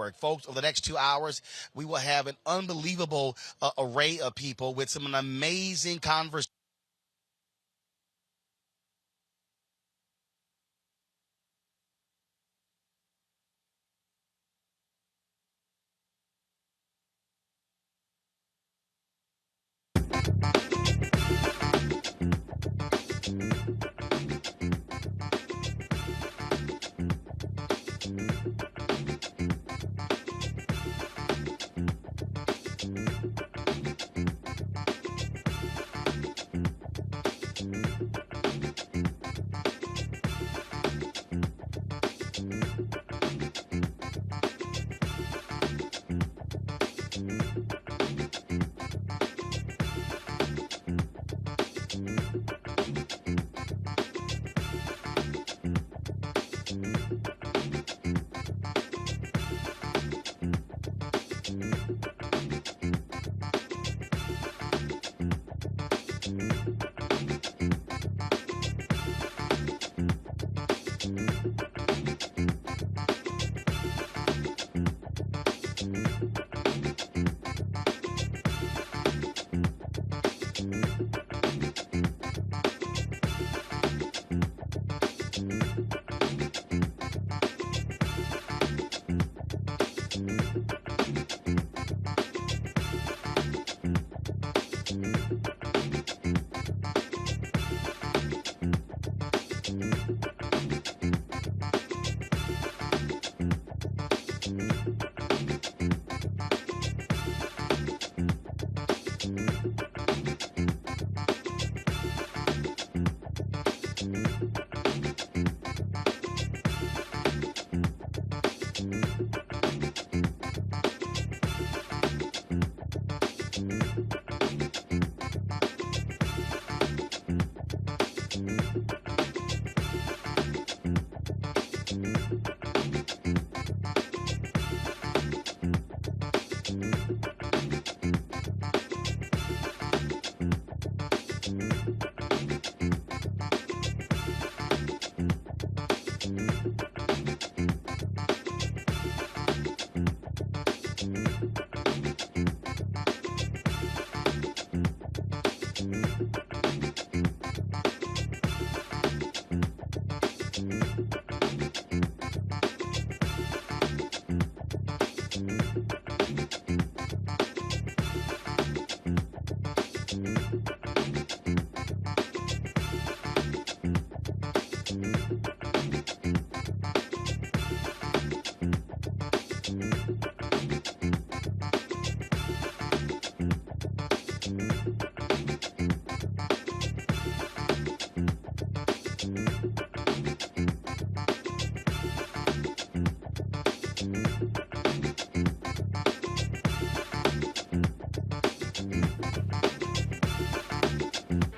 Network. Folks, over the next 2 hours, we will have an unbelievable array of people with some amazing conversations.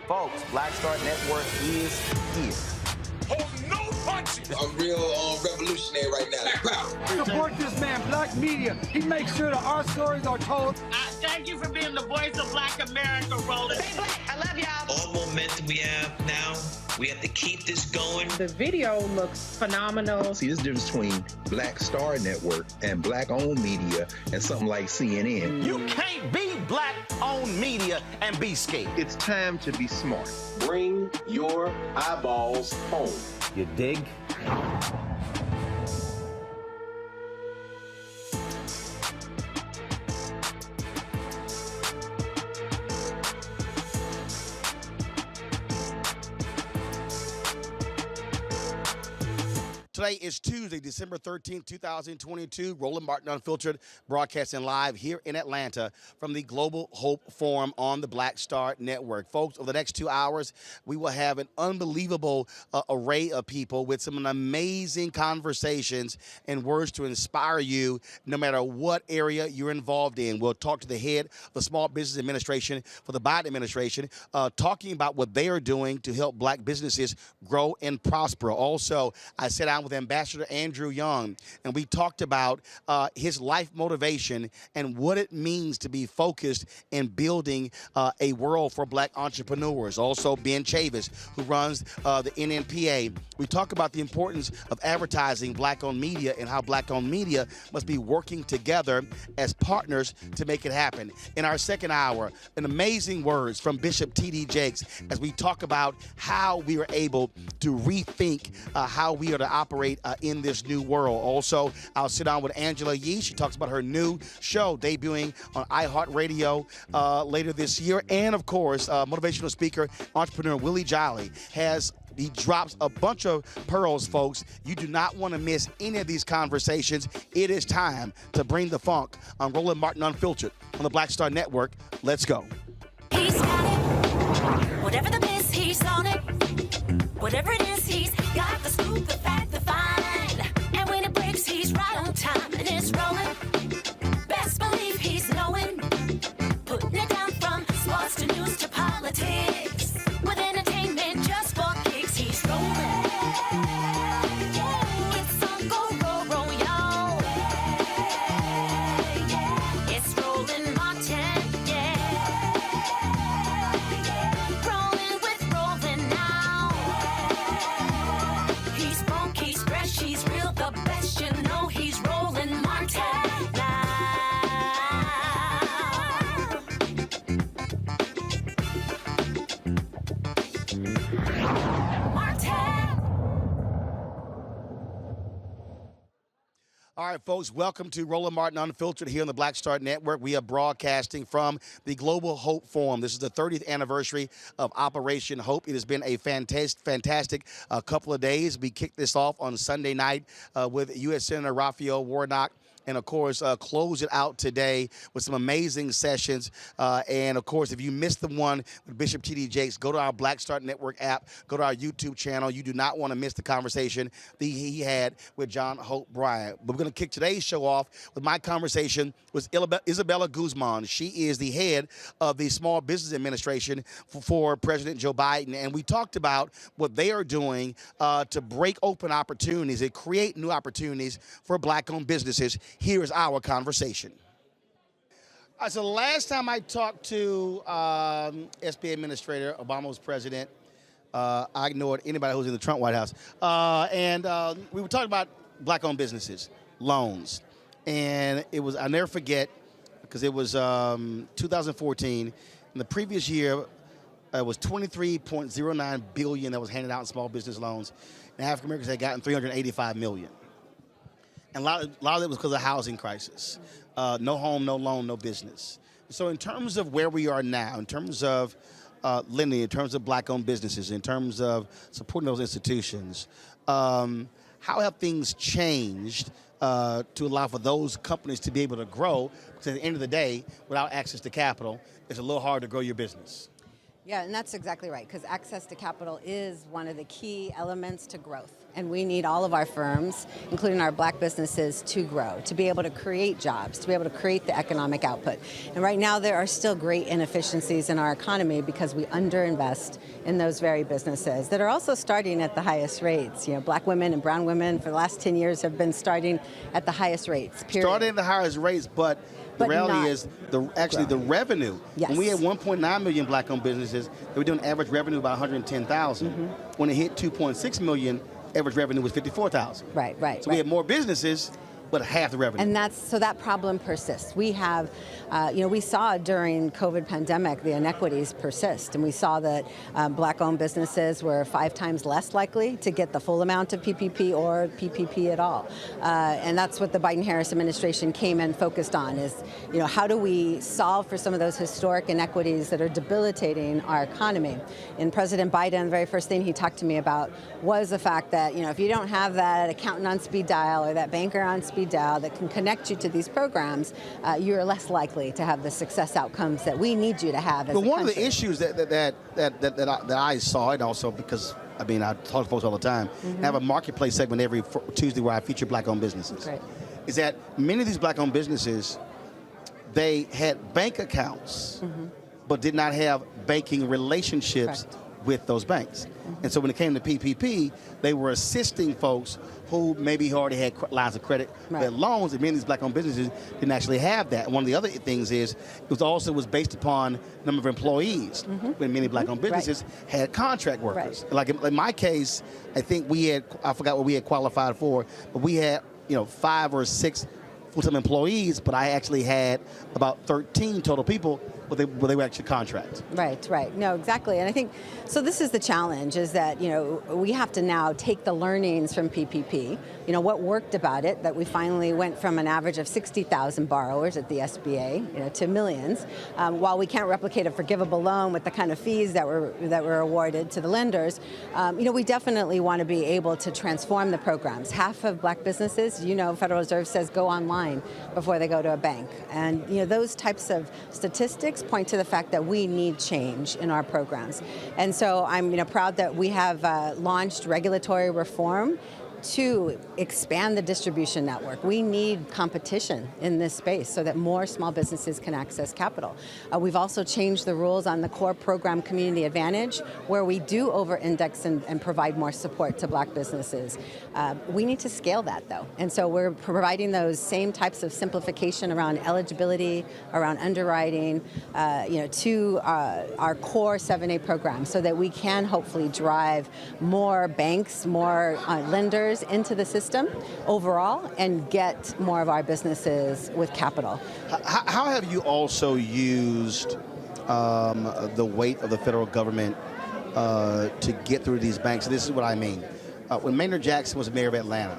Folks, Black Star Network is here. Hold no punches. I'm real revolutionary right now. Black power. Support this man, Black Media. He makes sure that our stories are told. Thank you for being the voice of Black America, Roland. Stay black. I love y'all. All momentum we have now, we have to keep this going. The video looks phenomenal. See, this difference between Black Star Network and Black-owned media and something like CNN. You can't be Black-owned media and be scared. It's time to be smart. Bring your eyeballs home. You dig? Today is Tuesday, December 13th, 2022. Roland Martin Unfiltered, broadcasting live here in Atlanta from the Global Hope Forum on the Black Star Network. Folks, over the next 2 hours, we will have an unbelievable array of people with some amazing conversations and words to inspire you no matter what area you're involved in. We'll talk to the head of the Small Business Administration for the Biden administration, talking about what they are doing to help Black businesses grow and prosper. Also, I sat down with Ambassador Ambassador Andrew Young, and we talked about his life motivation and what it means to be focused in building a world for black entrepreneurs. Also, Ben Chavis, who runs the NNPA. We talk about the importance of advertising black-owned media and how black-owned media must be working together as partners to make it happen. In our second hour, an amazing words from Bishop T.D. Jakes as we talk about how we are able to rethink how we are to operate in this new world. Also, I'll sit down with Angela Yee. She talks about her new show debuting on iHeartRadio later this year. And, of course, motivational speaker, entrepreneur Willie Jolly he drops a bunch of pearls, folks. You do not want to miss any of these conversations. It is time to bring the funk on Roland Martin Unfiltered on the Black Star Network. Let's go. He's got it. Whatever the miss, he's on it. Whatever it is, he's got the scoop, the fact, the find. And when it breaks, he's right on time and it's rolling. Best believe he's knowing. Putting it down from sports to news to politics. With entertainment just for kicks, he's rolling. It's on Go, roll, y'all. It's Roland Martin, rolling with Roland now. He's funky, he's fresh, he's real, the best, you know he's Roland Martin now. All right, folks, welcome to Roland Martin Unfiltered here on the Black Star Network. We are broadcasting from the Global Hope Forum. This is the 30th anniversary of Operation Hope. It has been a fantastic couple of days. We kicked this off on Sunday night with U.S. Senator Raphael Warnock. And, of course, close it out today with some amazing sessions. And, of course, if you missed the one with Bishop T.D. Jakes, go to our Black Star Network app, go to our YouTube channel. You do not want to miss the conversation that he had with John Hope Bryant. But we're going to kick today's show off with my conversation with Isabella Guzman. She is the head of the Small Business Administration for President Joe Biden. And we talked about what they are doing to break open opportunities and create new opportunities for black-owned businesses. Here is our conversation. All right, so the last time I talked to SBA Administrator, Obama was president. I ignored anybody who was in the Trump White House. And we were talking about black-owned businesses, loans. And it was, I'll never forget, because it was 2014. In the previous year, it was $23.09 billion that was handed out in small business loans. And African Americans had gotten $385 million. And a lot of it was because of the housing crisis. No home, no loan, no business. So in terms of where we are now, in terms of lending, in terms of black-owned businesses, in terms of supporting those institutions, how have things changed to allow for those companies to be able to grow? Because at the end of the day, without access to capital, it's a little hard to grow your business. Yeah, and that's exactly right, because access to capital is one of the key elements to growth. And we need all of our firms, including our black businesses, to grow, to be able to create jobs, to be able to create the economic output. And right now there are still great inefficiencies in our economy because we underinvest in those very businesses that are also starting at the highest rates. You know, black women and brown women for the last 10 years have been starting at the highest rates, period. Starting at the highest rates, but the reality is the revenue. Yes. When we had 1.9 million black-owned businesses, they were doing average revenue about 110,000. When it hit 2.6 million, average revenue was 54,000. Right. So we had more businesses, but half the revenue. And so that problem persists. We have, we saw during COVID pandemic the inequities persist, and we saw that black-owned businesses were 5 times less likely to get the full amount of PPP or PPP at all. And that's what the Biden-Harris administration came and focused on is, how do we solve for some of those historic inequities that are debilitating our economy? And President Biden, the very first thing he talked to me about was the fact that, if you don't have that accountant on speed dial or that banker on speed dial that can connect you to these programs, you're less likely to have the success outcomes that we need you to have as a country. One of the issues that I saw, and also because, I talk to folks all the time, I have a marketplace segment every Tuesday where I feature black-owned businesses, is that many of these black-owned businesses, they had bank accounts, but did not have banking relationships with those banks. And so when it came to PPP, they were assisting folks who maybe already had lines of credit, had loans, and many of these black-owned businesses didn't actually have that. And one of the other things is it was based upon number of employees. When many black-owned businesses had contract workers. Like in my case, I think I forgot what we had qualified for, but we had 5 or 6 full-time employees, but I actually had about 13 total people, but they were actually contracts. Right. No, exactly. And I think, so this is the challenge, is that, we have to now take the learnings from PPP, what worked about it, that we finally went from an average of 60,000 borrowers at the SBA, to millions. While we can't replicate a forgivable loan with the kind of fees that were awarded to the lenders, we definitely want to be able to transform the programs. Half of black businesses, Federal Reserve says go online before they go to a bank. And, those types of statistics point to the fact that we need change in our programs. And so I'm proud that we have launched regulatory reform to expand the distribution network. We need competition in this space so that more small businesses can access capital. We've also changed the rules on the core program Community Advantage, where we do over-index and provide more support to black businesses. We need to scale that, though. And so we're providing those same types of simplification around eligibility, around underwriting, to our core 7A program so that we can hopefully drive more banks, more lenders into the system overall and get more of our businesses with capital. How have you also used the weight of the federal government to get through these banks? This is what I mean. When Maynard Jackson was mayor of Atlanta,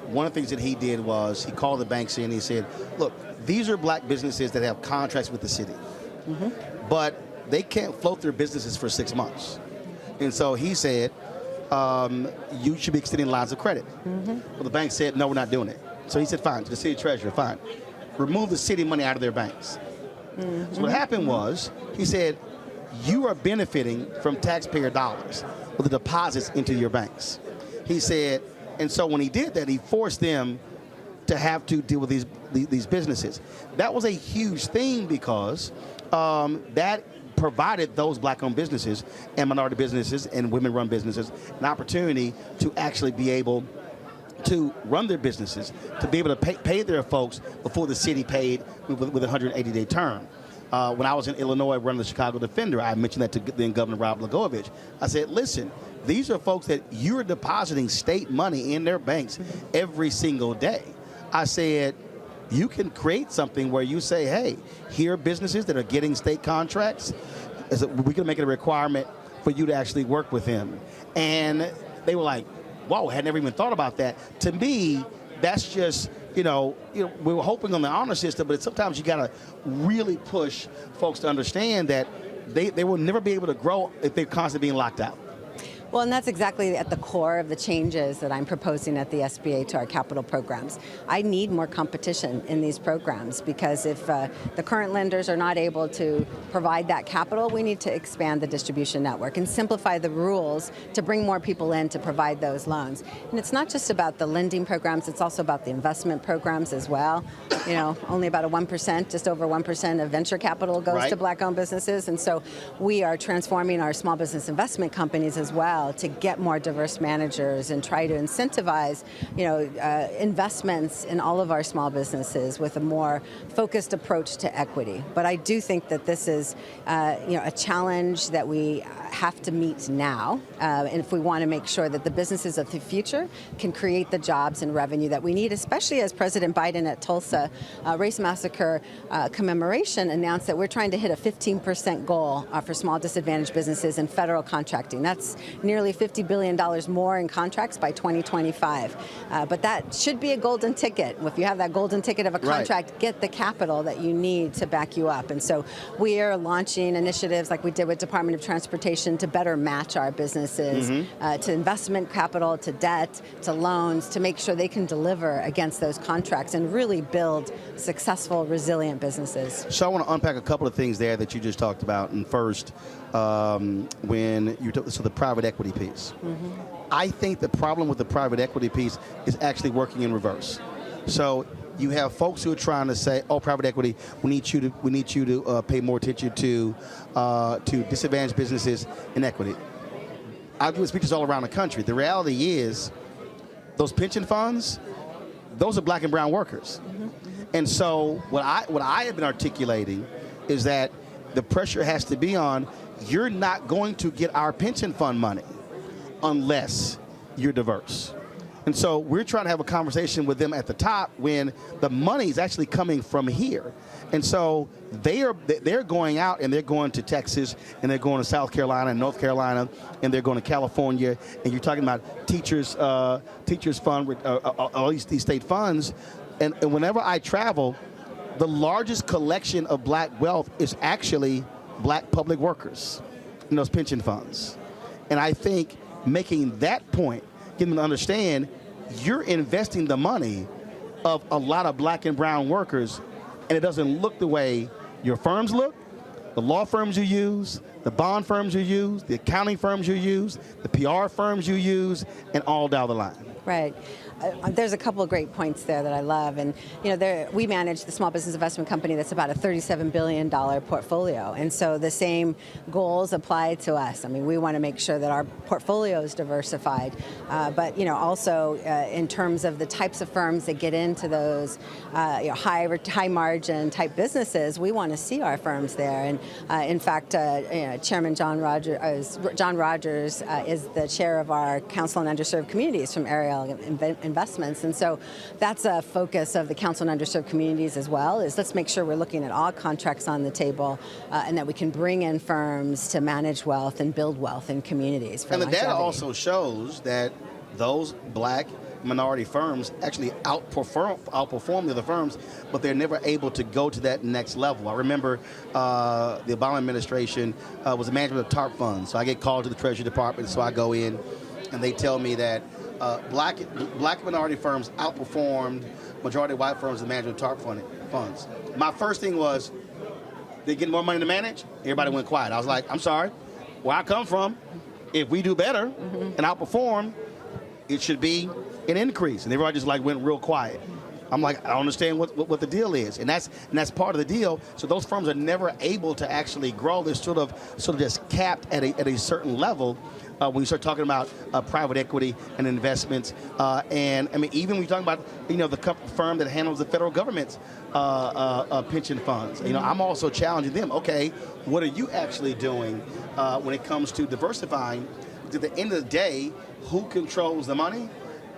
one of the things that he did was he called the banks in and he said, look, these are black businesses that have contracts with the city, but they can't float their businesses for 6 months. And so he said, you should be extending lines of credit. Well, the bank said, no, we're not doing it. So he said, fine, to the city treasurer, fine. Remove the city money out of their banks. So what happened was, he said, you are benefiting from taxpayer dollars with the deposits into your banks. He said, and so when he did that, he forced them to have to deal with these businesses. That was a huge thing because that provided those black-owned businesses and minority businesses and women-run businesses an opportunity to actually be able to run their businesses, to be able to pay their folks before the city paid with a 180-day term. When I was in Illinois running the Chicago Defender, I mentioned that to then Governor Rob Blagojevich. I said, listen, these are folks that you're depositing state money in their banks every single day. I said, you can create something where you say, hey, here are businesses that are getting state contracts. We can make it a requirement for you to actually work with them. And they were like, whoa, I had never even thought about that. To me, that's just, we were hoping on the honor system, but sometimes you got to really push folks to understand that they will never be able to grow if they're constantly being locked out. Well, and that's exactly at the core of the changes that I'm proposing at the SBA to our capital programs. I need more competition in these programs because if the current lenders are not able to provide that capital, we need to expand the distribution network and simplify the rules to bring more people in to provide those loans. And it's not just about the lending programs, it's also about the investment programs as well. Only about 1%, just over 1% of venture capital goes to black-owned businesses. And so we are transforming our small business investment companies as well to get more diverse managers and try to incentivize, investments in all of our small businesses with a more focused approach to equity. But I do think that this is, a challenge that we have to meet now, and if we want to make sure that the businesses of the future can create the jobs and revenue that we need, especially as President Biden at Tulsa Race Massacre commemoration announced that we're trying to hit a 15% goal for small disadvantaged businesses in federal contracting. That's nearly $50 billion more in contracts by 2025. But that should be a golden ticket. If you have that golden ticket of a contract, get the capital that you need to back you up. And so we are launching initiatives like we did with Department of Transportation to better match our businesses to investment capital, to debt, to loans, to make sure they can deliver against those contracts and really build successful, resilient businesses. So I want to unpack a couple of things there that you just talked about. And first, when you took the private equity piece. I think the problem with the private equity piece is actually working in reverse. So you have folks who are trying to say, "Oh, private equity, we need you to pay more attention to disadvantaged businesses and equity." I've given speeches all around the country. The reality is, those pension funds, those are black and brown workers. And so what I have been articulating is that the pressure has to be on, you're not going to get our pension fund money unless you're diverse. And so we're trying to have a conversation with them at the top when the money is actually coming from here. And so they're going out and they're going to Texas and they're going to South Carolina and North Carolina and they're going to California, and you're talking about teachers fund, all these state funds. And whenever I travel, the largest collection of black wealth is actually black public workers in those pension funds. And I think making that point, getting them to understand you're investing the money of a lot of black and brown workers, and it doesn't look the way your firms look, the law firms you use, the bond firms you use, the accounting firms you use, the PR firms you use, and all down the line. Right. There's a couple of great points there that I love, and we manage the Small Business Investment Company that's about a $37 billion portfolio, and so the same goals apply to us. I mean, we want to make sure that our portfolio is diversified, but also in terms of the types of firms that get into those high margin type businesses, we want to see our firms there. And in fact, Chairman John Rogers is the chair of our Council on Underserved Communities from Ariel Investments, and so that's a focus of the Council on Underserved Communities as well, is let's make sure we're looking at all contracts on the table and that we can bring in firms to manage wealth and build wealth in communities for longevity. And the data also shows that those black minority firms actually outperform the other firms, but they're never able to go to that next level. I remember the Obama administration was the management of TARP funds, so I get called to the Treasury Department, so I go in and they tell me that black minority firms outperformed majority white firms in the management of TARP funds. My first thing was, they get more money to manage? Everybody went quiet. I was like, I'm sorry, where I come from, if we do better and outperform, it should be an increase. And everybody just went real quiet. I'm like, I don't understand what the deal is, and that's part of the deal. So those firms are never able to actually grow. They're sort of just capped at a certain level. When you start talking about private equity and investments, and I mean, even when you're talking about the firm that handles the federal government's pension funds, I'm also challenging them. Okay, what are you actually doing when it comes to diversifying? At the end of the day, who controls the money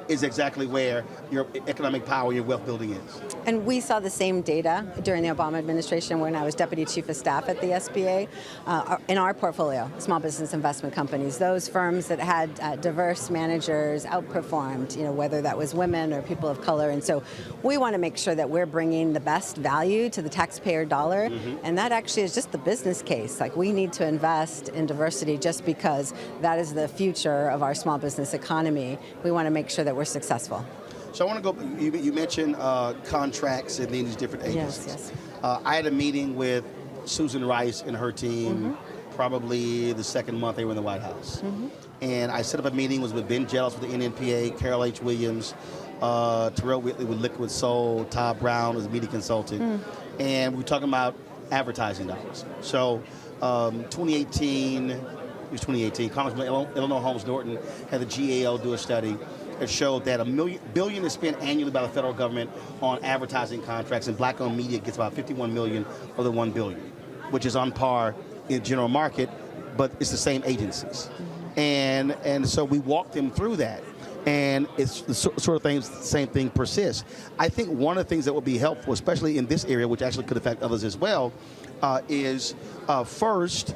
is exactly where your economic power, your wealth building is. And we saw the same data during the Obama administration when I was Deputy Chief of Staff at the SBA. In our portfolio, small business investment companies, those firms that had diverse managers outperformed, whether that was women or people of color. And so we want to make sure that we're bringing the best value to the taxpayer dollar. And that actually is just the business case. We need to invest in diversity just because that is the future of our small business economy. We want to make sure that we're successful. So I want to go, you mentioned contracts and these different agencies. Yes. I had a meeting with Susan Rice and her team probably the second month they were in the White House. And I set up a meeting, was with Ben Jealous with the NNPA, Carol H. Williams, Terrell Whitley with Liquid Soul, Todd Brown as a media consultant. And we were talking about advertising dollars. So 2018, Congressman Eleanor Holmes Norton had the GAO do a study. It showed that $1 billion is spent annually by the federal government on advertising contracts, and black-owned media gets about $51 million of the $1 billion, which is on par in general market, but it's the same agencies. And so we walked them through that, and it's the sort of things, same thing persists. I think one of the things that would be helpful, especially in this area, which actually could affect others as well, is first,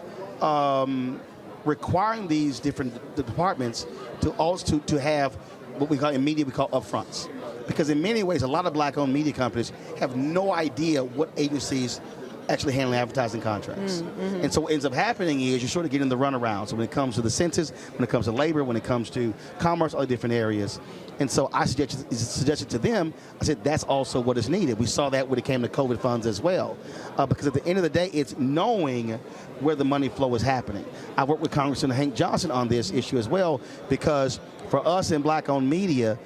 requiring these different departments to have what we call in media, we call upfronts. Because in many ways, a lot of black-owned media companies have no idea what agencies actually handle advertising contracts. And so what ends up happening is you're sort of getting the runaround. So when it comes to the census, when it comes to labor, when it comes to commerce, all the different areas. And so I suggested to them, I said, that's also what is needed. We saw that when it came to COVID funds as well. Because at the end of the day, it's knowing where the money flow is happening. I worked with Congressman Hank Johnson on this issue as well, because for us in black-owned media,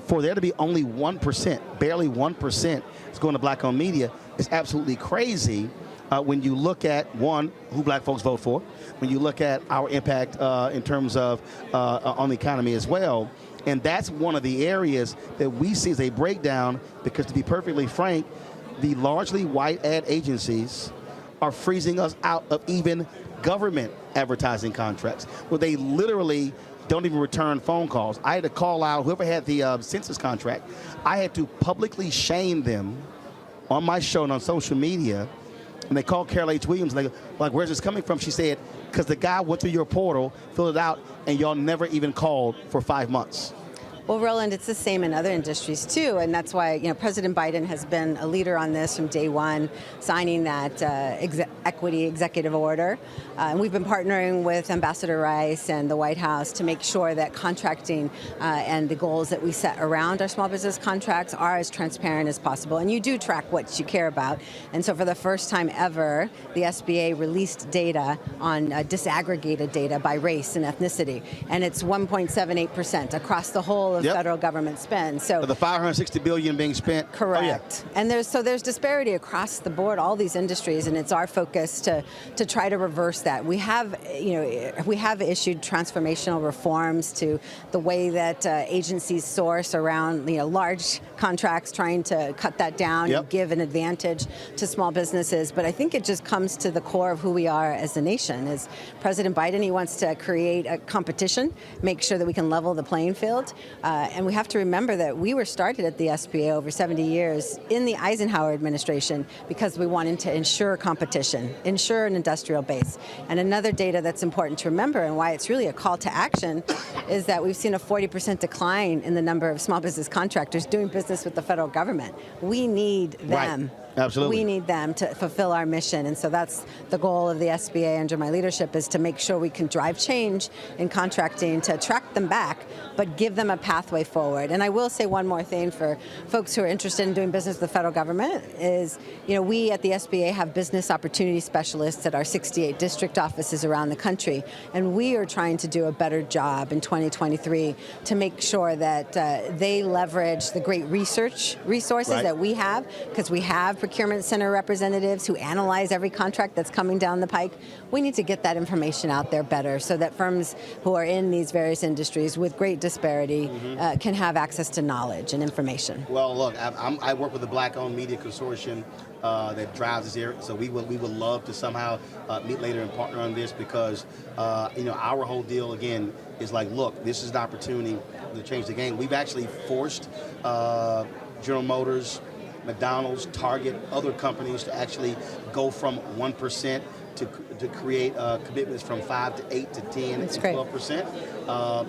for there to be only 1%, barely 1% is going to black-owned media is absolutely crazy when you look at, one, who black folks vote for, when you look at our impact in terms of on the economy as well. And that's one of the areas that we see as a breakdown because, to be perfectly frank, the largely white ad agencies are freezing us out of even government advertising contracts, where they literally don't even return phone calls. I had to call out whoever had the census contract. I had to publicly shame them on my show and on social media. And they called Carol H. Williams, and they go, like, where's this coming from? She said, because the guy went through your portal, filled it out, and y'all never even called for 5 months. Well, Roland, it's the same in other industries too, and that's why President Biden has been a leader on this from day one, signing that equity executive order. And we've been partnering with Ambassador Rice and the White House to make sure that contracting and the goals that we set around our small business contracts are as transparent as possible. And you do track what you care about. And so for the first time ever, the SBA released data on disaggregated data by race and ethnicity, and it's 1.78% across the whole of federal government spend. So the $560 billion being spent. Correct. Oh, yeah. And there's disparity across the board, all these industries, and it's our focus to try to reverse that. We have issued transformational reforms to the way that agencies source around large contracts, trying to cut that down and give an advantage to small businesses. But I think it just comes to the core of who we are as a nation. As President Biden, he wants to create a competition, make sure that we can level the playing field. And we have to remember that we were started at the SBA over 70 years in the Eisenhower administration because we wanted to ensure competition, ensure an industrial base. And another data that's important to remember and why it's really a call to action is that we've seen a 40% decline in the number of small business contractors doing business with the federal government. We need them. Right. Absolutely. We need them to fulfill our mission. And so that's the goal of the SBA under my leadership, is to make sure we can drive change in contracting to attract them back, but give them a pathway forward. And I will say one more thing for folks who are interested in doing business with the federal government is, we at the SBA have business opportunity specialists at our 68 district offices around the country. And we are trying to do a better job in 2023 to make sure that they leverage the great research resources that we have, because we have procurement center representatives who analyze every contract that's coming down the pike. We need to get that information out there better so that firms who are in these various industries with great disparity can have access to knowledge and information. Well, look, I work with the Black-Owned Media Consortium that drives this area, so we would love to somehow meet later and partner on this because, our whole deal, again, is like, look, this is an opportunity to change the game. We've actually forced General Motors, McDonald's, Target, other companies to actually go from 1% to create commitments from 5 to 8 to 10 That's and great. 12%,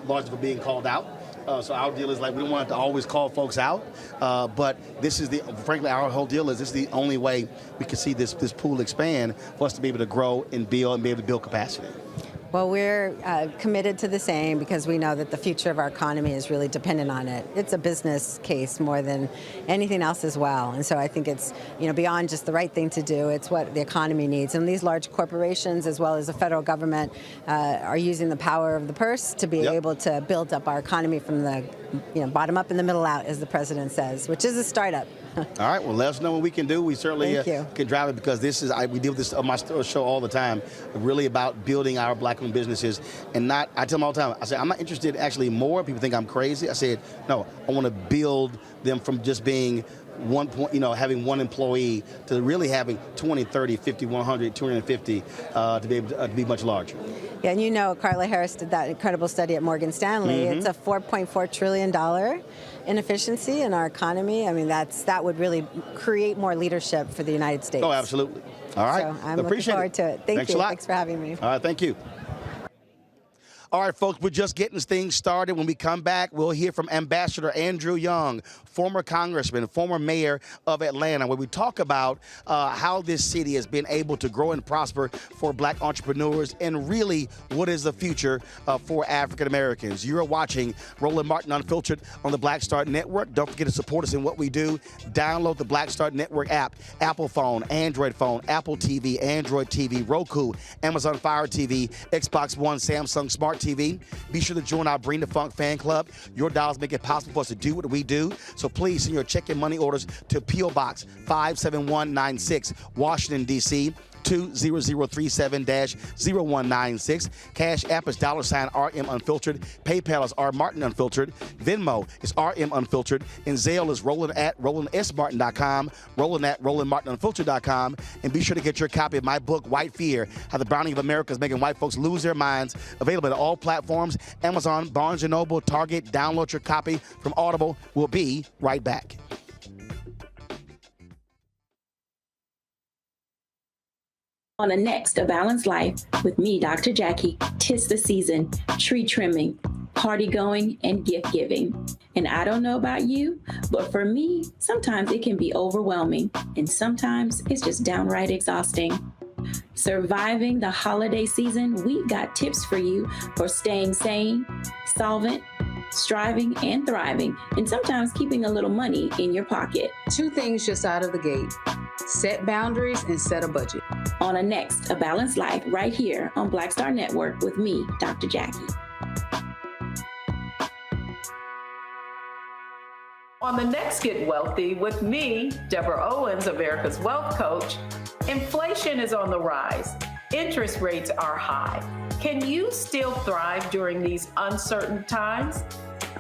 largely for being called out. So our deal is like, we don't want to always call folks out, but this is frankly, our whole deal is this is the only way we can see this pool expand for us to be able to grow and build and be able to build capacity. Well, we're committed to the same because we know that the future of our economy is really dependent on it. It's a business case more than anything else as well. And so I think it's, beyond just the right thing to do, it's what the economy needs. And these large corporations, as well as the federal government, are using the power of the purse to be able to build up our economy from the bottom up and the middle out, as the president says, which is a startup. All right, well, let us know what we can do. We certainly can drive it because we deal with this on my show all the time, really about building our black-owned businesses. And I tell them all the time, I say, I'm not interested actually more. People think I'm crazy. I said, no, I want to build them from just being having one employee to really having 20, 30, 50, 100, 250 to be able to be much larger. Yeah, and Carla Harris did that incredible study at Morgan Stanley. It's a $4.4 trillion inefficiency in our economy. I mean, that would really create more leadership for the United States. Oh, absolutely. All right. So I'm looking forward to it. Thanks you. Thanks for having me. All right, thank you. All right, folks, we're just getting things started. When we come back, we'll hear from Ambassador Andrew Young, former congressman, former mayor of Atlanta, where we talk about how this city has been able to grow and prosper for black entrepreneurs and really what is the future for African Americans. You're watching Roland Martin Unfiltered on the Black Star Network. Don't forget to support us in what we do. Download the Black Star Network app, Apple phone, Android phone, Apple TV, Android TV, Roku, Amazon Fire TV, Xbox One, Samsung Smart Smart TV. Be sure to join our Bring the Funk fan club. Your dollars make it possible for us to do what we do. So please send your check and money orders to P.O. Box 57196, Washington, D.C. 20037-0196. Cash App is $RM Unfiltered. PayPal is R Martin Unfiltered. Venmo is RM Unfiltered. And Zelle is Roland at RolandSMartin.com, Roland at RolandMartinUnfiltered.com. And be sure to get your copy of my book, White Fear, How the Browning of America is Making White Folks Lose Their Minds. Available at all platforms, Amazon, Barnes & Noble, Target. Download your copy from Audible. We'll be right back. On the next A Balanced Life with me, Dr. Jackie, 'tis the season, tree trimming, party going, and gift giving. And I don't know about you, but for me, sometimes it can be overwhelming, and sometimes it's just downright exhausting. Surviving the holiday season, we got tips for you for staying sane, solvent, striving, and thriving, and sometimes keeping a little money in your pocket. 2 things just out of the gate: set boundaries and set a budget. On a next A Balanced Life right here on Black Star Network with me, Dr. Jackie. On the next Get Wealthy with me, Deborah Owens, America's Wealth Coach, inflation is on the rise. Interest rates are high. Can you still thrive during these uncertain times?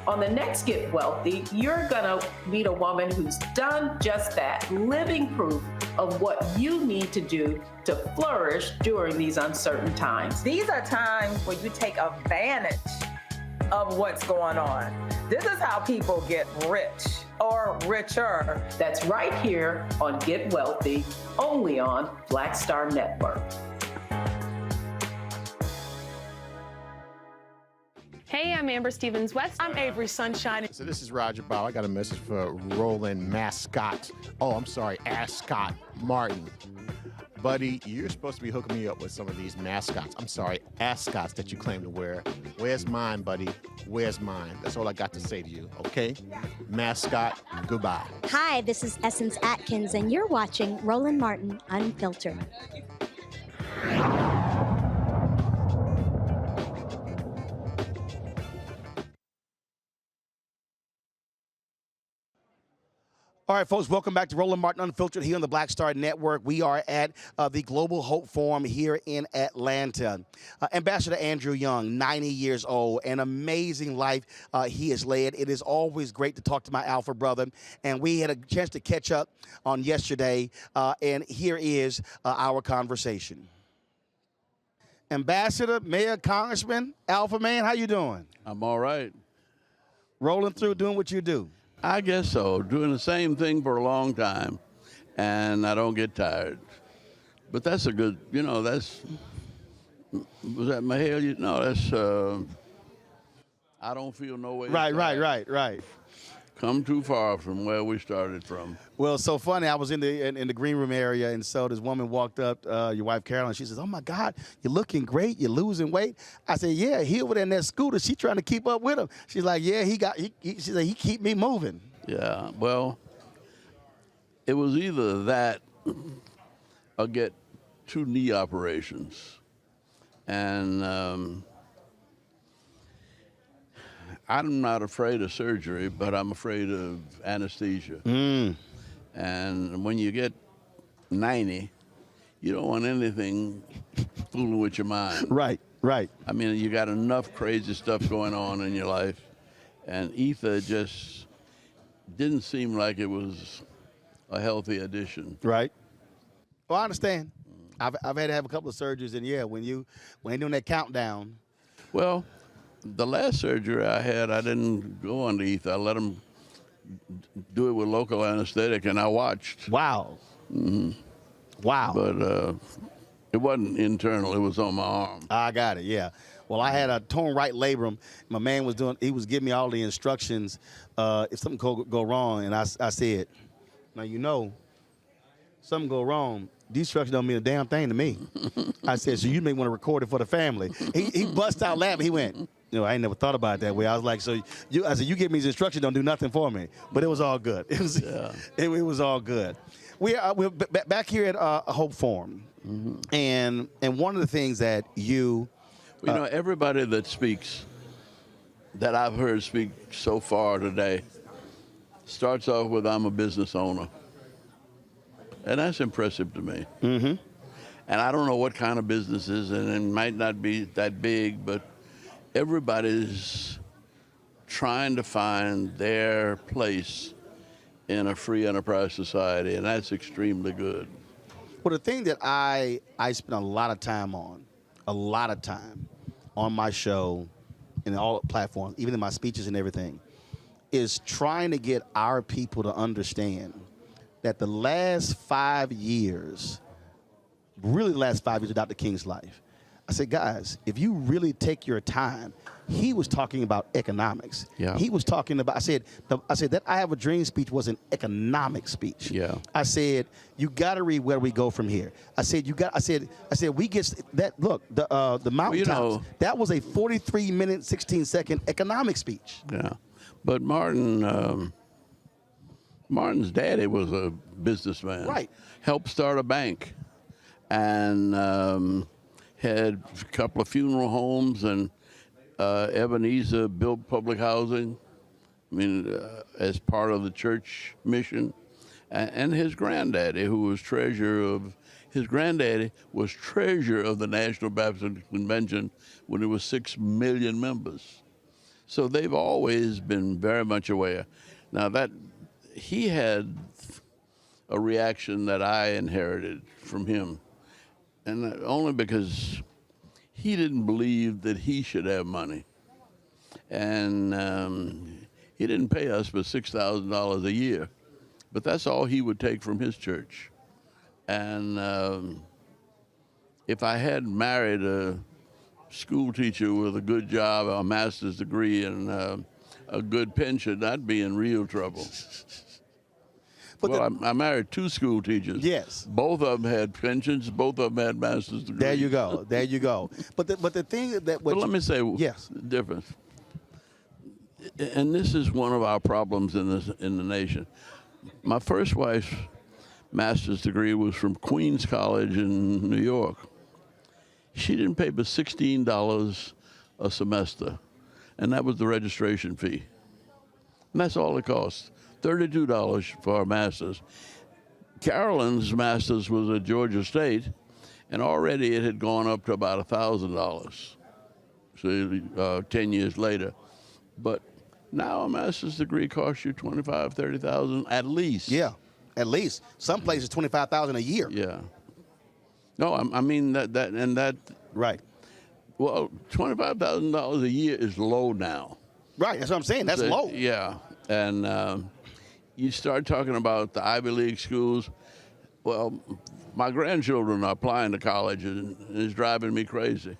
On the next Get Wealthy, you're gonna meet a woman who's done just that, living proof of what you need to do to flourish during these uncertain times. These are times where you take advantage of what's going on. This is how people get rich or richer. That's right here on Get Wealthy, only on Black Star Network. Hey, I'm Amber Stevens-West. I'm Avery Sunshine. So this is Roger Bow. I got a message for Roland Ascot Martin. Buddy, you're supposed to be hooking me up with some of these ascots that you claim to wear. Where's mine, buddy? Where's mine? That's all I got to say to you, okay? Mascot, goodbye. Hi, this is Essence Atkins, and you're watching Roland Martin Unfiltered. All right, folks, welcome back to Roland Martin Unfiltered here on the Black Star Network. We are at the Global Hope Forum here in Atlanta. Ambassador Andrew Young, 90 years old, an amazing life he has led. It is always great to talk to my alpha brother, and we had a chance to catch up on yesterday, and here is our conversation. Ambassador, Mayor, Congressman, Alpha Man, how you doing? I'm all right. Rolling through, doing what you do. I guess so. Doing the same thing for a long time, and I don't get tired. But that's a good, was that Mahale? No, that's, I don't feel no way. Right. Come too far from where we started from. Well, it's so funny. I was in the green room area, and so this woman walked up, your wife Carolyn. She says, "Oh my God, you're looking great. You're losing weight." I said, "Yeah, he over there in that scooter. She trying to keep up with him." She's like, "Yeah, she said he keep me moving." Yeah. Well, it was either that or get 2 knee operations, and I'm not afraid of surgery, but I'm afraid of anesthesia. And when you get 90, you don't want anything fooling with your mind. Right. I mean, you got enough crazy stuff going on in your life, and ether just didn't seem like it was a healthy addition. Right. Well, I understand. I've had to have a couple of surgeries, and yeah, when they're doing that countdown. Well, the last surgery I had, I didn't go on the ether. I let them do it with local anesthetic, and I watched. Wow. Mm-hmm. Wow. But it wasn't internal. It was on my arm. I got it, yeah. Well, I had a torn right labrum. My man he was giving me all the instructions if something go wrong, and I said, now, something go wrong, these instructions don't mean a damn thing to me. I said, so you may want to record it for the family. He bust out laughing. He went, I ain't never thought about it that way. I was like, I said, you give me these instructions, don't do nothing for me. But it was all good. It was all good. We're back here at Hope Forum. Mm-hmm. And one of the things that you You know, everybody that speaks, that I've heard speak so far today, starts off with, I'm a business owner. And that's impressive to me. Mm-hmm. And I don't know what kind of business is, and it might not be that big, but everybody's trying to find their place in a free enterprise society, and that's extremely good. Well, the thing that I spend a lot of time on my show and all platforms, even in my speeches and everything, is trying to get our people to understand that the last 5 years, really the last 5 years of Dr. King's life, I said, guys, if you really take your time, he was talking about economics. Yeah. He was talking about, I said that I Have a Dream speech was an economic speech. Yeah. I said, you got to read Where We Go From Here. I said, we get that, look, the mountaintops, that was a 43-minute, 16-second economic speech. Yeah. But Martin's daddy was a businessman. Right. Helped start a bank and had a couple of funeral homes, and Ebenezer built public housing, as part of the church mission. And his granddaddy, was treasurer of the National Baptist Convention when it was 6 million members. So they've always been very much aware. Now that he had a reaction that I inherited from him, and only because he didn't believe that he should have money. And he didn't pay us but $6,000 a year, but that's all he would take from his church. And if I had married a school teacher with a good job, a master's degree, and a good pension, I'd be in real trouble. But I married 2 school teachers. Yes. Both of them had pensions. Both of them had master's degrees. There you go. There you go. But the thing that... But let me say yes. The difference. And this is one of our problems in the nation. My first wife's master's degree was from Queens College in New York. She didn't pay but $16 a semester, and that was the registration fee. And that's all it cost. $32 for our master's. Carolyn's master's was at Georgia State, and already it had gone up to about $1,000. So 10 years later. But now a master's degree costs you $25,000, $30,000 at least. Yeah, at least. Some places $25,000 a year. Yeah. No, I mean that. Right. Well, $25,000 a year is low now. Right. That's what I'm saying. That's low. Yeah, and you start talking about the Ivy League schools. Well, my grandchildren are applying to college, and it's driving me crazy,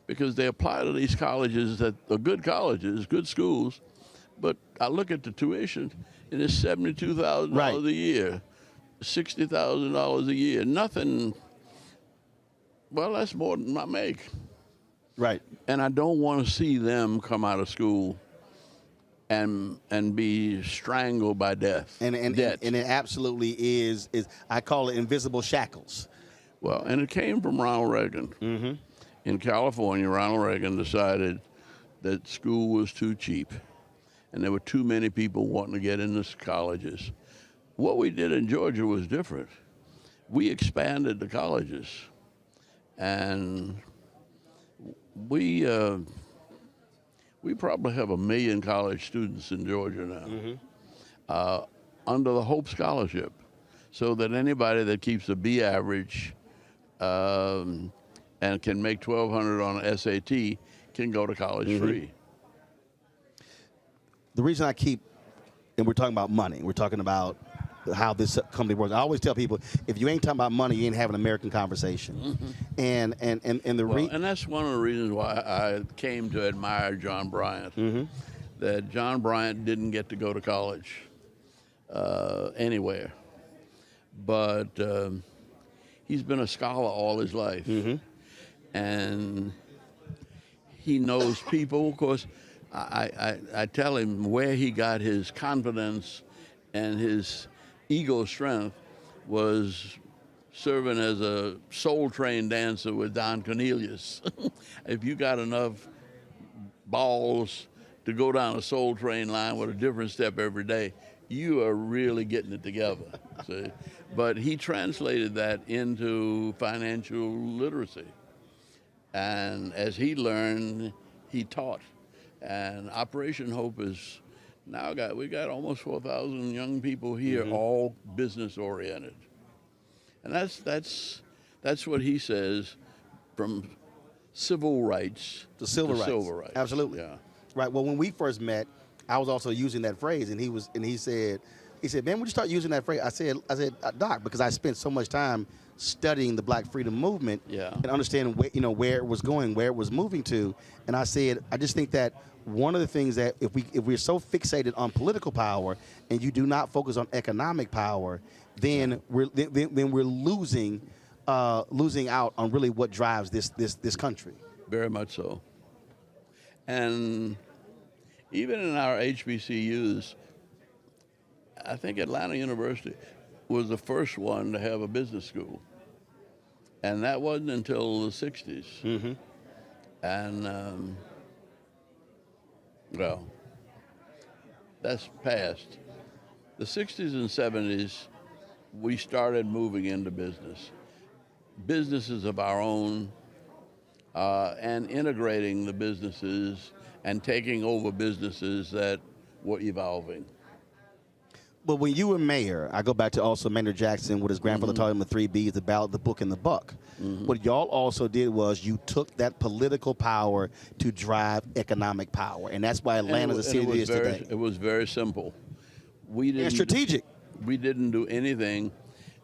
because they apply to these colleges that are good colleges, good schools, but I look at the tuition, and it's $72,000 a year, $60,000 a year. Nothing. Well, that's more than I make. Right. And I don't want to see them come out of school and be strangled by death. And it absolutely is I call it invisible shackles. Well, and it came from Ronald Reagan. Mm-hmm. In California, Ronald Reagan decided that school was too cheap, and there were too many people wanting to get into colleges. What we did in Georgia was different. We expanded the colleges, and we probably have 1 million college students in Georgia now, under the Hope Scholarship, so that anybody that keeps a B average and can make 1,200 on an SAT can go to college free. The reason I keep, and we're talking about money, we're talking about how this company works. I always tell people, if you ain't talking about money, you ain't having an American conversation. And that's one of the reasons why I came to admire John Bryant. That John Bryant didn't get to go to college anywhere, but he's been a scholar all his life, and he knows people. Of course, I tell him where he got his confidence and his ego strength was serving as a Soul Train dancer with Don Cornelius. If you got enough balls to go down a Soul Train line with a different step every day, you are really getting it together. See? But he translated that into financial literacy. And as he learned, he taught. And Operation Hope is now we got almost 4,000 young people here, all business oriented. And that's what he says, from civil rights to civil rights. Absolutely. Yeah. Right. Well, when we first met, I was also using that phrase, and he said, man, when you start using that phrase, I said, Doc, because I spent so much time studying the Black Freedom Movement and understanding where it was going, where it was moving to, and I said, I just think that one of the things that if we're so fixated on political power and you do not focus on economic power, then we're losing out on really what drives this country. Very much so. And even in our HBCUs, I think Atlanta University was the first one to have a business school. And that wasn't until the 60s. Mm-hmm. And, well, that's past. The 60s and 70s, we started moving into businesses of our own, and integrating the businesses and taking over businesses that were evolving. But when you were mayor, I go back to also Maynard Jackson, what his grandfather taught him, the 3 B's, the ballot, the book, and the buck. What y'all also did was you took that political power to drive economic power, and that's why Atlanta's the city it is today. It was very simple. And strategic. We didn't do anything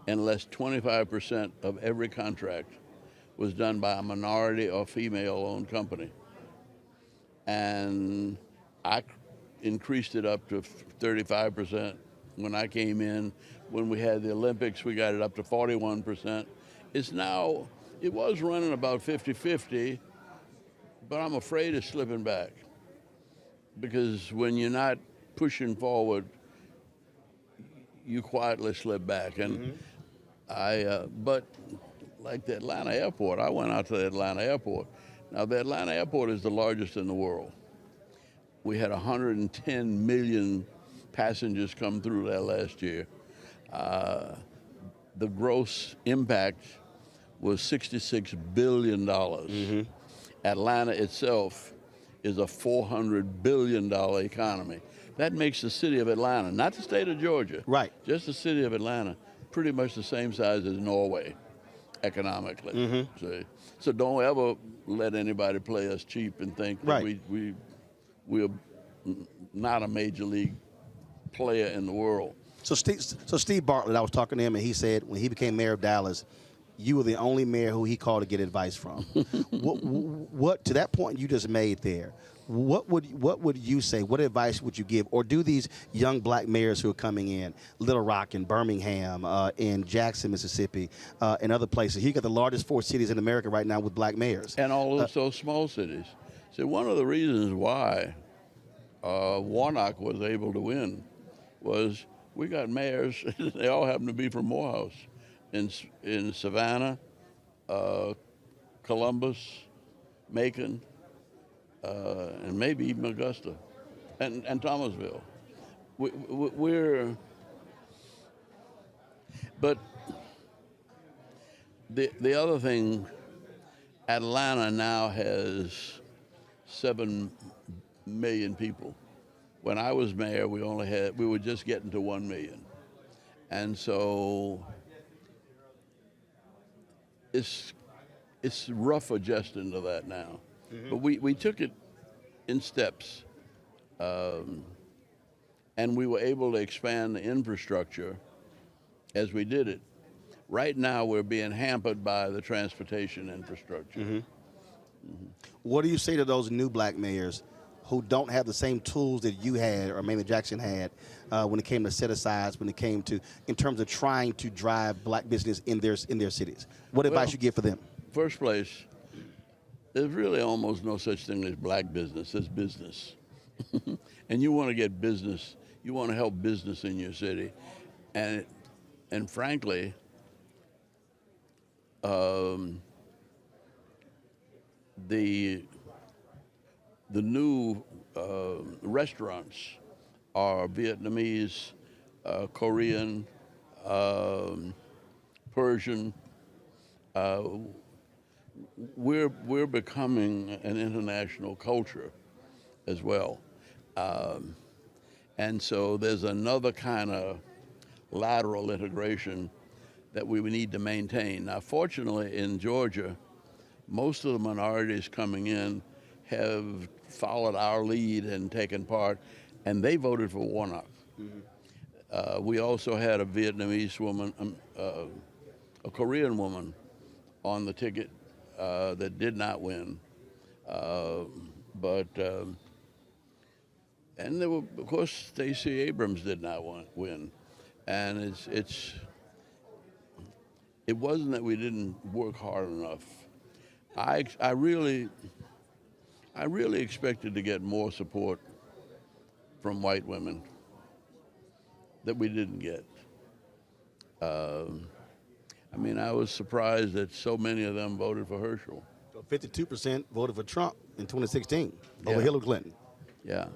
unless 25% of every contract was done by a minority or female-owned company. And I increased it up to 35%. When I came in, when we had the Olympics, we got it up to 41%. It was running about 50-50, but I'm afraid of slipping back. Because when you're not pushing forward, you quietly slip back. And but like the Atlanta airport, I went out to the Atlanta airport. Now the Atlanta airport is the largest in the world. We had 110 million passengers come through there last year. The gross impact was $66 billion. Atlanta itself is a $400 billion economy. That makes the city of Atlanta, not the state of Georgia, right? Just the city of Atlanta, pretty much the same size as Norway, economically. So don't ever let anybody play us cheap and think that we're not a major league player in the world. So Steve Bartlett, I was talking to him, and he said when he became mayor of Dallas, you were the only mayor who he called to get advice from. what to that point you just made there? What would you say? What advice would you give? Or do these young black mayors who are coming in, Little Rock and Birmingham, in Jackson, Mississippi, and other places? You got the largest 4 cities in America right now with black mayors. And all of those small cities. See, one of the reasons why Warnock was able to win was we got mayors, they all happen to be from Morehouse, in Savannah, Columbus, Macon, and maybe even Augusta, and Thomasville. But the other thing, Atlanta now has 7 million people. When I was mayor, we were just getting to 1 million. And so it's rough adjusting to that now. But we took it in steps, and we were able to expand the infrastructure as we did it. Right now, we're being hampered by the transportation infrastructure. What do you say to those new black mayors who don't have the same tools that you had or Maynard Jackson had when it came to set-asides, when it came to, in terms of trying to drive black business in their cities? What advice you give for them? First place, there's really almost no such thing as black business. There's business. And you want to get business. You want to help business in your city. And frankly, the new restaurants are Vietnamese, Korean, Persian. We're becoming an international culture as well. And so there's another kind of lateral integration that we need to maintain. Now, fortunately, in Georgia, most of the minorities coming in have followed our lead and taken part, and they voted for Warnock. Mm-hmm. We also had a Vietnamese woman, a Korean woman on the ticket that did not win. And there were, of course, Stacey Abrams did not win. And it wasn't that we didn't work hard enough. I really expected to get more support from white women that we didn't get. I mean, I was surprised that so many of them voted for Herschel. So 52% voted for Trump in 2016 over Hillary Clinton. Yeah.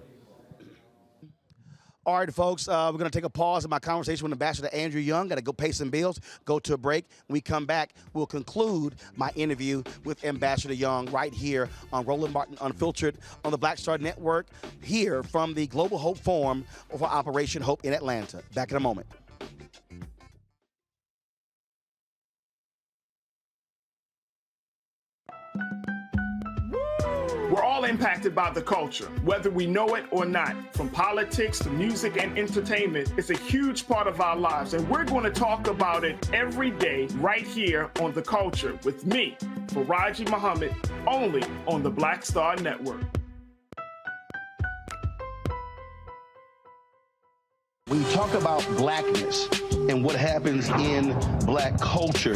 All right, folks, we're going to take a pause in my conversation with Ambassador Andrew Young. Got to go pay some bills, go to a break. When we come back, we'll conclude my interview with Ambassador Young right here on Roland Martin Unfiltered on the Black Star Network, here from the Global Hope Forum for Operation Hope in Atlanta. Back in a moment. We're all impacted by the culture, whether we know it or not. From politics to music and entertainment, it's a huge part of our lives, and we're going to talk about it every day right here on The Culture with me, Faraji Muhammad, only on the Black Star Network. When you talk about blackness and what happens in black culture,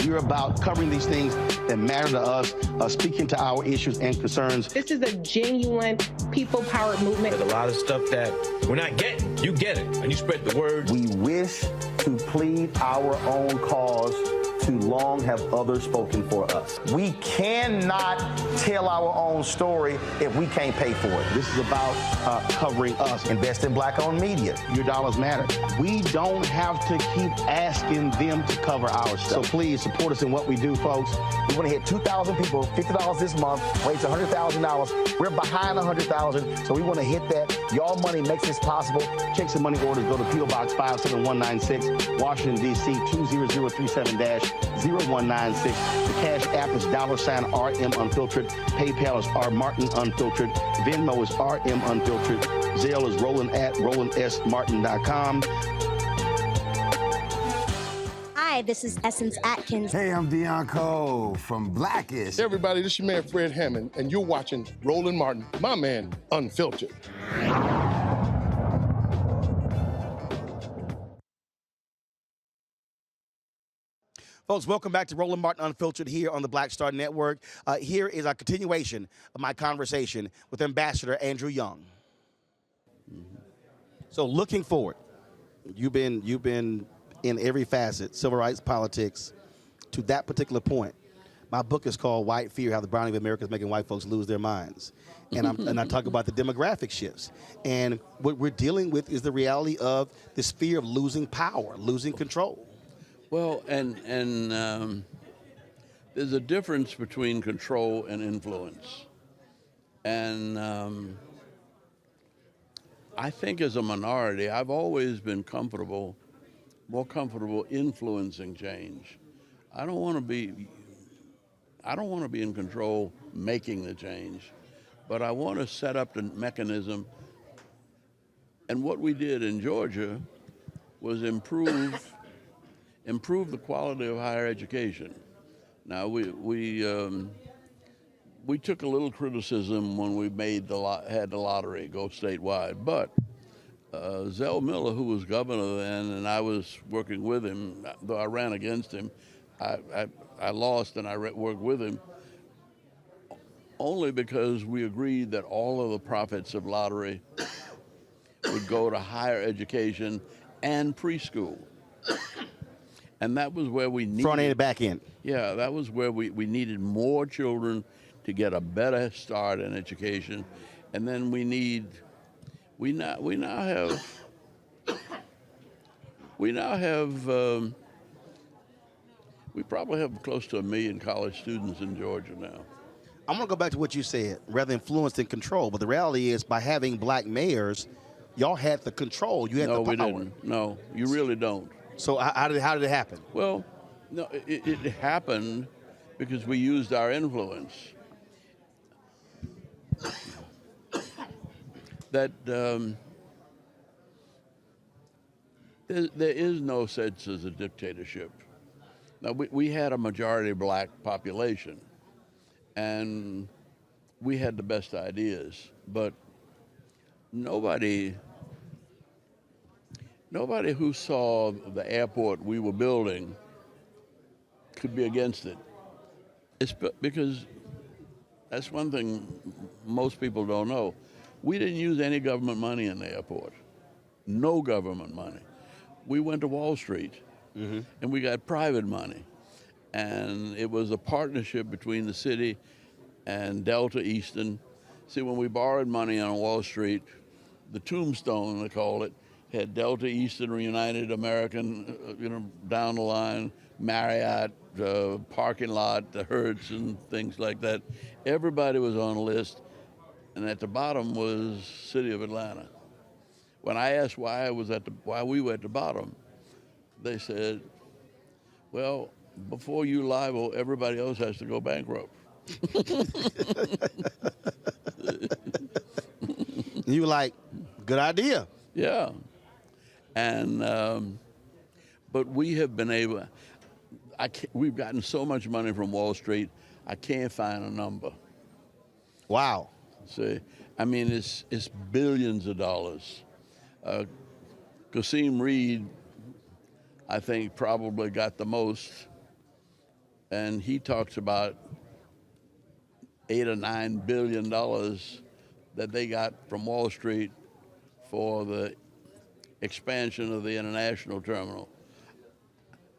we're about covering these things that matter to us, speaking to our issues and concerns. This is a genuine people-powered movement. There's a lot of stuff that we're not getting. You get it, and you spread the word. We wish to plead our own cause. Too long have others spoken for us. We cannot tell our own story if we can't pay for it. This is about covering us. Invest in black-owned media. Your dollars matter. We don't have to keep asking them to cover our stuff. So please support us in what we do, folks. We want to hit 2,000 people, $50 this month, raise $100,000. We're behind 100,000, so we want to hit that. Y'all money makes this possible. Check some money orders. Go to P.O. Box 57196, Washington, D.C. 20037-0196. The Cash App is $RM Unfiltered. PayPal is R Martin Unfiltered. Venmo is RM Unfiltered. Zelle is Roland at RolandSMartin.com. Hi, this is Essence Atkins. Hey, I'm Deion Cole from Blackish. Hey, everybody, this is your man Fred Hammond, and you're watching Roland Martin, my man, Unfiltered. Folks, welcome back to Roland Martin Unfiltered here on the Black Star Network. Here is a continuation of my conversation with Ambassador Andrew Young. So looking forward, you've been in every facet, civil rights, politics, to that particular point. My book is called White Fear, How the Browning of America is Making White Folks Lose Their Minds. And I talk about the demographic shifts. And what we're dealing with is the reality of this fear of losing power, losing control. Well, and there's a difference between control and influence. And I think as a minority, I've always been more comfortable influencing change. I don't want to be in control making the change, but I want to set up the mechanism. And what we did in Georgia was improve the quality of higher education. Now we took a little criticism when we had the lottery go statewide, but Zell Miller, who was governor then, and I was working with him, though I ran against him, I lost and I worked with him only because we agreed that all of the profits of lottery would go to higher education and preschool. And that was where we needed... Front end and back end. Yeah, that was where we needed more children to get a better start in education. And then we now have we probably have close to 1 million college students in Georgia now. I'm going to go back to what you said, rather influence than control. But the reality is, by having black mayors, y'all had the control. You had the power. No, we didn't. No, you really don't. So how did it happen? Well, no, it happened because we used our influence. That there is no such as a dictatorship. Now, we had a majority black population, and we had the best ideas, but nobody who saw the airport we were building could be against it. It's because that's one thing most people don't know. We didn't use any government money in the airport. No government money. We went to Wall Street, and we got private money. And it was a partnership between the city and Delta Eastern. See, when we borrowed money on Wall Street, the tombstone, they call it, had Delta Eastern, United American, down the line, Marriott, parking lot, the Hertz, and things like that. Everybody was on the list, and at the bottom was City of Atlanta. When I asked why we were at the bottom, they said, well, before you liable, everybody else has to go bankrupt. You were like, good idea. Yeah. And, but we have been able, we've gotten so much money from Wall Street, I can't find a number. Wow. See, I mean, it's billions of dollars. Qasim Reed, I think, probably got the most, and he talks about $8 or $9 billion that they got from Wall Street for the expansion of the international terminal.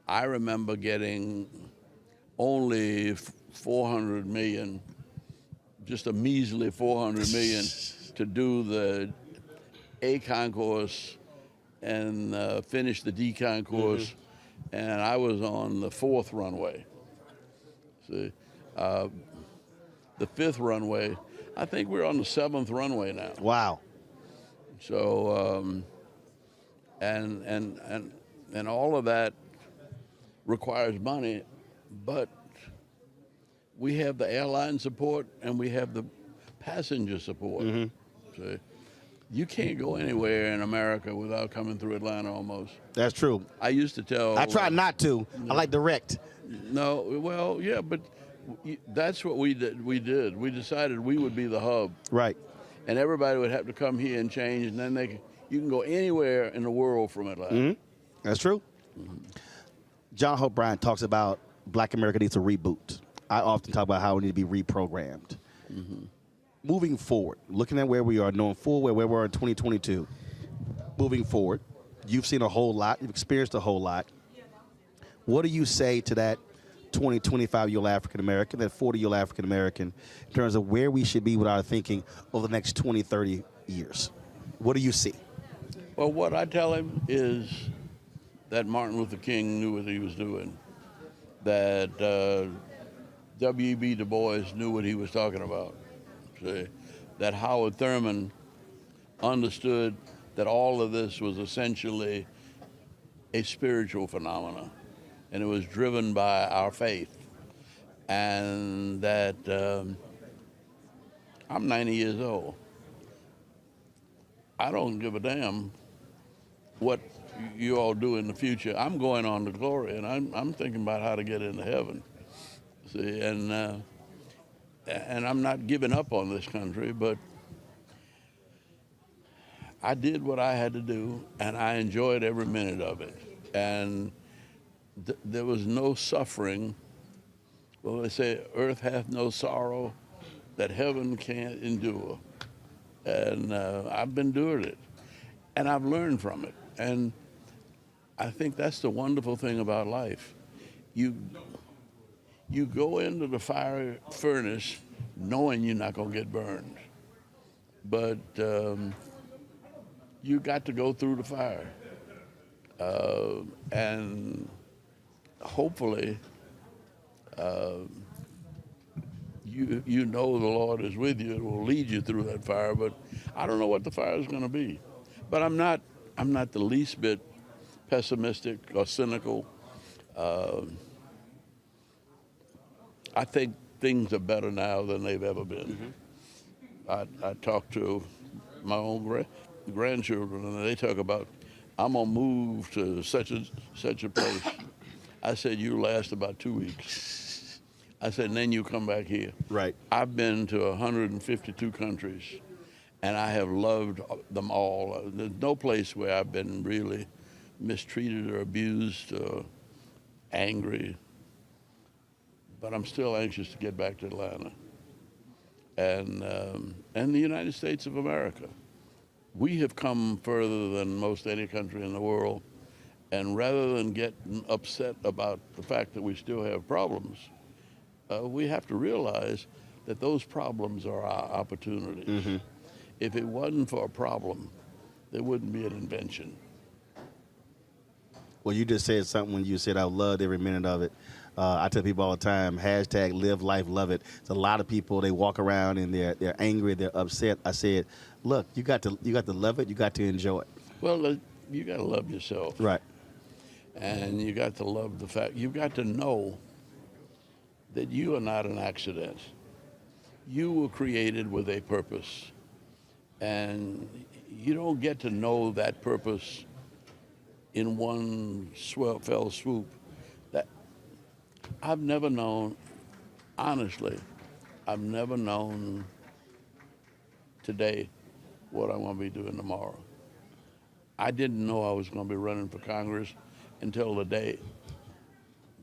I remember getting only 400 million, just a measly 400 million to do the A concourse and finish the D concourse, and I was on the 4th runway. See, the 5th runway, I think we're on the 7th runway now. Wow. So, and all of that requires money, but we have the airline support and we have the passenger support. So you can't go anywhere in America without coming through Atlanta almost. That's true. I used to tell... I try not to. I like direct. No, well, yeah, but that's what we did. We decided we would be the hub. Right. And everybody would have to come here and change, and then you can go anywhere in the world from Atlanta. That's true. John Hope Bryant talks about Black America needs a reboot. I often talk about how we need to be reprogrammed. Moving forward, looking at where we are, knowing full well where we are in 2022, moving forward, you've seen a whole lot, you've experienced a whole lot. What do you say to that 20, 25-year-old African-American, that 40-year-old African-American, in terms of where we should be with our thinking over the next 20, 30 years? What do you see? Well, what I tell him is that Martin Luther King knew what he was doing, that W.E.B. Du Bois knew what he was talking about, see, that Howard Thurman understood that all of this was essentially a spiritual phenomenon, and it was driven by our faith, and that I'm 90 years old. I don't give a damn what you all do in the future. I'm going on to glory, and I'm thinking about how to get into heaven. See, and I'm not giving up on this country, but I did what I had to do, and I enjoyed every minute of it. And there was no suffering. Well, they say, earth hath no sorrow that heaven can't endure. And I've been doing it, and I've learned from it. And I think that's the wonderful thing about life. You go into the fire furnace knowing you're not going to get burned. But you got to go through the fire. And hopefully, you know the Lord is with you. It will lead you through that fire. But I don't know what the fire is going to be. But I'm not the least bit pessimistic or cynical. I think things are better now than they've ever been. Mm-hmm. I talk to my own grandchildren, and they talk about, I'm going to move to such a place. I said, you last about 2 weeks. I said, and then you come back here. Right. I've been to 152 countries, and I have loved them all. There's no place where I've been really mistreated or abused or angry. But I'm still anxious to get back to Atlanta and the United States of America. We have come further than most any country in the world, and rather than getting upset about the fact that we still have problems, we have to realize that those problems are our opportunities. Mm-hmm. If it wasn't for a problem, there wouldn't be an invention. Well, you just said something when you said I loved every minute of it. I tell people all the time, hashtag live life, love it. It's a lot of people, they walk around and they're angry, they're upset. I said, look, you got to love it, you got to enjoy it. Well, you got to love yourself. Right. And you got to love the fact, you've got to know that you are not an accident. You were created with a purpose. And you don't get to know that purpose in one fell swoop. I've never known, honestly, I've never known today what I'm going to be doing tomorrow. I didn't know I was going to be running for Congress until the day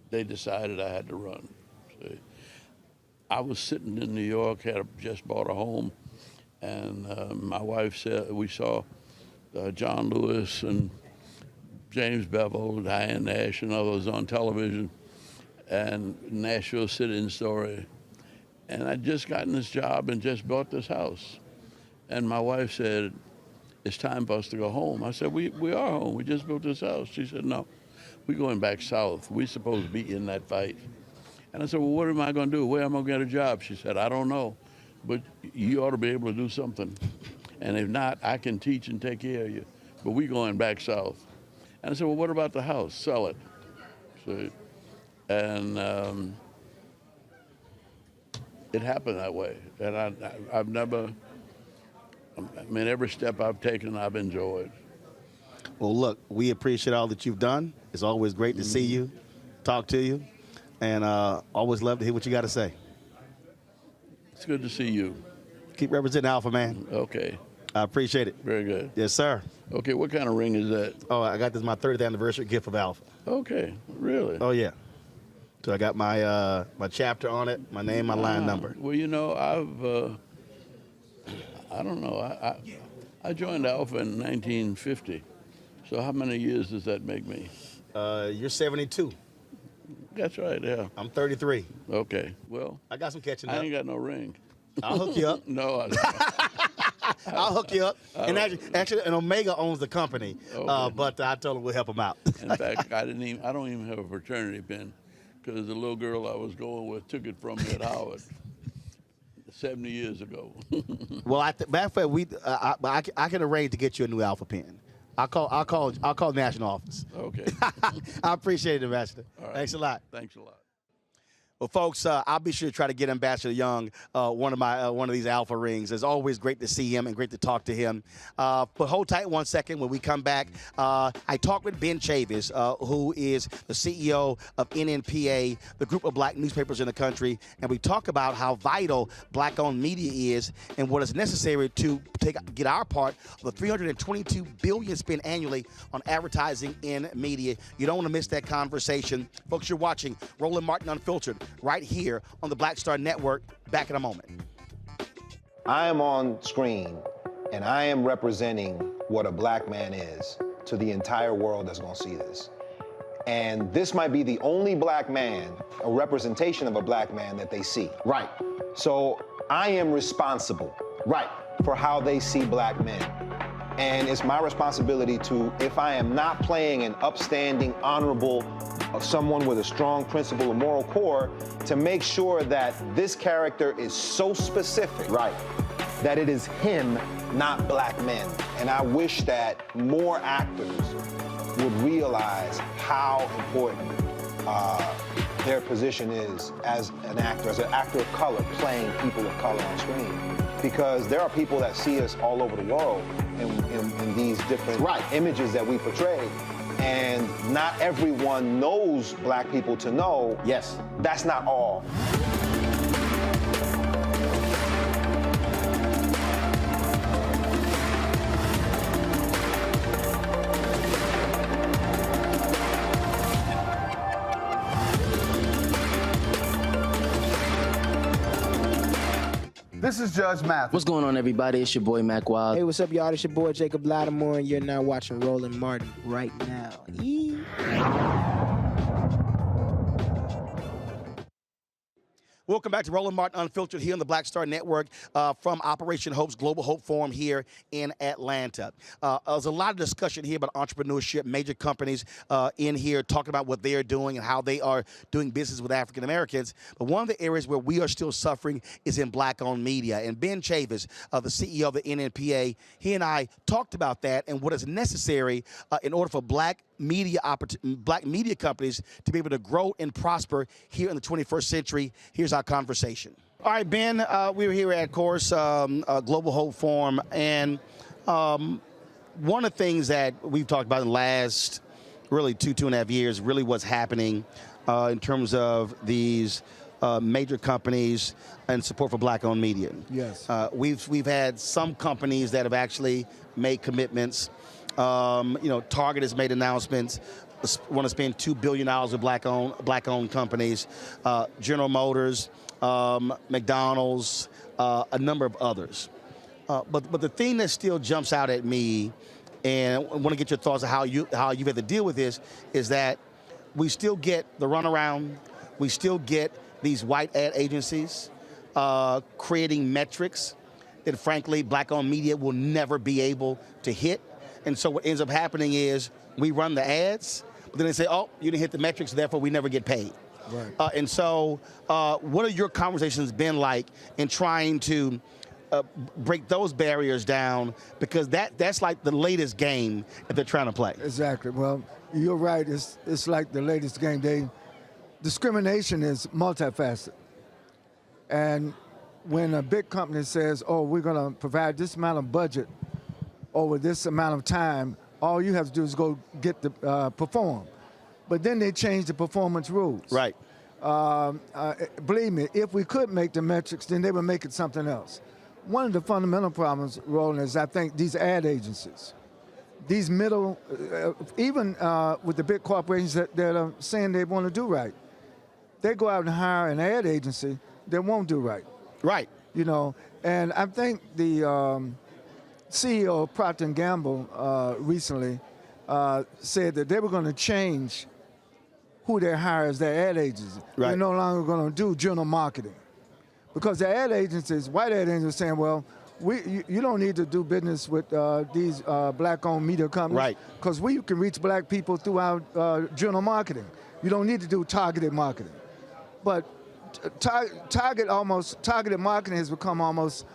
they decided I had to run. See, I was sitting in New York, had just bought a home, and my wife said, we saw John Lewis and James Bevel, Diane Nash, and others on television, and Nashville Sit-In Story. And I'd just gotten this job and just bought this house. And my wife said, it's time for us to go home. I said, we are home. We just built this house. She said, no, we're going back south. We're supposed to be in that fight. And I said, well, what am I going to do? Where am I going to get a job? She said, I don't know, but you ought to be able to do something. And if not, I can teach and take care of you. But we're going back south. And I said, well, what about the house? Sell it. See? And it happened that way. And I've never, every step I've taken, I've enjoyed. Well, look, we appreciate all that you've done. It's always great to see you, talk to you, and always love to hear what you got to say. It's good to see you. Keep representing Alpha, man. Okay. I appreciate it. Very good. Yes, sir. Okay, what kind of ring is that? Oh, I got this, my 30th anniversary gift of Alpha. Okay, really? Oh, yeah. So I got my my chapter on it, my name, my line number. Well, you know, I don't know. I joined Alpha in 1950. So how many years does that make me? You're 72. That's right, yeah. I'm 33. Okay, well. I got some catching up. I ain't got no ring. I'll hook you up. No, I don't. I'll hook you up. And actually, and Omega owns the company, Okay. But I told him we'll help him out. In fact, I don't even have a fraternity pin because the little girl I was going with took it from me at Howard 70 years ago. Well, matter of fact, I can arrange to get you a new Alpha pin. I'll call national office. Okay. I appreciate it, Ambassador. All right. Thanks a lot. Thanks a lot. Well, folks, I'll be sure to try to get Ambassador Young one of these Alpha rings. It's always great to see him and great to talk to him. But hold tight 1 second. When we come back, I talked with Ben Chavis, who is the CEO of NNPA, the group of black newspapers in the country, and we talk about how vital black-owned media is and what is necessary to get our part of the $322 billion spent annually on advertising in media. You don't want to miss that conversation. Folks, you're watching Roland Martin Unfiltered right here on the Black Star Network. Back in a moment. I am on screen, and I am representing what a black man is to to the entire world that's going to see this. And this might be the only black man, a representation of a black man that they see. Right. So I am responsible. Right. For how they see black men. And it's my responsibility to, if I am not playing an upstanding, honorable, someone with a strong principle or moral core, to make sure that this character is so specific. Right. That it is him, not black men. And I wish that more actors would realize how important their position is as an actor of color, playing people of color on screen. Because there are people that see us all over the world in these different images that we portray. And not everyone knows black people to know, yes, that's not all. This is Judge Mathis. What's going on, everybody? It's your boy, Mac Wild. Hey, what's up, y'all? It's your boy, Jacob Lattimore, and you're now watching Roland Martin right now. Welcome back to Roland Martin Unfiltered here on the Black Star Network from Operation Hope's Global Hope Forum here in Atlanta. There's a lot of discussion here about entrepreneurship, major companies in here talking about what they are doing and how they are doing business with African Americans. But one of the areas where we are still suffering is in black-owned media. And Ben Chavis, the CEO of the NNPA, he and I talked about that and what is necessary in order for black media companies to be able to grow and prosper here in the 21st century. Here's our conversation. All right, Ben, we were here at, of course, Global Hope Forum, and one of the things that we've talked about in the last really two and a half years, really what's happening in terms of these major companies and support for black-owned media. Yes. We've had some companies that have actually made commitments. Target has made announcements, want to spend $2 billion with black-owned companies, General Motors, McDonald's, a number of others. But the thing that still jumps out at me, and I want to get your thoughts on how you've had to deal with this, is that we still get the runaround, we still get these white ad agencies creating metrics that, frankly, black-owned media will never be able to hit. And so what ends up happening is we run the ads, but then they say, oh, you didn't hit the metrics, therefore we never get paid. Right. And so what have your conversations been like in trying to break those barriers down? Because that's like the latest game that they're trying to play. Exactly. Well, you're right. It's like the latest game. Discrimination is multifaceted. And when a big company says, oh, we're going to provide this amount of budget over this amount of time, all you have to do is go get the perform. But then they change the performance rules. Right. Believe me, if we could make the metrics, then they would make it something else. One of the fundamental problems, Roland, is I think these ad agencies, these middle, even with the big corporations that are saying they want to do right, they go out and hire an ad agency that won't do right. Right. And I think the CEO of Procter & Gamble recently said that they were going to change who they hire as their ad agency. Right. They're no longer going to do general marketing. Because the ad agencies, white ad agencies, are saying, well, you don't need to do business with these black-owned media companies. Right. Because we can reach black people through our general marketing. You don't need to do targeted marketing. But targeted marketing has become almost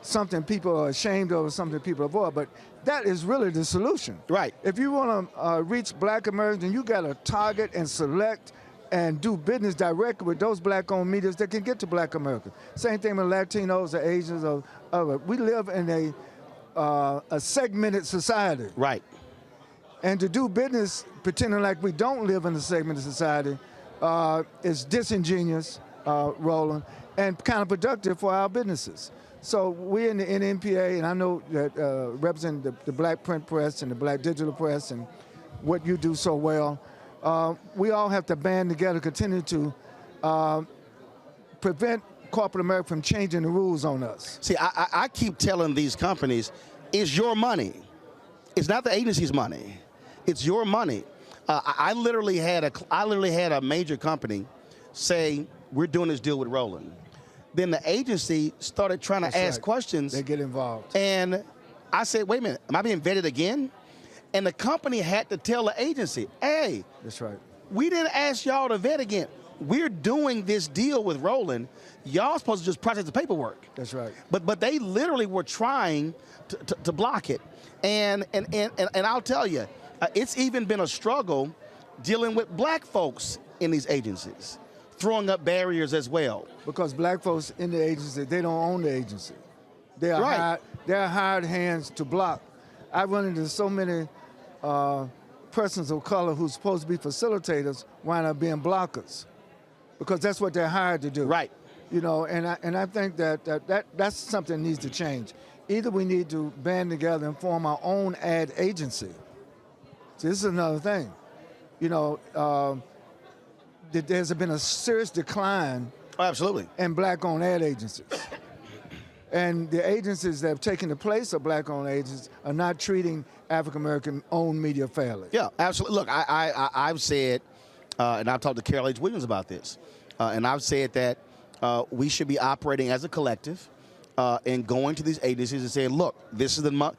something people are ashamed of, something people avoid, but that is really the solution. Right. If you want to reach black Americans, you got to target and select and do business directly with those black-owned medias that can get to black Americans. Same thing with Latinos or Asians or other. We live in a segmented society. Right. And to do business pretending like we don't live in a segmented society is disingenuous, Roland, and counterproductive for our businesses. So we in the NNPA, and I know that represent the black print press and the black digital press and what you do so well, we all have to band together, continue to prevent corporate America from changing the rules on us. See, I keep telling these companies, it's your money. It's not the agency's money. It's your money. I literally had a major company say, we're doing this deal with Roland. Then the agency started trying to ask questions. They get involved. And I said, wait a minute, am I being vetted again? And the company had to tell the agency, hey, that's right. We didn't ask y'all to vet again. We're doing this deal with Roland. Y'all supposed to just process the paperwork. That's right. But they literally were trying to block it. And I'll tell you, it's even been a struggle dealing with black folks in these agencies, throwing up barriers as well. Because black folks in the agency, they don't own the agency. They're hired hands to block. I run into so many persons of color who's supposed to be facilitators wind up being blockers, because that's what they're hired to do. Right. You know, and I think that's something that needs to change. Either we need to band together and form our own ad agency. See, this is another thing. You know, there's been a serious decline absolutely in black-owned ad agencies. And the agencies that have taken the place of black-owned agencies are not treating African-American-owned media fairly. Yeah, absolutely. Look, I've said, and I've talked to Carol H. Williams about this, and I've said that we should be operating as a collective and going to these agencies and saying, look, this is the month.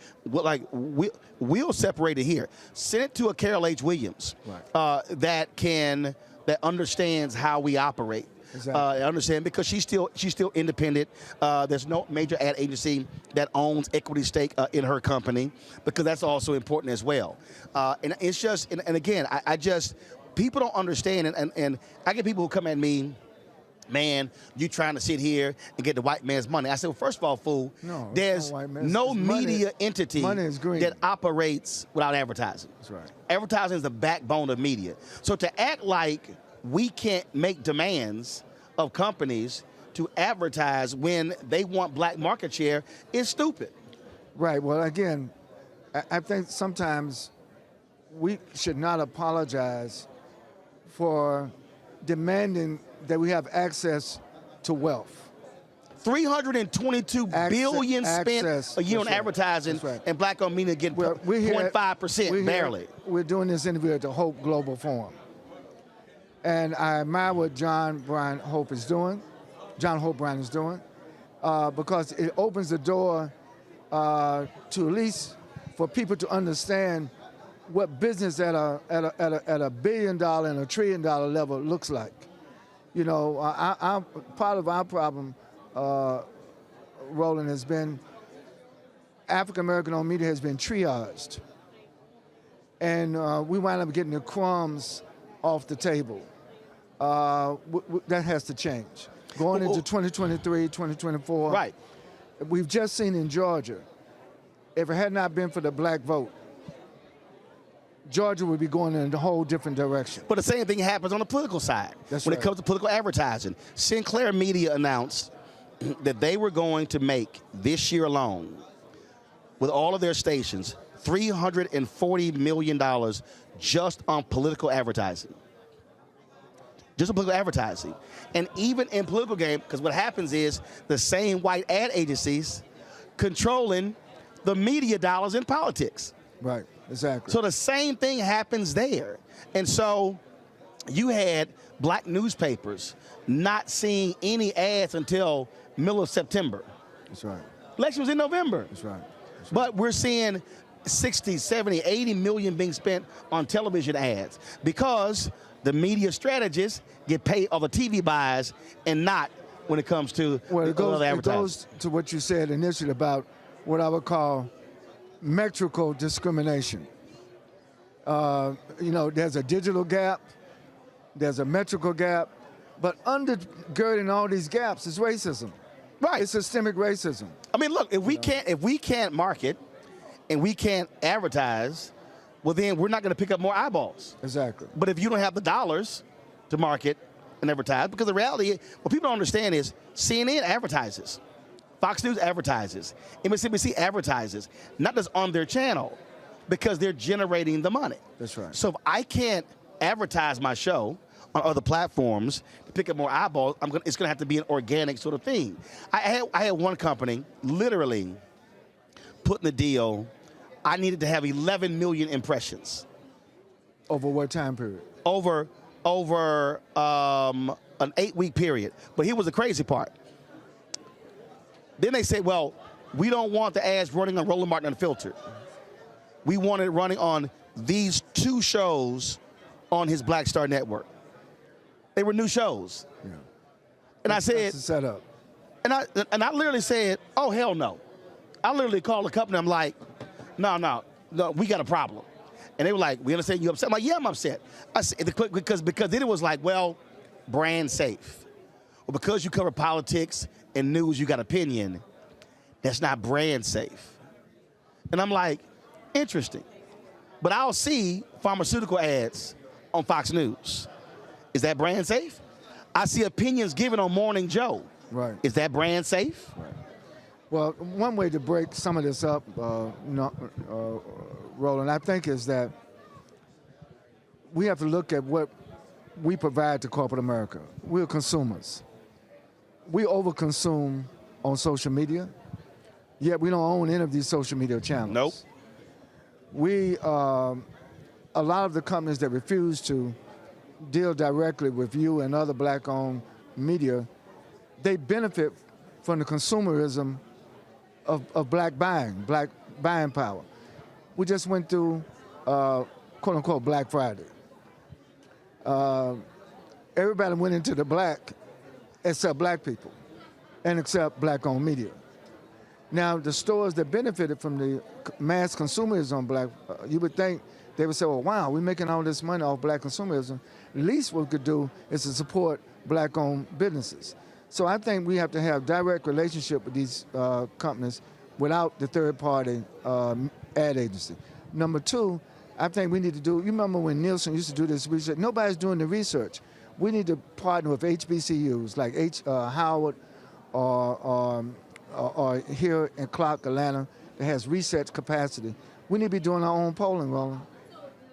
We'll separate it here. Send it to a Carol H. Williams that understands how we operate. Exactly. I understand, because she's still independent. There's no major ad agency that owns equity stake in her company, because that's also important as well. And it's just, and again, I just, people don't understand, and I get people who come at me, man, you trying to sit here and get the white man's money. I said, well, first of all, fool, there's no media entity that operates without advertising. That's right. Advertising is the backbone of media. So to act like we can't make demands of companies to advertise when they want black market share is stupid. Right. Well, again, I think sometimes we should not apologize for demanding that we have access to wealth. $322 billion spent a year on advertising, and black-owned media get 0.5% barely. We're doing this interview at the Hope Global Forum. And I admire what John Hope Bryan is doing, because it opens the door to at least for people to understand what business at a $1 billion and $1 trillion level looks like. You know, part of our problem, Roland, has been African-American-owned media has been triaged. And we wind up getting the crumbs off the table. That has to change. Going into 2023, 2024. Right. We've just seen in Georgia, if it had not been for the black vote, Georgia would be going in a whole different direction. But the same thing happens on the political side. That's when right. it comes to political advertising. Sinclair Media announced that they were going to make this year alone, with all of their stations, $340 million just on political advertising. Just on political advertising. And even in political game, because what happens is the same white ad agencies controlling the media dollars in politics. Right, exactly. So the same thing happens there. And so you had black newspapers not seeing any ads until middle of September. That's right. Election was in November. That's right. But we're seeing 60, 70, 80 million being spent on television ads because the media strategists get paid all the TV buys and not when it comes to it advertising. goes to what you said initially about what I would call metrical discrimination. You know, there's a digital gap, there's a metrical gap, but undergirding all these gaps is racism. Right. It's systemic racism. I mean, look, if we can't market and we can't advertise, well, then we're not going to pick up more eyeballs. Exactly. But if you don't have the dollars to market and advertise, because the reality, what people don't understand is CNN advertises, Fox News advertises, MSNBC advertises, not just on their channel, because they're generating the money. That's right. So if I can't advertise my show on other platforms to pick up more eyeballs, it's going to have to be an organic sort of thing. I had one company literally putting the deal I needed to have 11 million impressions. Over what time period? Over an 8-week period. But here was the crazy part. Then they said, well, we don't want the ads running on Roland Martin Unfiltered. We want it running on these 2 shows on his Black Star Network. They were new shows. Yeah. And I said, that's the setup. And I literally said, oh, hell no. I literally called the company. I'm like, no, we got a problem. And they were like, we understand you upset. I'm like, yeah, I'm upset. I said, because then it was like, well, brand safe. Well, because you cover politics and news, you got opinion, that's not brand safe. And I'm like, interesting. But I'll see pharmaceutical ads on Fox News. Is that brand safe? I see opinions given on Morning Joe. Right. Is that brand safe? Right. Well, one way to break some of this up, Roland, I think is that we have to look at what we provide to corporate America. We're consumers. We overconsume on social media, yet we don't own any of these social media channels. Nope. We, a lot of the companies that refuse to deal directly with you and other black-owned media, they benefit from the consumerism of black buying power. We just went through, quote-unquote, Black Friday. Everybody went into the black except black people and except black-owned media. Now, the stores that benefited from the mass consumerism on black, you would think they would say, well, wow, we're making all this money off black consumerism. The least we could do is to support black-owned businesses. So I think we have to have direct relationship with these companies without the third-party ad agency. Number 2, I think we need to do, you remember when Nielsen used to do this research? Nobody's doing the research. We need to partner with HBCUs like Howard or here in Clark, Atlanta, that has research capacity. We need to be doing our own polling, Roland.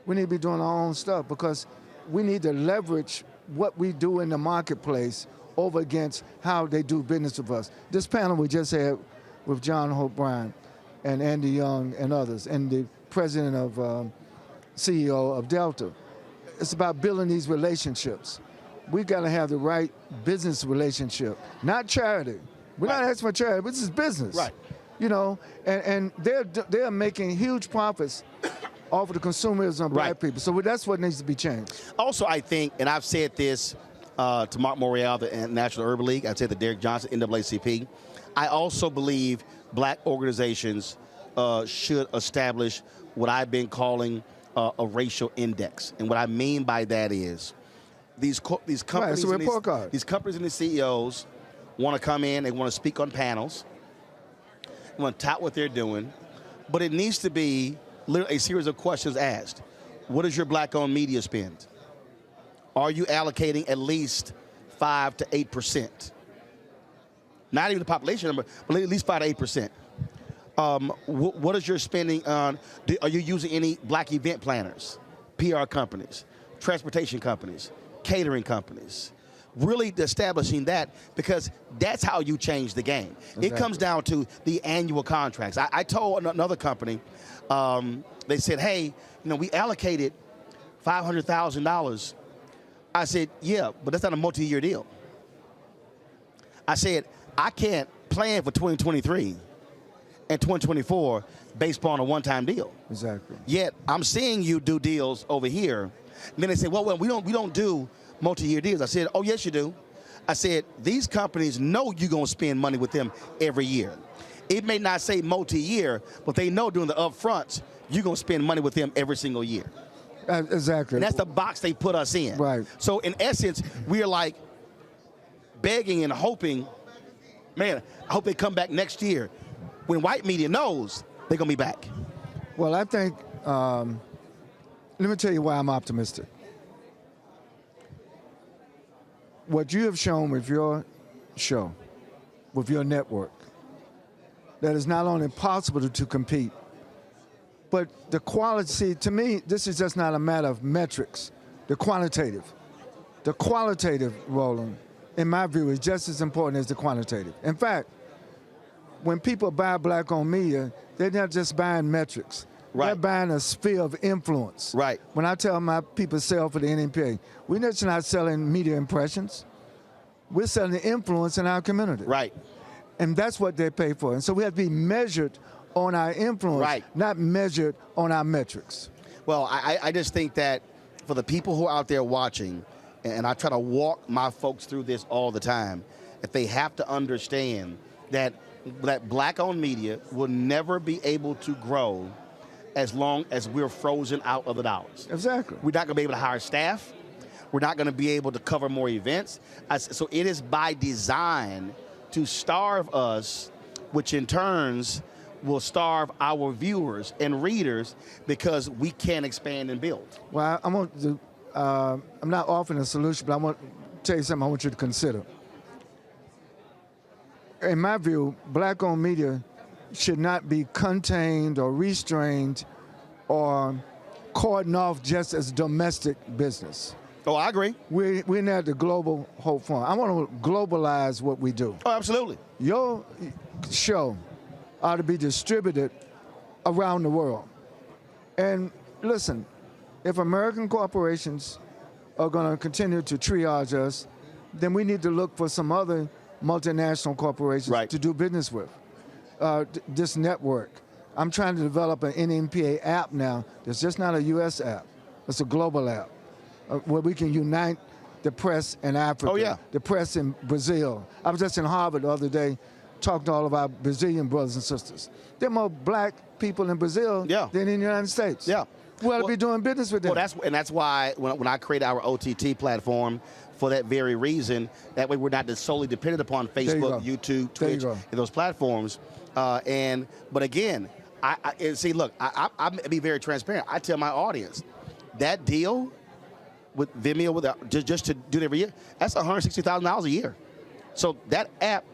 We need to be doing our own stuff because we need to leverage what we do in the marketplace over against how they do business with us. This panel we just had with John Hope Bryan and Andy Young and others, and the president of CEO of Delta. It's about building these relationships. We got to have the right business relationship, not charity. We're not asking for charity, but this is business. Right. You know, and they're making huge profits off of the consumerism of black people. So that's what needs to be changed. Also, I think, and I've said this to Mark Morial, the National Urban League, I've said to Derek Johnson, NAACP, I also believe black organizations should establish what I've been calling a racial index. And what I mean by that is these companies, right, it's a report card. These companies and the CEOs want to come in, they want to speak on panels, they want to tout what they're doing, but it needs to be literally a series of questions asked. What is your black-owned media spend? Are you allocating at least 5 to 8%? Not even the population number, but at least 5 to 8%. What is your spending on? Are you using any black event planners, PR companies, transportation companies, catering companies? Really establishing that, because that's how you change the game. Exactly. It comes down to the annual contracts. I told another company, they said, hey, we allocated $500,000. I said, yeah, but that's not a multi-year deal. I said, I can't plan for 2023 and 2024 based on a one-time deal. Exactly. Yet I'm seeing you do deals over here. And then they say, well, we don't do multi-year deals. I said, oh, yes, you do. I said, these companies know you're going to spend money with them every year. It may not say multi-year, but they know during the upfronts, you're going to spend money with them every single year. Exactly. And that's the box they put us in. Right. So in essence, we are like begging and hoping, man, I hope they come back next year. When white media knows they're going to be back. Well, I think, let me tell you why I'm optimistic. What you have shown with your show, with your network, that is not only possible to compete, but the quality, to me, this is just not a matter of metrics, the qualitative. The qualitative, Roland, in my view, is just as important as the quantitative. In fact, when people buy black-owned media, they're not just buying metrics. They're buying a sphere of influence. Right. When I tell my people sell for the NMPA, we're just not selling media impressions. We're selling the influence in our community. Right. And that's what they pay for. And so we have to be measured on our influence, right, not measured on our metrics. Well, I just think that for the people who are out there watching, and I try to walk my folks through this all the time, that they have to understand that black-owned media will never be able to grow as long as we're frozen out of the dollars. Exactly. We're not going to be able to hire staff. We're not going to be able to cover more events. So it is by design to starve us, which in turns will starve our viewers and readers because we can't expand and build. Well, I'm not offering a solution, but I want to tell you something I want you to consider. In my view, black-owned media should not be contained or restrained or cordoned off just as domestic business. Oh, I agree. We're now at the Global Hope Forum. I want to globalize what we do. Oh, absolutely. Your show ought to be distributed around the world. And listen, if American corporations are going to continue to triage us, then we need to look for some other multinational corporations to do business with. This network. I'm trying to develop an NMPA app now. It's just not a U.S. app. It's a global app where we can unite the press in Africa, the press in Brazil. I was just in Harvard the other day talking to all of our Brazilian brothers and sisters. There are more black people in Brazil than in the United States. Yeah. We ought to be doing business with them. Well, that's why when I created our OTT platform, for that very reason, that way we're not just solely dependent upon Facebook, YouTube, Twitch, and those platforms. But again, see, look, I be very transparent. I tell my audience, that deal with Vimeo, just to do it every year, that's $160,000 a year. So that app,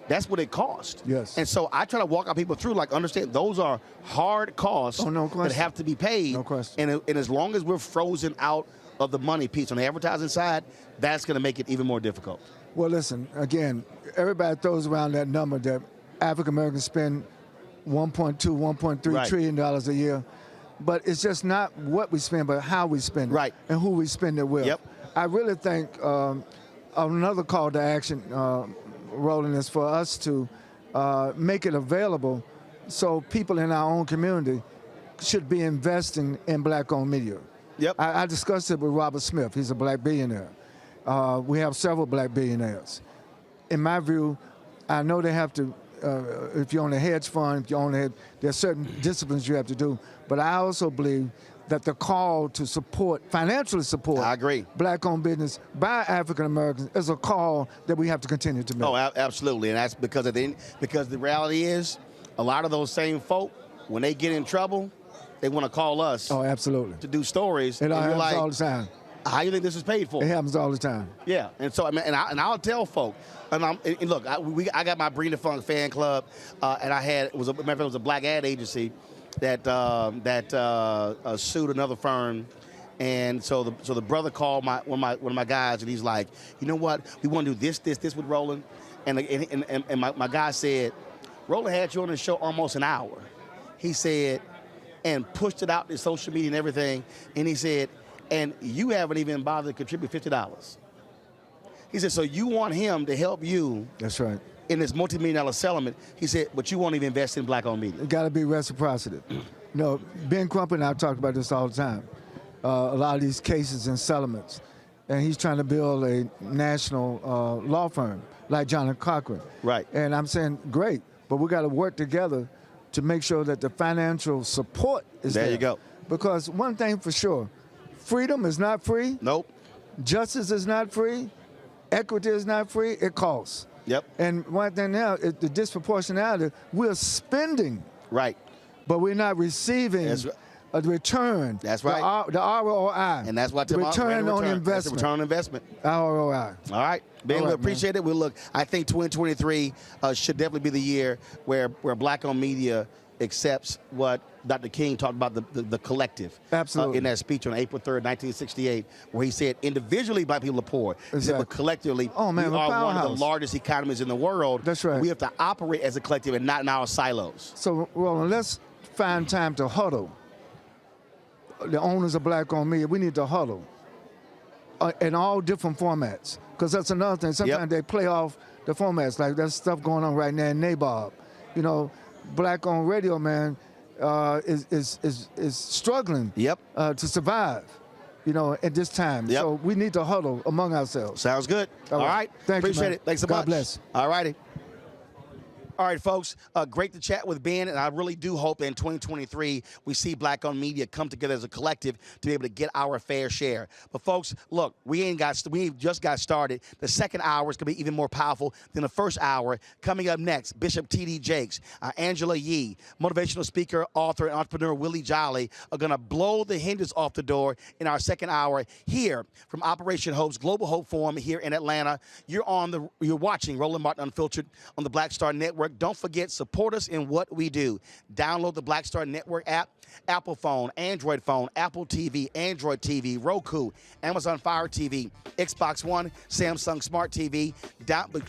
that's what it costs. Yes. And so I try to walk our people through, like, understand those are hard costs that have to be paid. No question. And as long as we're frozen out of the money piece on the advertising side, that's going to make it even more difficult. Well, listen, again, everybody throws around that number that African Americans spend $1.2, $1.3 trillion a year. But it's just not what we spend, but how we spend it. Right. And who we spend it with. Yep. I really think another call to action, Roland, is for us to make it available so people in our own community should be investing in black-owned media. Yep. I discussed it with Robert Smith. He's a black billionaire. We have several black billionaires. In my view, I know they have to, if you own a hedge fund, if you own there's certain disciplines you have to do. But I also believe that the call to financially support black-owned business by African Americans is a call that we have to continue to make. Oh, absolutely. And that's because the reality is, a lot of those same folk, when they get in trouble, they want to call us. Oh, absolutely. To do stories. It happens like, all the time. How you think this is paid for? It happens all the time. Yeah, and so I'll tell folk. And look, I got my Bring the Funk fan club, and it was a black ad agency that sued another firm, and so the brother called one of my guys, and he's like, you know what, we want to do this with Roland, and my guy said, Roland had you on the show almost an hour. He said, and pushed it out to social media and everything, and he said, and you haven't even bothered to contribute $50. He said, so you want him to help you. That's right. In this multi-million-dollar settlement, he said, but you won't even invest in black-owned media. It got to be reciprocity. Ben Crump and I talk about this all the time. A lot of these cases and settlements. And he's trying to build a national law firm like John Cochran. Right. And I'm saying, great, but we got to work together to make sure that the financial support is there. There you go. Because one thing for sure, freedom is not free. Nope. Justice is not free. Equity is not free. It costs. Yep. And one thing now, the disproportionality, we're spending. Right. But we're not receiving a return. That's right. The ROI. And that's what I return on investment. That's the return on investment. ROI. All right. Ben, we appreciate it. I think 2023 should definitely be the year where black-owned media accepts what Dr. King talked about, the collective. Absolutely. In that speech on April 3rd, 1968, where he said individually black people are poor. He said, but collectively, we are one of the largest economies in the world. That's right. We have to operate as a collective and not in our silos. So, Roland, let's find time to huddle the owners of Black-owned media, we need to huddle in all different formats, because that's another thing. Sometimes they play off the formats, like there's stuff going on right now in NABOB. You know, Black-owned radio, man, is struggling to survive, you know, at this time. So we need to huddle among ourselves. Sounds good. All right. Thank you, Appreciate man. it. Thanks so much. God bless. All righty. All right, folks, great to chat with Ben, and I really do hope that in 2023 we see Black-owned media come together as a collective to be able to get our fair share. But folks, look, we just got started. The second hour is going to be even more powerful than the first hour. Coming up next, Bishop T.D. Jakes, Angela Yee, motivational speaker, author, and entrepreneur Willie Jolly are going to blow the hinges off the door in our second hour here from Operation Hope's Global Hope Forum here in Atlanta. You're watching Roland Martin Unfiltered on the Black Star Network. Don't forget, support us in what we do. Download the Black Star Network app, Apple phone, Android phone, Apple TV, Android TV, Roku, Amazon Fire TV, Xbox One, Samsung Smart TV.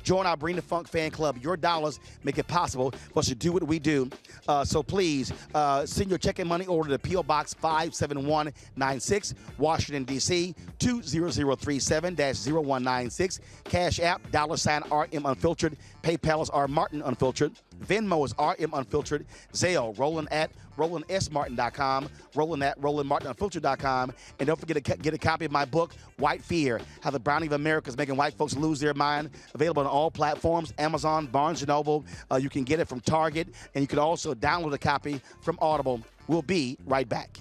Join our Bring the Funk fan club. Your dollars make it possible for us to do what we do. So please send your check and money order to P.O. Box 57196, Washington, D.C. 20037-0196. Cash App, $RM Unfiltered. PayPal is R Martin Unfiltered. Venmo is RM Unfiltered. Zelle, Roland at RolandSMartin.com, Roland at RolandMartinUnfiltered.com. And don't forget to get a copy of my book, White Fear, How the Browning of America is Making White Folks Lose Their Mind. Available on all platforms, Amazon, Barnes & Noble. You can get it from Target, and you can also download a copy from Audible. We'll be right back.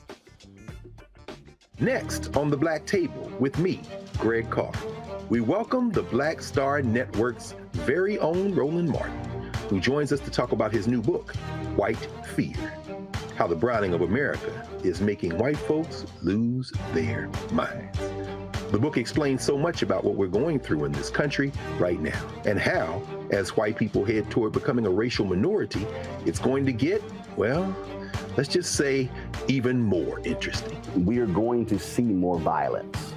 Next on The Black Table with me, Greg Carr, we welcome the Black Star Network's very own Roland Martin, who joins us to talk about his new book, White Fear, How the Browning of America is Making White Folks Lose Their Minds. The book explains so much about what we're going through in this country right now, and how, as white people head toward becoming a racial minority, it's going to get, well, let's just say, even more interesting. We are going to see more violence.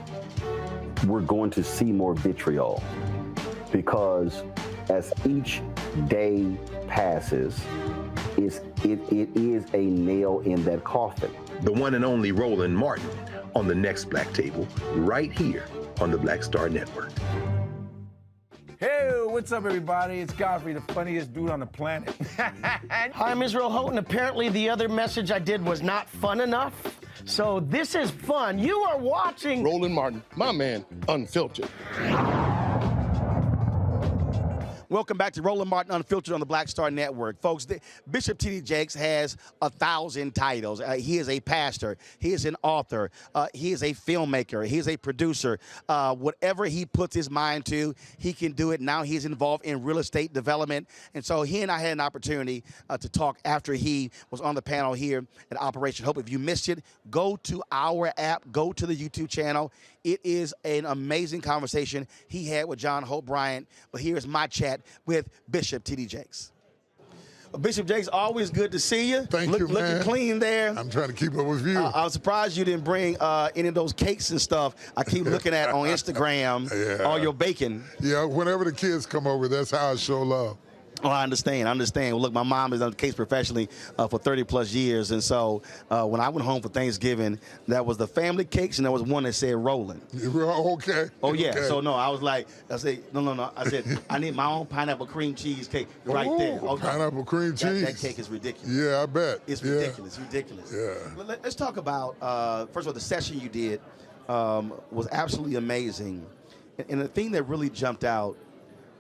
We're going to see more vitriol, because as each day passes, it is a nail in that coffin. The one and only Roland Martin on the next Black Table, right here on the Black Star Network. Hey, what's up, everybody? It's Godfrey, the funniest dude on the planet. Hi, I'm Israel Houghton. Apparently, the other message I did was not fun enough. So this is fun. You are watching Roland Martin, my man, Unfiltered. Welcome back to Roland Martin Unfiltered on the Black Star Network. Folks, Bishop T.D. Jakes has 1,000 titles. He is a pastor. He is an author. He is a filmmaker. He is a producer. Whatever he puts his mind to, he can do it. Now he's involved in real estate development. And so he and I had an opportunity to talk after he was on the panel here at Operation Hope. If you missed it, go to our app, go to the YouTube channel. It is an amazing conversation he had with John Hope Bryant. But here's my chat with Bishop T.D. Jakes. Bishop Jakes, always good to see you. Thank you, man. Looking clean there. I'm trying to keep up with you. I was surprised you didn't bring any of those cakes and stuff I keep looking at on Instagram, all your bacon. Yeah, whenever the kids come over, that's how I show love. Oh, I understand. Well, look, my mom has done the case professionally for 30-plus years, and so when I went home for Thanksgiving, that was the family cakes, and there was one that said Roland. Okay. Oh, yeah. Okay. So, no, I said, no. I said, I need my own pineapple cream cheese cake right there. Oh, pineapple cream cheese. That cake is ridiculous. Yeah, I bet. It's ridiculous. Yeah. Let's talk about, first of all, the session you did was absolutely amazing. And the thing that really jumped out,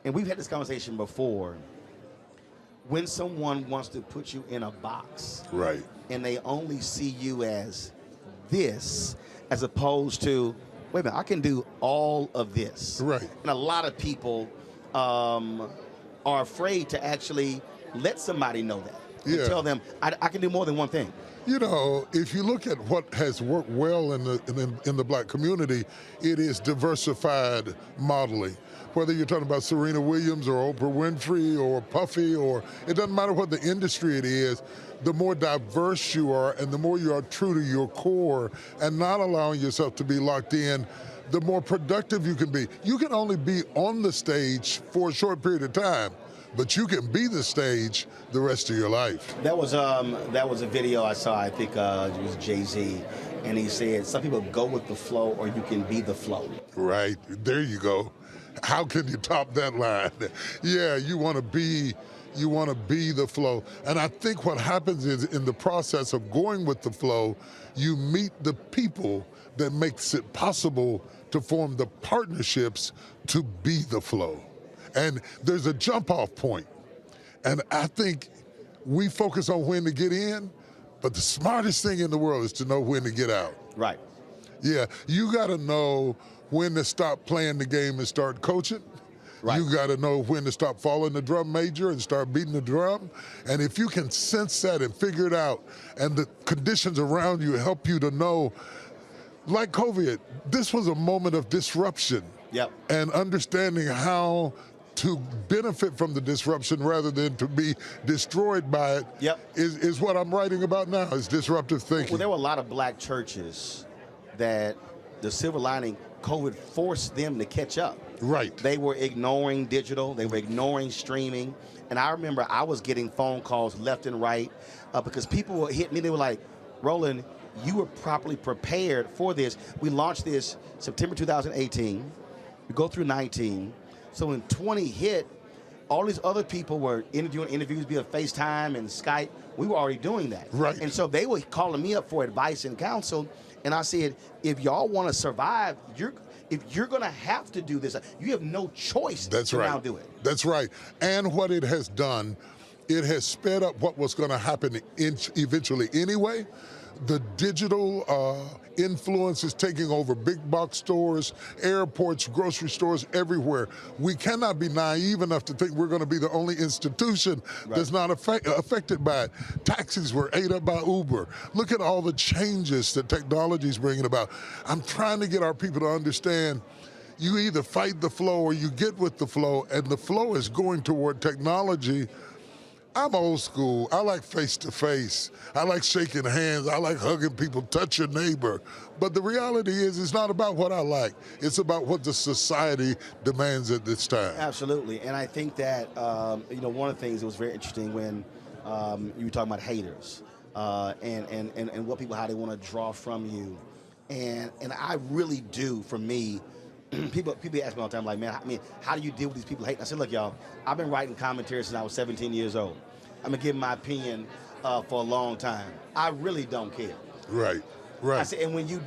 and we've had this conversation before, when someone wants to put you in a box, right, and they only see you as this, as opposed to, wait a minute, I can do all of this. Right. And a lot of people are afraid to actually let somebody know that. Yeah. And tell them, I can do more than one thing. You know, if you look at what has worked well in the black community, it is diversified modeling. Whether you're talking about Serena Williams or Oprah Winfrey or Puffy, or it doesn't matter what the industry it is, the more diverse you are and the more you are true to your core and not allowing yourself to be locked in, the more productive you can be. You can only be on the stage for a short period of time, but you can be the stage the rest of your life. That was a video I saw, I think it was Jay-Z, and he said, some people go with the flow or you can be the flow. Right, there you go. How can you top that line? Yeah, you want to be the flow. And I think what happens is in the process of going with the flow, you meet the people that makes it possible to form the partnerships to be the flow. And there's a jump off point. And I think we focus on when to get in, but the smartest thing in the world is to know when to get out. Right. Yeah, you got to know when to stop playing the game and start coaching. Right. You got to know when to stop following the drum major and start beating the drum. And if you can sense that and figure it out, and the conditions around you help you to know, like COVID, this was a moment of disruption. Yep. And understanding how to benefit from the disruption rather than to be destroyed by it. Yep. is what I'm writing about now, is disruptive thinking. Well, there were a lot of black churches that the silver lining, COVID forced them to catch up. Right. They were ignoring digital. They were ignoring streaming. And I remember I was getting phone calls left and right because people would hit me. They were like, Roland, you were properly prepared for this. We launched this September 2018. We go through 19. So when 20 hit, all these other people were doing interviews via FaceTime and Skype. We were already doing that. Right. And so they were calling me up for advice and counsel. And I said, if y'all want to survive, if you're going to have to do this, you have no choice to now do it. That's right. And what it has done, it has sped up what was going to happen eventually anyway. The digital influence is taking over big box stores, airports, grocery stores, everywhere. We cannot be naive enough to think we're going to be the only institution that's not affected by it. Taxis were ate up by Uber. Look at all the changes that technology is bringing about. I'm trying to get our people to understand you either fight the flow or you get with the flow, and the flow is going toward technology. I'm old school. I like face-to-face. I like shaking hands. I like hugging people, touch your neighbor. But the reality is it's not about what I like. It's about what the society demands at this time. Absolutely. And I think that, one of the things that was very interesting when you were talking about haters and what people, how they want to draw from you. And I really do, for me, people ask me all the time, like, man, how do you deal with these people hating? I said, look, y'all, I've been writing commentary since I was 17 years old. I've been giving my opinion for a long time. I really don't care. Right, right. I said, and when you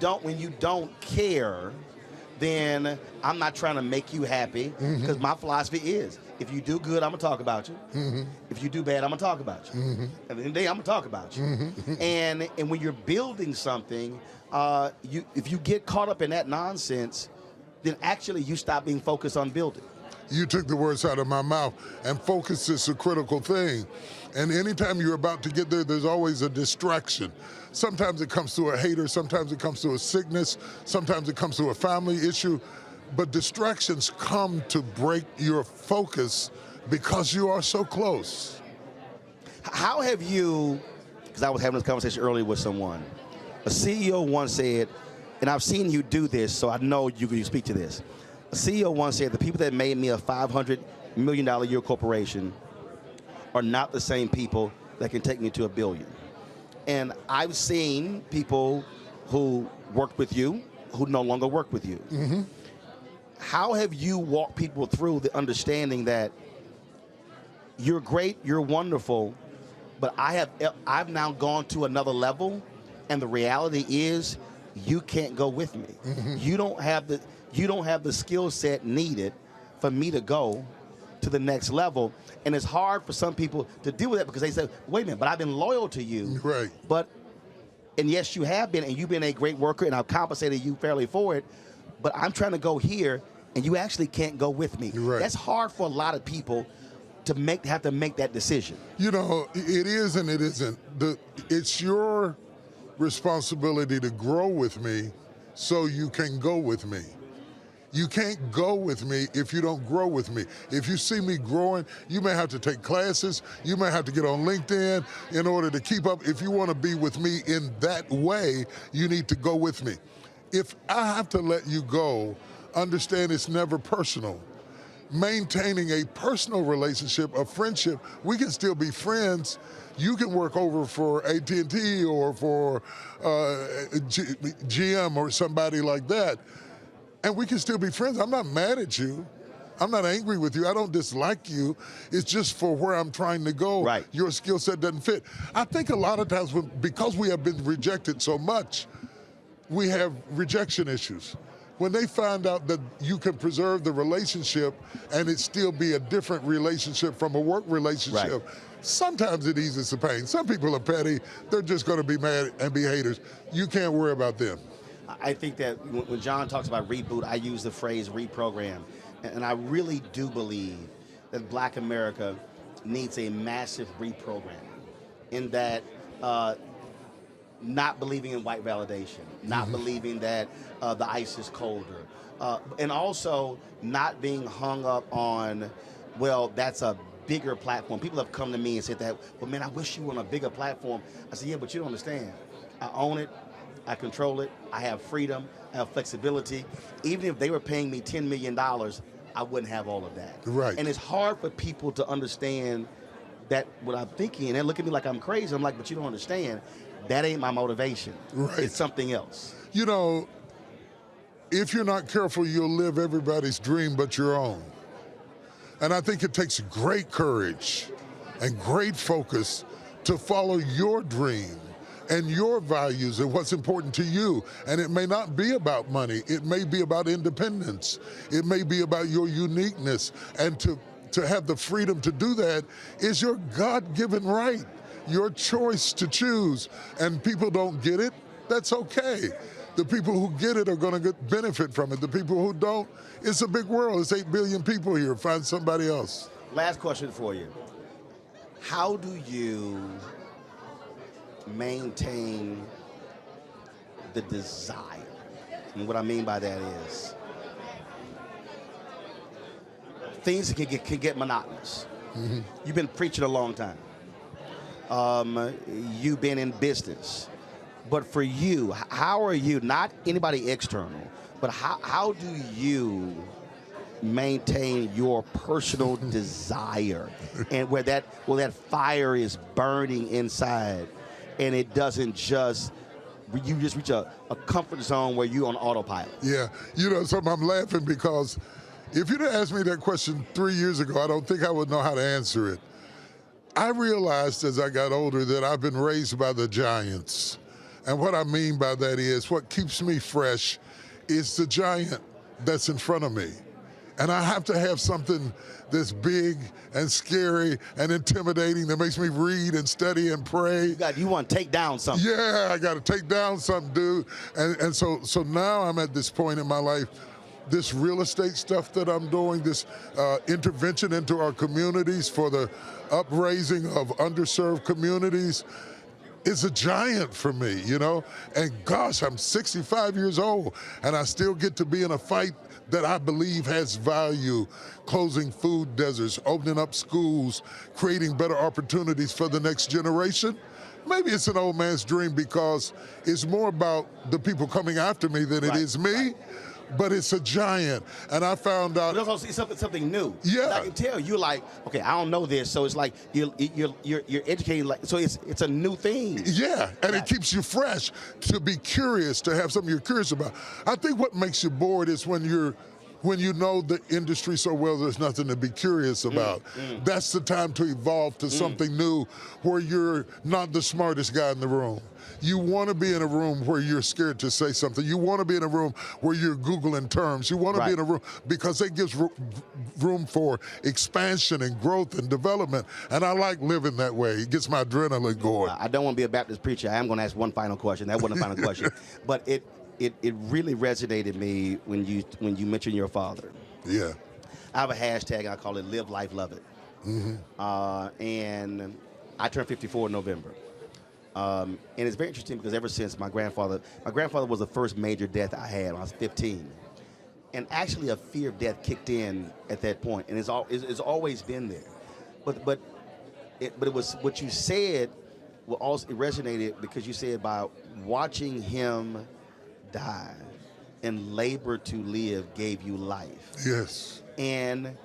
don't care, then I'm not trying to make you happy, because my philosophy is, if you do good, I'm gonna talk about you. If you do bad, I'm gonna talk about you. At the end of the day, I'm gonna talk about you. And when you're building something, if you get caught up in that nonsense, then actually you stop being focused on building. You took the words out of my mouth, and focus is a critical thing. And anytime you're about to get there, there's always a distraction. Sometimes it comes through a hater, sometimes it comes through a sickness, sometimes it comes through a family issue. But distractions come to break your focus because you are so close. How have you, because I was having this conversation earlier with someone, a CEO once said, and I've seen you do this, so I know you can speak to this. A CEO once said, the people that made me a $500 million a year corporation are not the same people that can take me to $1 billion. And I've seen people who worked with you who no longer work with you. How have you walked people through the understanding that you're great, you're wonderful, but I've now gone to another level, and the reality is you can't go with me. You don't have the skill set needed for me to go to the next level. And it's hard for some people to deal with that because they say, wait a minute, but I've been loyal to you. Right. And yes, you have been, and you've been a great worker, and I've compensated you fairly for it, but I'm trying to go here, and you actually can't go with me. Right. That's hard for a lot of people to have to make that decision. You know, it is and it isn't. It's your responsibility to grow with me so you can go with me. You can't go with me if you don't grow with me. If you see me growing, you may have to take classes. You may have to get on LinkedIn in order to keep up. If you want to be with me in that way, you need to go with me. If I have to let you go, understand it's never personal. maintaining a personal relationship, a friendship. We can still be friends. You can work over for AT&T or for GM or somebody like that, and we can still be friends. I'm not mad at you. I'm not angry with you. I don't dislike you. It's just for where I'm trying to go. Right. Your skill set doesn't fit. I think a lot of times because we have been rejected so much, we have rejection issues. When they find out that you can preserve the relationship and it still be a different relationship from a work relationship, sometimes it eases the pain. Some people are petty. They're just going to be mad and be haters. You can't worry about them. I think that when John talks about reboot, I use the phrase reprogram. And I really do believe that Black America needs a massive reprogramming in that not believing in white validation, not believing that the ice is colder, and also not being hung up on, well, that's a bigger platform. People have come to me and said that, well, man, I wish you were on a bigger platform. I said, yeah, but you don't understand. I own it. I control it. I have freedom. I have flexibility. Even if they were paying me $10 million, I wouldn't have all of that. Right. And it's hard for people to understand that what I'm thinking, and they look at me like I'm crazy. I'm like, but you don't understand. That ain't my motivation. Right. It's something else. You know, if you're not careful, you'll live everybody's dream but your own. And I think it takes great courage and great focus to follow your dream and your values and what's important to you. And it may not be about money. It may be about independence. It may be about your uniqueness. And to have the freedom to do that is your God-given right, your choice to choose. And people don't get it, that's okay. The people who get it are going to benefit from it. The people who don't, it's a big world. It's 8 billion people here. Find somebody else. Last question for you. How do you maintain the desire? And what I mean by that is things can get monotonous. You've been preaching a long time. You've been in business. But for you, how are you, not anybody external, but how do you maintain your personal desire and where that fire is burning inside and it doesn't just, you just reach a comfort zone where you're on autopilot? Yeah, you know, something I'm laughing because if you'd have asked me that question 3 years ago, I don't think I would know how to answer it. I realized as I got older that I've been raised by the giants. And what I mean by that is what keeps me fresh is the giant that's in front of me. And I have to have something that's big and scary and intimidating that makes me read and study and pray. You want to take down something. Yeah, I got to take down something, dude. And so now I'm at this point in my life, this real estate stuff that I'm doing, this intervention into our communities for the upraising of underserved communities, is a giant for me, you know? And gosh, I'm 65 years old, and I still get to be in a fight that I believe has value, closing food deserts, opening up schools, creating better opportunities for the next generation. Maybe it's an old man's dream because it's more about the people coming after me than it is me. But it's a giant, and I found out. But also something new. Yeah, I can tell you're like, okay, I don't know this, so it's like you're educating, like, so it's a new thing. Yeah, and it keeps you fresh to be curious, to have something you're curious about. I think what makes you bored is when you know the industry so well, there's nothing to be curious about. That's the time to evolve to something new, where you're not the smartest guy in the room. You want to be in a room where you're scared to say something. You want to be in a room where you're Googling terms. You want to be in a room because it gives room for expansion and growth and development. And I like living that way. It gets my adrenaline going. I don't want to be a Baptist preacher. I am going to ask one final question. That wasn't a final question. But it really resonated me when you mentioned your father. Yeah. I have a hashtag, and I call it Live Life, Love It. And I turned 54 in November. And it's very interesting because ever since my grandfather was the first major death I had when I was 15. And actually a fear of death kicked in at that point, and it's always been there. But it was what you said, it resonated because you said about watching him die and labor to live gave you life. Yes. And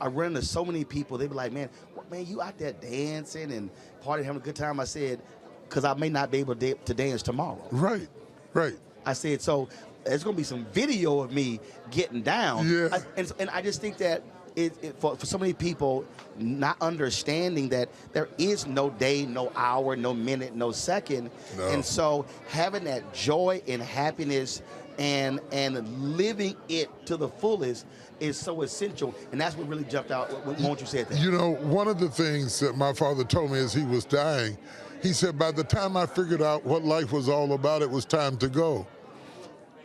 I run into so many people. They be like, man, you out there dancing and partying, having a good time. I said, because I may not be able to dance tomorrow. Right, right. I said, so there's going to be some video of me getting down. Yeah. And I just think that for so many people not understanding that there is no day, no hour, no minute, no second. No. And so having that joy and happiness and living it to the fullest is so essential. And that's what really jumped out when you said that. You know, one of the things that my father told me as he was dying, he said, by the time I figured out what life was all about, it was time to go.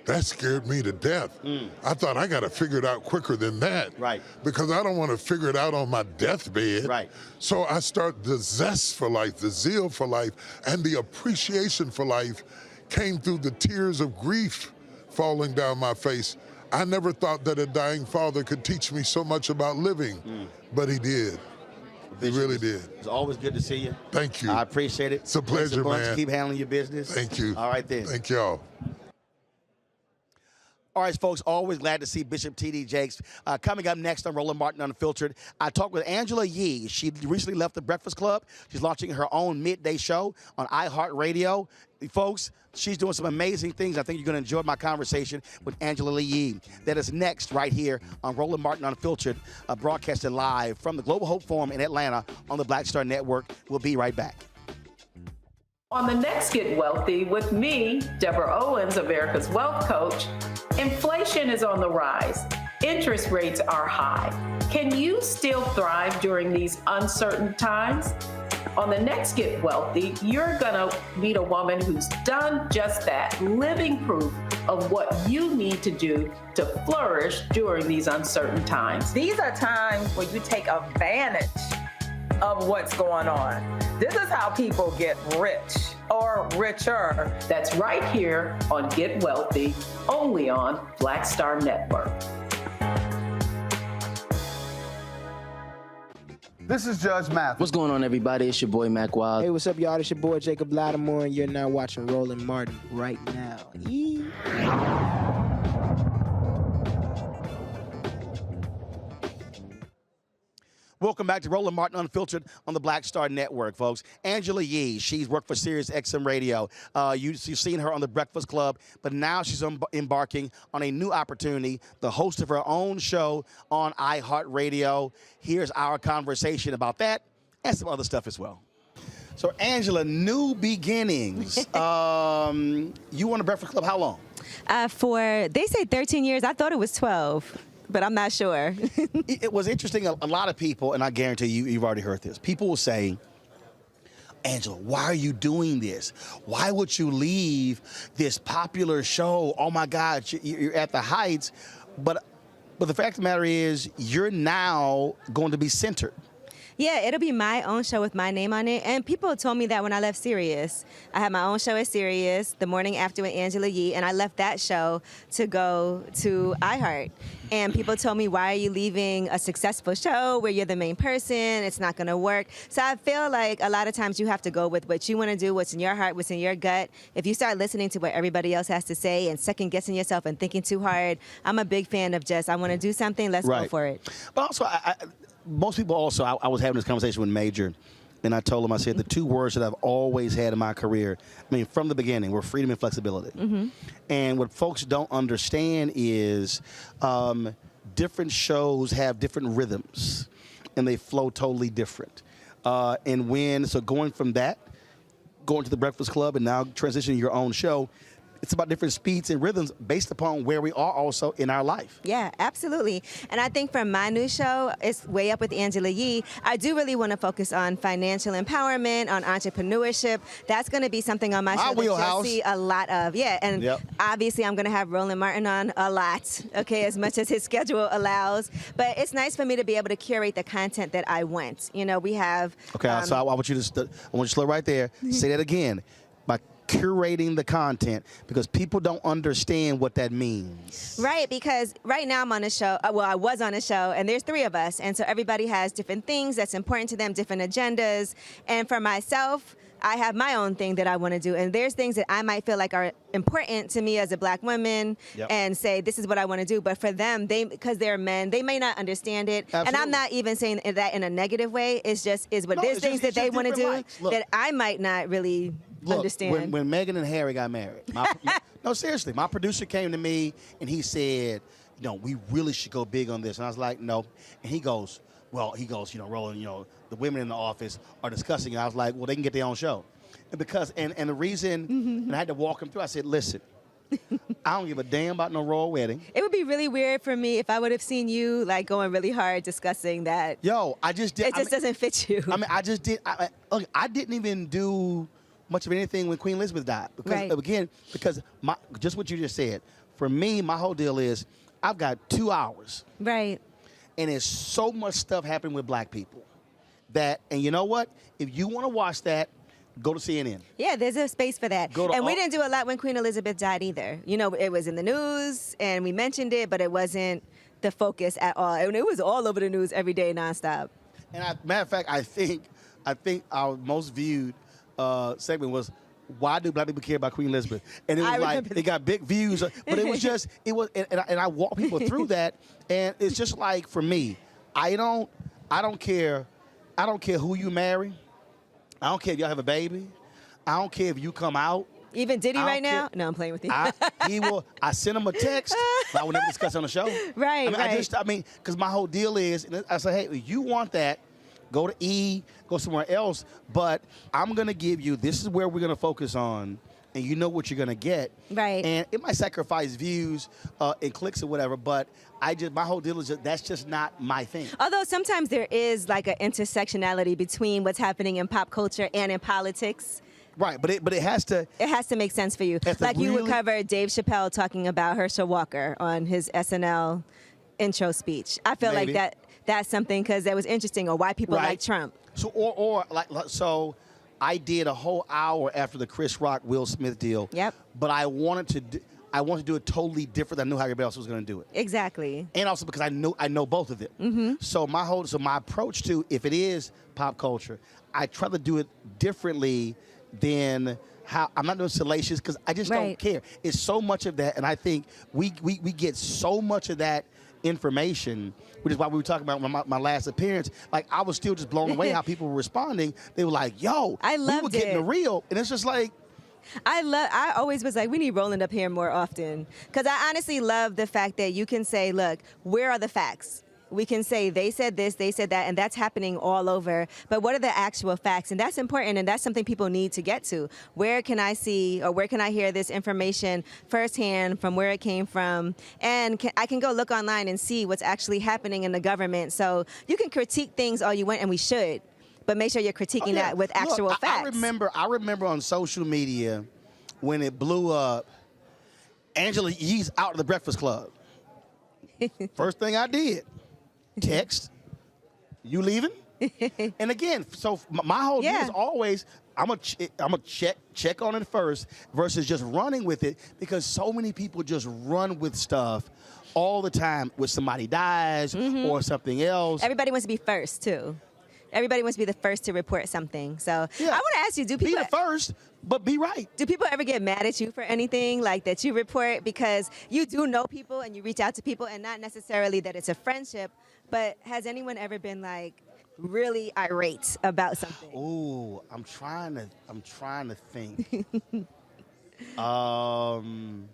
That scared me to death. I thought I got to figure it out quicker than that. Right. Because I don't want to figure it out on my deathbed. Right. So I start the zest for life, the zeal for life, and the appreciation for life came through the tears of grief falling down my face. I never thought that a dying father could teach me so much about living, but he did. He really did. It's always good to see you. Thank you. I appreciate it. It's a pleasure, man. Keep handling your business. Thank you. All right, then. Thank y'all. All right, folks, always glad to see Bishop T.D. Jakes. Coming up next on Roland Martin Unfiltered, I talked with Angela Yee. She recently left the Breakfast Club. She's launching her own midday show on iHeartRadio. Folks, she's doing some amazing things. I think you're going to enjoy my conversation with Angela Yee. That is next right here on Roland Martin Unfiltered, broadcasting live from the Global Hope Forum in Atlanta on the Black Star Network. We'll be right back. On the next Get Wealthy with me, Deborah Owens, America's Wealth Coach, inflation is on the rise. Interest rates are high. Can you still thrive during these uncertain times? On the next Get Wealthy, you're gonna meet a woman who's done just that, living proof of what you need to do to flourish during these uncertain times. These are times where you take advantage of what's going on. This is how people get rich or richer. That's right here on Get Wealthy, only on Black Star Network. This is Judge Mathis. What's going on, everybody? It's your boy, Mac Wild. Hey, what's up, y'all? It's your boy, Jacob Lattimore, and you're now watching Roland Martin right now. Yee. Welcome back to Roland Martin Unfiltered on the Black Star Network, folks. Angela Yee, she's worked for Sirius XM Radio. You've seen her on The Breakfast Club, but now she's embarking on a new opportunity, the host of her own show on iHeartRadio. Here's our conversation about that and some other stuff as well. So, Angela, new beginnings. You on The Breakfast Club how long? They say 13 years. I thought it was 12. But I'm not sure. It was interesting. A lot of people, and I guarantee you've already heard this, people will say, Angela, why are you doing this? Why would you leave this popular show? Oh, my God, you're at the heights. But the fact of the matter is, you're now going to be centered. Yeah, it'll be my own show with my name on it. And people told me that when I left Sirius. I had my own show at Sirius the morning after with Angela Yee, and I left that show to go to iHeart. And people told me, why are you leaving a successful show where you're the main person? It's not going to work. So I feel like a lot of times you have to go with what you want to do, what's in your heart, what's in your gut. If you start listening to what everybody else has to say and second-guessing yourself and thinking too hard, I'm a big fan of just, I want to do something, let's go for it. But also, most people also, I was having this conversation with Major, and I told him, I said, the two words that I've always had in my career, I mean, from the beginning, were freedom and flexibility. Mm-hmm. And what folks don't understand is different shows have different rhythms, and they flow totally different. So going from that, going to the Breakfast Club, and now transitioning your own show, it's about different speeds and rhythms based upon where we are also in our life. Yeah, absolutely. And I think for my new show, it's Way Up with Angela Yee. I do really want to focus on financial empowerment, on entrepreneurship. That's going to be something on my show that you'll see a lot of. Yeah, and obviously I'm going to have Roland Martin on a lot, okay, as much as his schedule allows. But it's nice for me to be able to curate the content that I want. You know, we have... Okay, so I want you to slow right there. Say that again. curating the content because people don't understand what that means. Right, because right now I'm on a show, well, I was on a show, and there's 3 of us, and so everybody has different things that's important to them, different agendas, and for myself, I have my own thing that I want to do, and there's things that I might feel like are important to me as a black woman, and say this is what I want to do. But for them, because they're men, they may not understand it. Absolutely. And I'm not even saying that in a negative way. It's just there's things that they want to do that I might not really understand. When Meghan and Harry got married, no, seriously, my producer came to me and he said, we really should go big on this, and I was like, no, and he goes, Roland, the women in the office are discussing it. I was like, well, they can get their own show. And the reason, and I had to walk him through, I said, listen, I don't give a damn about no royal wedding. It would be really weird for me if I would have seen you like going really hard discussing that. I just did. It just doesn't fit you. I just did. Look, I didn't even do much of anything when Queen Elizabeth died. Because just what you just said, for me, my whole deal is I've got 2 hours. Right. And there's so much stuff happening with black people and you know what? If you want to watch that, go to CNN. Yeah, there's a space for that. And we didn't do a lot when Queen Elizabeth died either. It was in the news and we mentioned it, but it wasn't the focus at all. And it was all over the news every day, nonstop. And matter of fact, I think our most viewed segment was, why do black people care about Queen Elizabeth? And it was like, they got big views. But it was just, and I walk people through that. And it's just like, for me, I don't care who you marry. I don't care if y'all have a baby. I don't care if you come out. Even Diddy right now? No, I'm playing with you. I send him a text, but I will never discuss it on the show. Right, because my whole deal is, I say, hey, if you want that, go to E, go somewhere else, but I'm going to give you, this is where we're going to focus on, and you know what you're going to get. Right. And it might sacrifice views and clicks or whatever, but my whole deal is that's just not my thing. Although sometimes there is like an intersectionality between what's happening in pop culture and in politics. Right, but it has to... It has to make sense for you. Like you would cover Dave Chappelle talking about Herschel Walker on his SNL intro speech. I feel like that's something because that was interesting, or why people like Trump. So I did a whole hour after the Chris Rock Will Smith deal. Yep. But I wanted to do it totally different than I knew how everybody else was going to do it. Exactly. And also because I know both of them. Mm-hmm. So my approach to, if it is pop culture, I try to do it differently than how I'm not doing salacious because I just don't care. It's so much of that, and I think we get so much of that information, which is why we were talking about my last appearance. Like, I was still just blown away how people were responding. They were like, yo, we were getting the real. And it's just like, I always was like, we need Roland up here more often. Because I honestly love the fact that you can say, look, where are the facts? We can say they said this, they said that, and that's happening all over. But what are the actual facts? And that's important, and that's something people need to get to. Where can I see, or where can I hear this information firsthand from where it came from? And I can go look online and see what's actually happening in the government. So you can critique things all you want, and we should, but make sure you're critiquing that with actual facts. I remember on social media when it blew up, Angela Yee's out of the Breakfast Club. First thing I did, text, you leaving? And again, so my whole deal is always, I'm gonna check on it first versus just running with it, because so many people just run with stuff all the time when somebody dies or something else. Everybody wants to be first too. Everybody wants to be the first to report something. So I want to ask you, do people... Be the first, but be right. Do people ever get mad at you for anything like that you report? Because you do know people and you reach out to people, and not necessarily that it's a friendship, but has anyone ever been like really irate about something? Ooh, I'm trying to think. And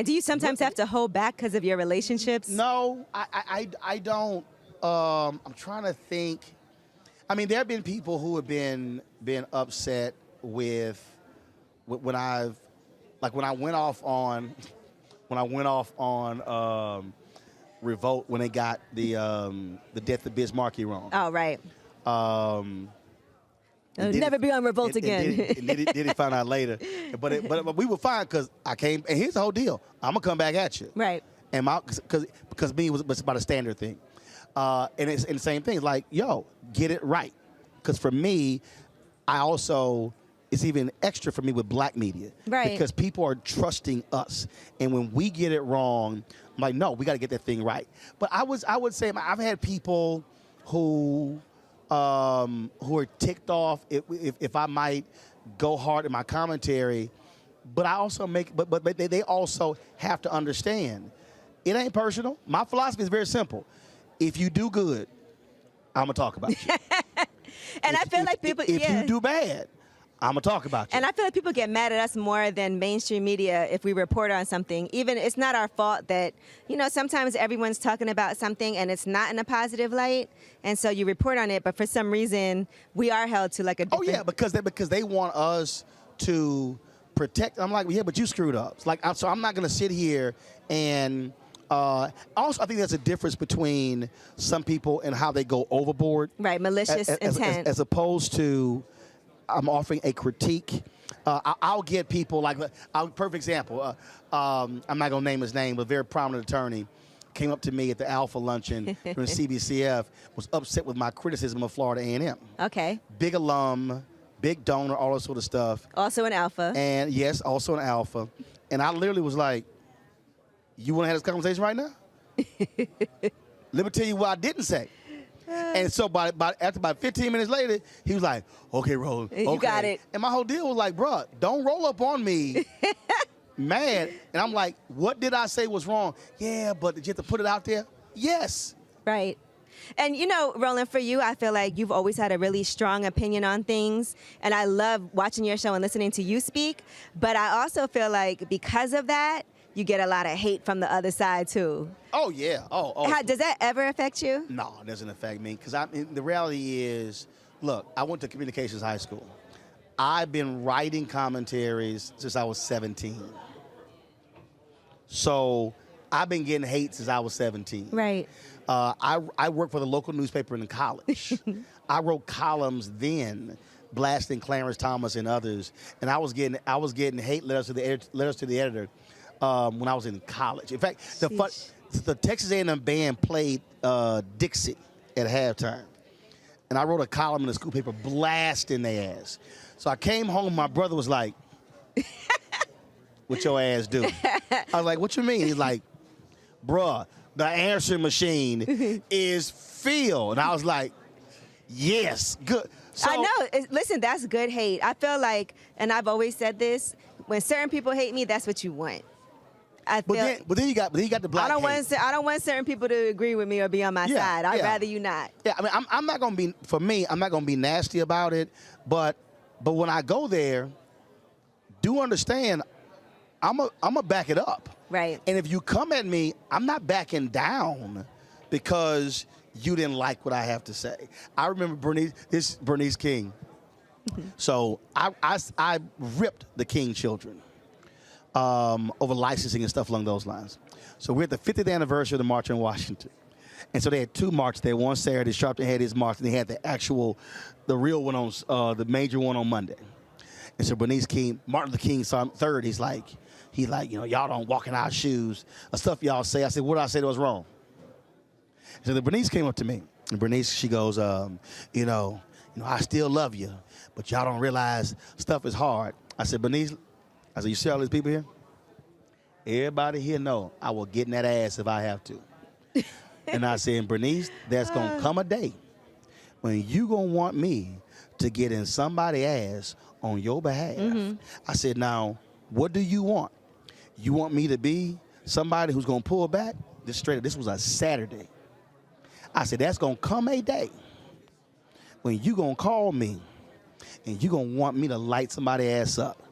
do you sometimes have to hold back because of your relationships? No, I don't. I'm trying to think. I mean, there have been people who have been upset with when I went off on Revolt when they got the death of Bismarcky wrong. Oh, right. Never be on Revolt again. Did he find out later? But we were fine because I came. And here's the whole deal. I'm gonna come back at you. Right. And because me was about a standard thing. And it's the same thing. Like, yo, get it right. Because for me, I also it's even extra for me with black media. Right. Because people are trusting us. And when we get it wrong, I'm like, no, we got to get that thing right. But I would say I've had people who are ticked off if I might go hard in my commentary. But I also but they also have to understand, it ain't personal. My philosophy is very simple. If you do good, I'm going to talk about you. And I feel like people, if you do bad, I'm going to talk about you. And I feel like people get mad at us more than mainstream media if we report on something. Even it's not our fault that, sometimes everyone's talking about something and it's not in a positive light. And so you report on it, but for some reason, we are held to like a different... Oh, yeah, because they want us to protect. I'm like, yeah, but you screwed up. So I'm not going to sit here and... also, I think there's a difference between some people and how they go overboard. Right, malicious intent. As opposed to I'm offering a critique. I'll get people like, perfect example, I'm not going to name his name, but a very prominent attorney came up to me at the Alpha Luncheon during CBCF, was upset with my criticism of Florida A&M. Okay. Big alum, big donor, all that sort of stuff. Also an Alpha. And yes, also an Alpha. And I literally was like, you want to have this conversation right now? Let me tell you what I didn't say. And so after about 15 minutes later, he was like, okay, Roland, okay. You got it. And my whole deal was like, bruh, don't roll up on me mad. And I'm like, what did I say was wrong? Yeah, but did you have to put it out there? Yes. Right. And, Roland, for you, I feel like you've always had a really strong opinion on things. And I love watching your show and listening to you speak. But I also feel like because of that, you get a lot of hate from the other side, too. Oh, yeah. Oh. Does that ever affect you? No, it doesn't affect me. Because the reality is, look, I went to communications high school. I've been writing commentaries since I was 17. So I've been getting hate since I was 17. Right. I worked for the local nuppaper in college. I wrote columns then, blasting Clarence Thomas and others. And I was getting hate letters to the editor. When I was in college. In fact, the Texas A&M band played Dixie at halftime. And I wrote a column in the school paper blasting their ass. So I came home, my brother was like, what your ass do? I was like, what you mean? He's like, bruh, the answering machine is Phil. And I was like, yes, good. So, I know. Listen, that's good hate. I feel like, and I've always said this, when certain people hate me, that's what you want. But then you got the black hate. I don't want certain people to agree with me or be on my side. I'd rather you not. Yeah, I mean, I'm not gonna be. For me, I'm not gonna be nasty about it. But when I go there, do understand, I'm a back it up. Right. And if you come at me, I'm not backing down because you didn't like what I have to say. I remember Bernice King. So I ripped the King children. Over licensing and stuff along those lines. So we're at the 50th anniversary of the March on Washington. And so they had two marches there. One Saturday, Sharpton had his march, and they had the real one on, the major one on Monday. And so Bernice King, Martin Luther King saw him third. He's like, y'all don't walk in our shoes. The stuff y'all say. I said, what did I say that was wrong? So the Bernice came up to me. And Bernice, she goes, I still love you, but y'all don't realize stuff is hard. I said, Bernice, you see all these people here? Everybody here know I will get in that ass if I have to. And I said, Bernice, there's going to come a day when you going to want me to get in somebody's ass on your behalf. Mm-hmm. I said, now, what do you want? You want me to be somebody who's going to pull back? This was a Saturday. I said, that's going to come a day when you going to call me and you going to want me to light somebody's ass up.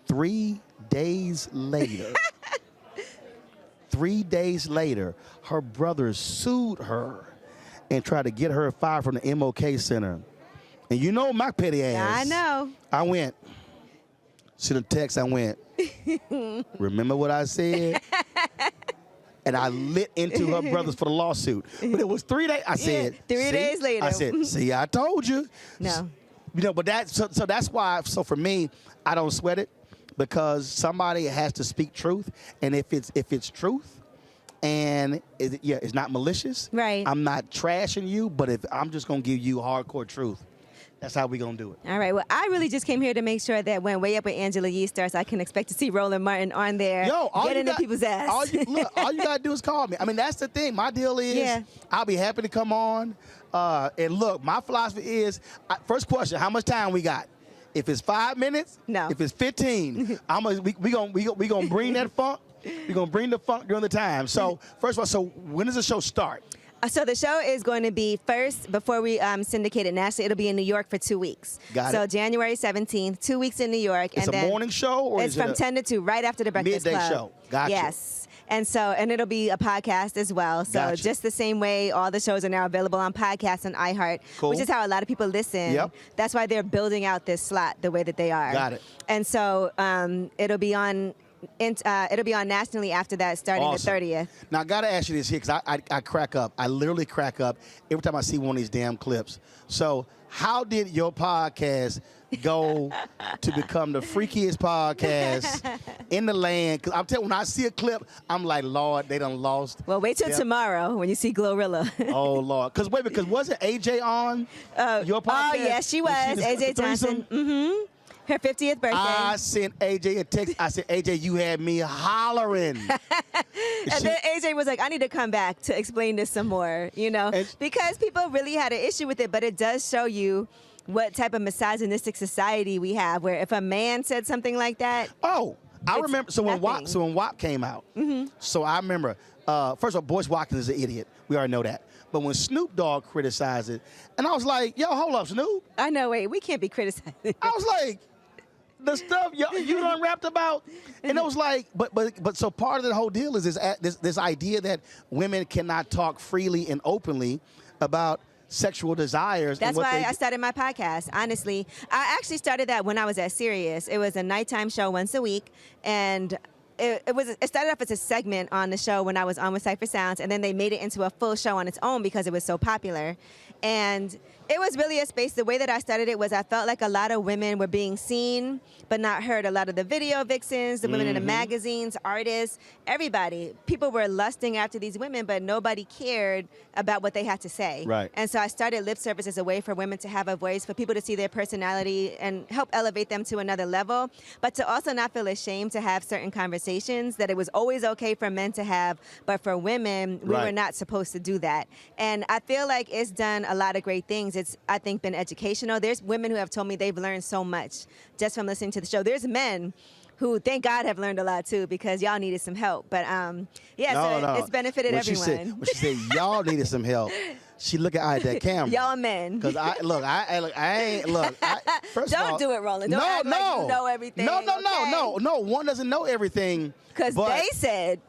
3 days later, 3 days later, her brother sued her and tried to get her fired from the MOK Center. And you know my petty ass. I know. I went, sent a text, I went, remember what I said? And I lit into her brothers for the lawsuit. But it was 3 days. I said, 3 days later. I said, see, I told you. No. But that's why, so for me, I don't sweat it. Because somebody has to speak truth, and if it's truth, and it's not malicious, right? I'm not trashing you, but if I'm just gonna give you hardcore truth. That's how we gonna do it. All right. Well, I really just came here to make sure that when Way Up with Angela Yee starts, I can expect to see Roland Martin on there. Yo, getting in people's ass. All you gotta do is call me. I mean, that's the thing. My deal is, I'll be happy to come on. And look, my philosophy is, first question: how much time we got? If it's 5 minutes, no. If it's 15, we gonna bring that funk. We gonna bring the funk during the time. So first of all, so when does the show start? So the show is going to be first, before we syndicate it nationally, it'll be in New York for 2 weeks. Got so it. January 17th, 2 weeks in New York. It's and a then morning show, or it's is it from 10 to 2, right after the Breakfast midday Club. show? Gotcha. Yes. And it'll be a podcast as well. So Gotcha. just the same way all the shows are now available on podcasts and iHeart, Cool. which is how a lot of people listen. Yep. That's why they're building out this slot the way that they are. Got it. And so it'll be on nationally after that, starting Awesome. the 30th. Now I gotta ask you this here, because I crack up. I literally crack up every time I see one of these damn clips. So how did your podcast go to become the freakiest podcast in the land? Because I'm telling you, when I see a clip, I'm like, Lord, they done lost. Well, wait till their- tomorrow when you see Glorilla. Oh Lord, because wasn't AJ on your podcast? Oh, yes, she was. AJ Johnson. Mm-hmm. Her 50th birthday. I sent AJ a text. I said, AJ, you had me hollering. And then AJ was like, I need to come back to explain this some more, because people really had an issue with it, but it does show you what type of misogynistic society we have, where if a man said something like that. Oh, I remember. So when WAP came out, so I remember, first of all, Boyce Watkins is an idiot. We already know that. But when Snoop Dogg criticized it, and I was like, yo, hold up, Snoop. I know, wait, we can't be criticizing. I was like, the stuff you done rapped about, and it was like, but so part of the whole deal is this idea that women cannot talk freely and openly about sexual desires. That's and what why they I started my podcast, honestly. I actually started that when I was at Sirius. It was a nighttime show once a week, and it started off as a segment on the show when I was on with Cypher Sounds, and then they made it into a full show on its own because it was so popular. And it was really a space. The way that I started it was I felt like a lot of women were being seen but not heard. A lot of the video vixens, the women in the magazines, artists, everybody. People were lusting after these women, but nobody cared about what they had to say. Right. And so I started Lip Service as a way for women to have a voice, for people to see their personality and help elevate them to another level, but to also not feel ashamed to have certain conversations that it was always okay for men to have, but for women, we were not supposed to do that. And I feel like it's done a lot of great things. It's, I think, been educational. There's women who have told me they've learned so much just from listening to the show. There's men who, thank God, have learned a lot too, because y'all needed some help. But it's benefited everyone. When she said y'all needed some help, she looked at that camera. Y'all men. Because first of all, don't do it, Roland. Don't act like you know everything. No. One doesn't know everything. Because they said.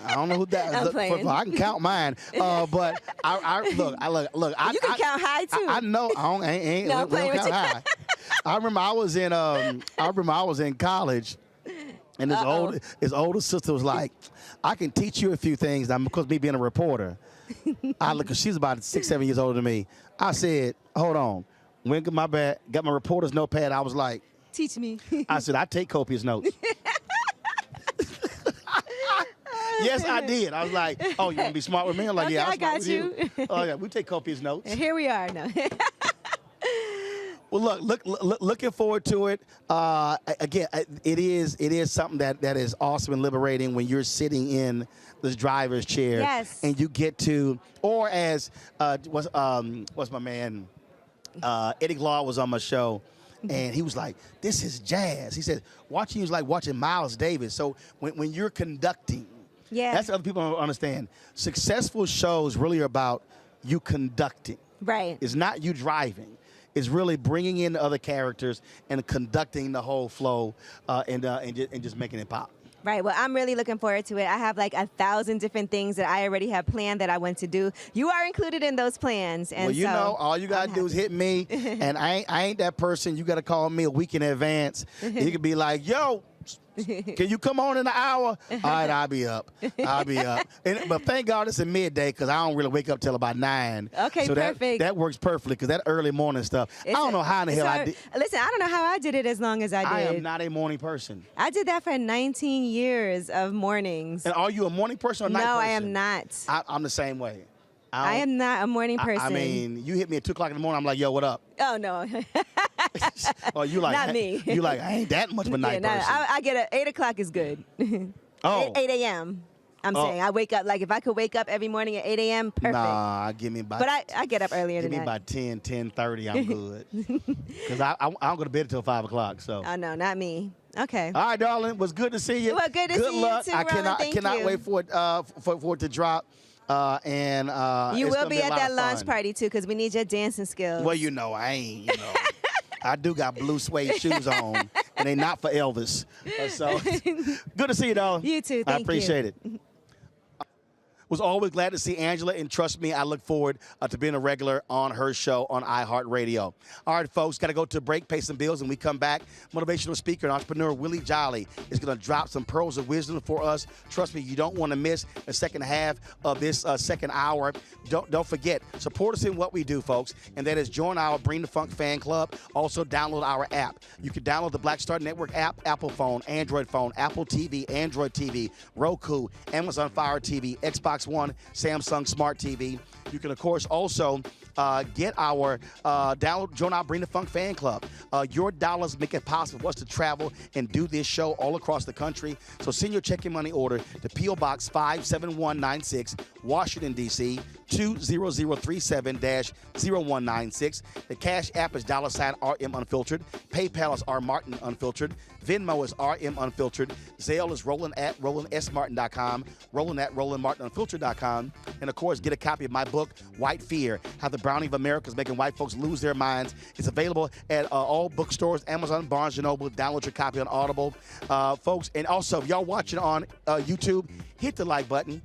I don't know who that is. I can count mine. But look. You can count high too. I know. I ain't No, we don't count high. I remember I was in college, and his older sister was like, I can teach you a few things now because me being a reporter. She's about 6-7 years older than me. I said, hold on. Went to my bag, got my reporter's notepad. I was like, teach me. I said, I take copious notes. Yes, I did. I was like, oh, you want to be smart with me? I'm like, okay, yeah, I got you. Oh, yeah, we take copious notes. And here we are now. Well, looking forward to it. Again, it is something that is awesome and liberating when you're sitting in this driver's chair. Yes. And you get to, or as what's my man, Eddie Glaude was on my show. And he was like, this is jazz. He said, watching you is like watching Miles Davis. So when you're conducting, that's what other people don't understand. Successful shows really are about you conducting. Right. It's not you driving. It's really bringing in other characters and conducting the whole flow and just making it pop. Right. Well, I'm really looking forward to it. I have like 1,000 different things that I already have planned that I want to do. You are included in those plans. And well, all you got to do is hit me. And I ain't that person. You got to call me a week in advance. You could be like, yo, can you come on in an hour? All right, I'll be up. But thank God it's a midday because I don't really wake up till about 9. Okay, so perfect. That works perfectly because that early morning stuff, I don't know how in the hell I did. Listen, I don't know how I did it as long as I did. I am not a morning person. I did that for 19 years of mornings. And are you a morning person or night person? No, I am not. I'm the same way. I am not a morning person. I mean, you hit me at 2 o'clock in the morning, I'm like, yo, what up? Oh, no. Oh, you like, not me. You like, I ain't that much of a night person. I get 8 o'clock is good. Oh. 8 a.m. I'm saying. I wake up, like, if I could wake up every morning at 8 a.m., perfect. Nah, give me about. But I get up earlier than that. Give me about 10:30, I'm good. Because I don't go to bed until 5 o'clock, so. Oh, no, not me. Okay. All right, darling. It was good to see you. Well, good to see you luck. too, I Roland. cannot wait for it to drop. You will be at that launch party, too, because we need your dancing skills. Well, you know, I ain't, you know. I do got blue suede shoes on, and they not for Elvis. So, good to see you, darling. You too. Thank you. I appreciate it. Was always glad to see Angela, and trust me, I look forward to being a regular on her show on iHeartRadio. All right, folks, got to go to a break, pay some bills, and we come back. Motivational speaker and entrepreneur Willie Jolly is going to drop some pearls of wisdom for us. Trust me, you don't want to miss the second half of this second hour. Don't forget, support us in what we do, folks, and that is join our Bring the Funk fan club. Also, download our app. You can download the Black Star Network app, Apple phone, Android phone, Apple TV, Android TV, Roku, Amazon Fire TV, Xbox One, Samsung Smart TV. You can, of course, also get our join our Bring the Funk fan club. Your dollars make it possible for us to travel and do this show all across the country. So send your check and money order to P.O. Box 57196, Washington, D.C., 20037-0196. The Cash App is $RM Unfiltered. PayPal is R Martin Unfiltered. Venmo is RM Unfiltered. Zelle is Roland at RolandSMartin.com. Roland at RolandMartinUnfiltered.com. And, of course, get a copy of my book, White Fear, How the Browning of America is Making White Folks Lose Their Minds. It's available at all bookstores, Amazon, Barnes & Noble. Download your copy on Audible. Folks, and also, if y'all watching on YouTube, hit the like button.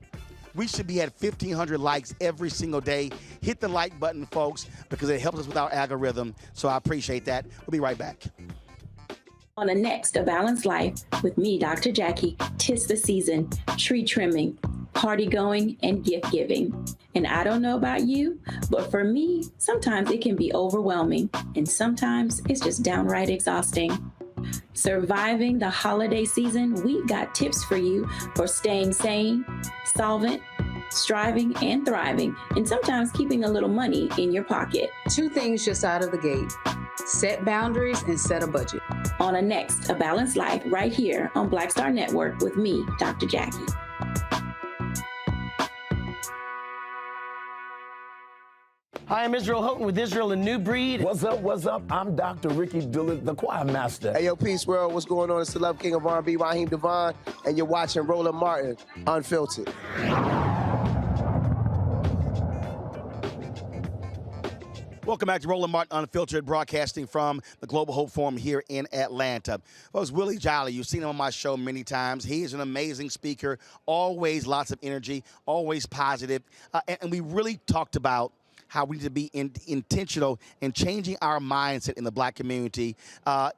We should be at 1,500 likes every single day. Hit the like button, folks, because it helps us with our algorithm. So I appreciate that. We'll be right back. On the next A Balanced Life with me, Dr. Jackie, 'tis the season, tree trimming, party going, and gift giving. And I don't know about you, but for me, sometimes it can be overwhelming, and sometimes it's just downright exhausting. Surviving the holiday season, we've got tips for you for staying sane, solvent, striving, and thriving, and sometimes keeping a little money in your pocket. 2 things just out of the gate: set boundaries and set a budget. On a next A Balanced Life right here on Black Star Network with me, Dr. Jackie. Hi, I'm Israel Houghton with Israel and New Breed. What's up, what's up? I'm Dr. Ricky Dillard, the choir master. Hey, yo, Peace World, what's going on? It's the Love King of R&B, Raheem Devon, and you're watching Roland Martin, Unfiltered. Welcome back to Roland Martin Unfiltered, broadcasting from the Global Hope Forum here in Atlanta. Folks, Willie Jolly, you've seen him on my show many times. He is an amazing speaker, always lots of energy, always positive. And we really talked about how we need to be intentional in changing our mindset in the black community.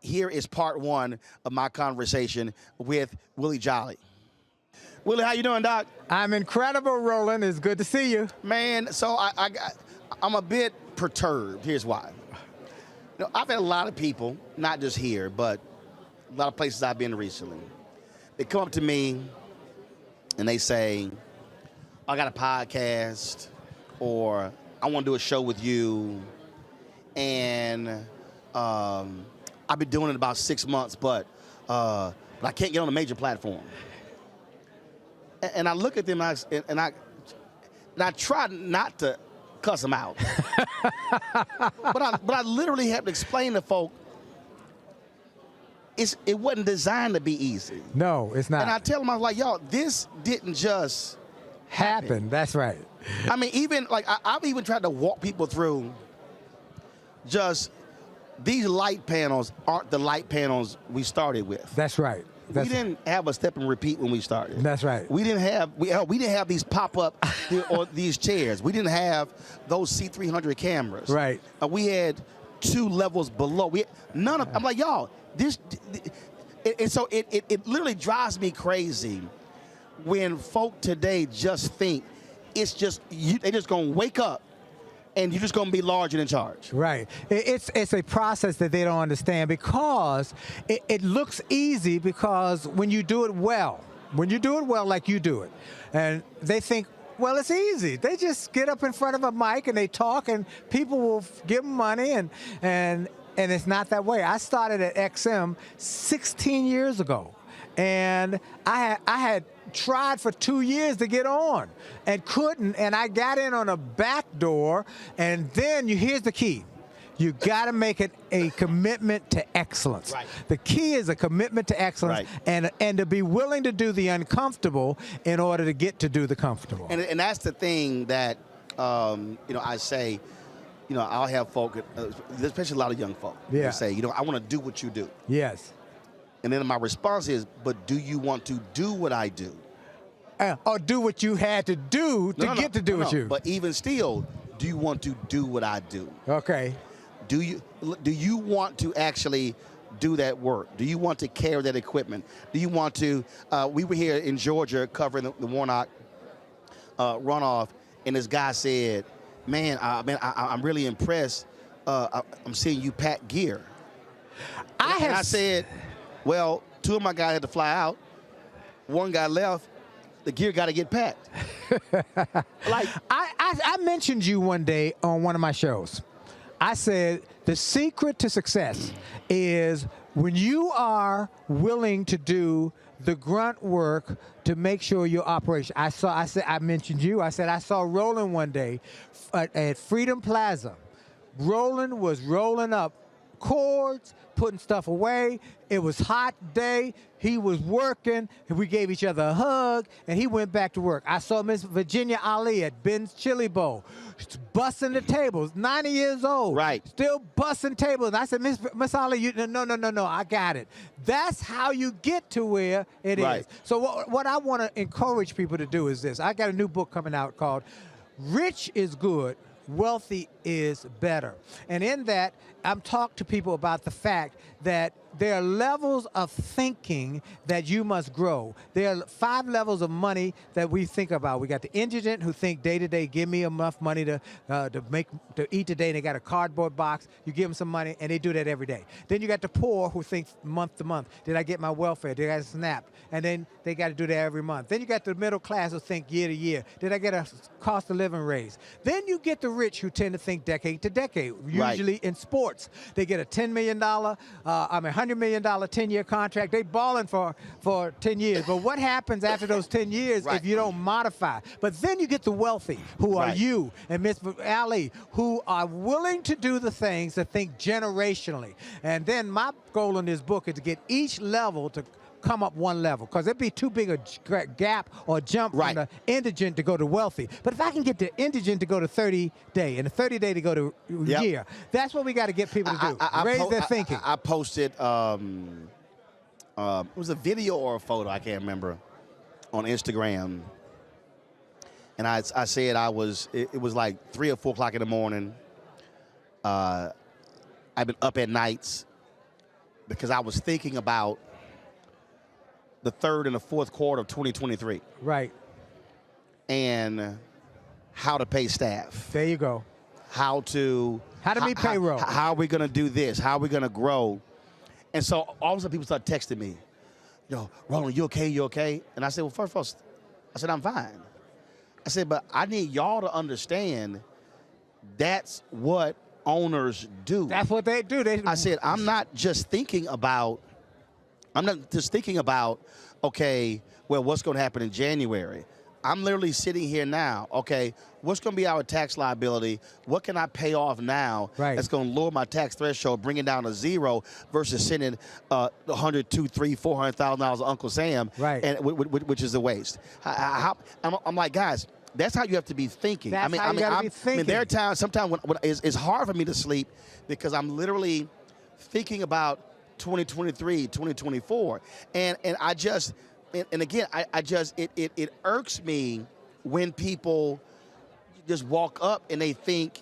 Here is part 1 of my conversation with Willie Jolly. Willie, how you doing, Doc? I'm incredible, Roland. It's good to see you. Man, so I'm a bit perturbed. Here's why. You know, I've had a lot of people, not just here, but a lot of places I've been recently. They come up to me and they say, I got a podcast, or I want to do a show with you, and I've been doing it about 6 months, but I can't get on a major platform. And I look at them and I try not to cuss them out, but I literally have to explain to folk it wasn't designed to be easy. No, it's not. And I tell them, I was like, y'all, this didn't just happen. That's right. I mean, even like I've even tried to walk people through just these light panels aren't the light panels we started with. That's right. We didn't have a step and repeat when we started. That's right. We didn't have these pop-up or these chairs. We didn't have those C300 cameras. Right. We had 2 levels below. None of. I'm like, y'all, and so it literally drives me crazy when folk today just think it's just they just gonna wake up and you're just going to be large and in charge. Right. It's a process that they don't understand, because it looks easy, because when you do it well like you do it, and they think Well, it's easy. They just get up in front of a mic and they talk, and people will give them money, and it's not that way. I started at XM 16 years ago, and I had tried for 2 years to get on and couldn't, and I got in on a back door, and then here's the key. You got to make it a commitment to excellence. Right. The key is a commitment to excellence, right, and to be willing to do the uncomfortable in order to get to do the comfortable. And that's the thing that, I say, I'll have folk, especially a lot of young folk, yeah, say, I want to do what you do. Yes. And then my response is, but do you want to do what I do? Or do what you had to do to get to do what you. But even still, do you want to do what I do? Okay. Do you want to actually do that work? Do you want to carry that equipment? Do you want to? We were here in Georgia covering the Warnock runoff, and this guy said, "Man, I'm really impressed. I'm seeing you pack gear." I said, "Well, 2 of my guys had to fly out. 1 guy left. The gear got to get packed." Like I mentioned you one day on one of my shows. I said the secret to success is when you are willing to do the grunt work to make sure your operation. I mentioned you. I said I saw Roland one day at Freedom Plaza. Roland was rolling up cords, putting stuff away. It was hot day. He was working. We gave each other a hug, and he went back to work. I saw Miss Virginia Ali at Ben's Chili Bowl, busting the tables, 90 years old. Right. Still busting tables. And I said, Miss Ali, no, I got it. That's how you get to where it is. So what I want to encourage people to do is this. I got a new book coming out called Rich is Good, Wealthy is Better. And in that, I'm talking to people about the fact that there are levels of thinking that you must grow. There are 5 levels of money that we think about. We got the indigent who think day to day, give me enough money to eat today, and they got a cardboard box. You give them some money, and they do that every day. Then you got the poor who think month to month. Did I get my welfare? Did I SNAP? And then they got to do that every month. Then you got the middle class who think year to year. Did I get a cost of living raise? Then you get the rich who tend to think decade to decade, usually in sports. They get a $10 million, $100 million 10-year contract. They balling for 10 years. But what happens after those 10 years if you don't modify? But then you get the wealthy, who are you and Miss Ali, who are willing to do the things that think generationally. And then my goal in this book is to get each level to come up one level, because it'd be too big a gap or jump from the indigent to go to wealthy. But if I can get the indigent to go to 30-day and the 30-day to go to year, that's what we got to get people to do. Raise their thinking. I posted, it was a video or a photo, I can't remember, on Instagram. And I said it was like 3 or 4 o'clock in the morning. I've been up at nights because I was thinking about the 3rd and the 4th quarter of 2023. Right. And how to pay staff. There you go. How to meet payroll. How are we going to do this? How are we going to grow? And so all of a sudden people start texting me, Roland, you okay? You okay? And I said, well, first of all, I said, I'm fine. I said, but I need y'all to understand that's what owners do. That's what they do. I said, I'm not just thinking about, okay, well, what's going to happen in January? I'm literally sitting here now, okay, what's going to be our tax liability? What can I pay off now that's going to lower my tax threshold, bring it down to 0 versus sending $100,000, $200,000, $300,000, $400,000 to Uncle Sam, and which is a waste. I'm like, guys, that's how you have to be thinking. That's how you gotta be thinking. There are times, sometimes when it's hard for me to sleep because I'm literally thinking about 2023, 2024, and I just, and again, it irks me when people just walk up and they think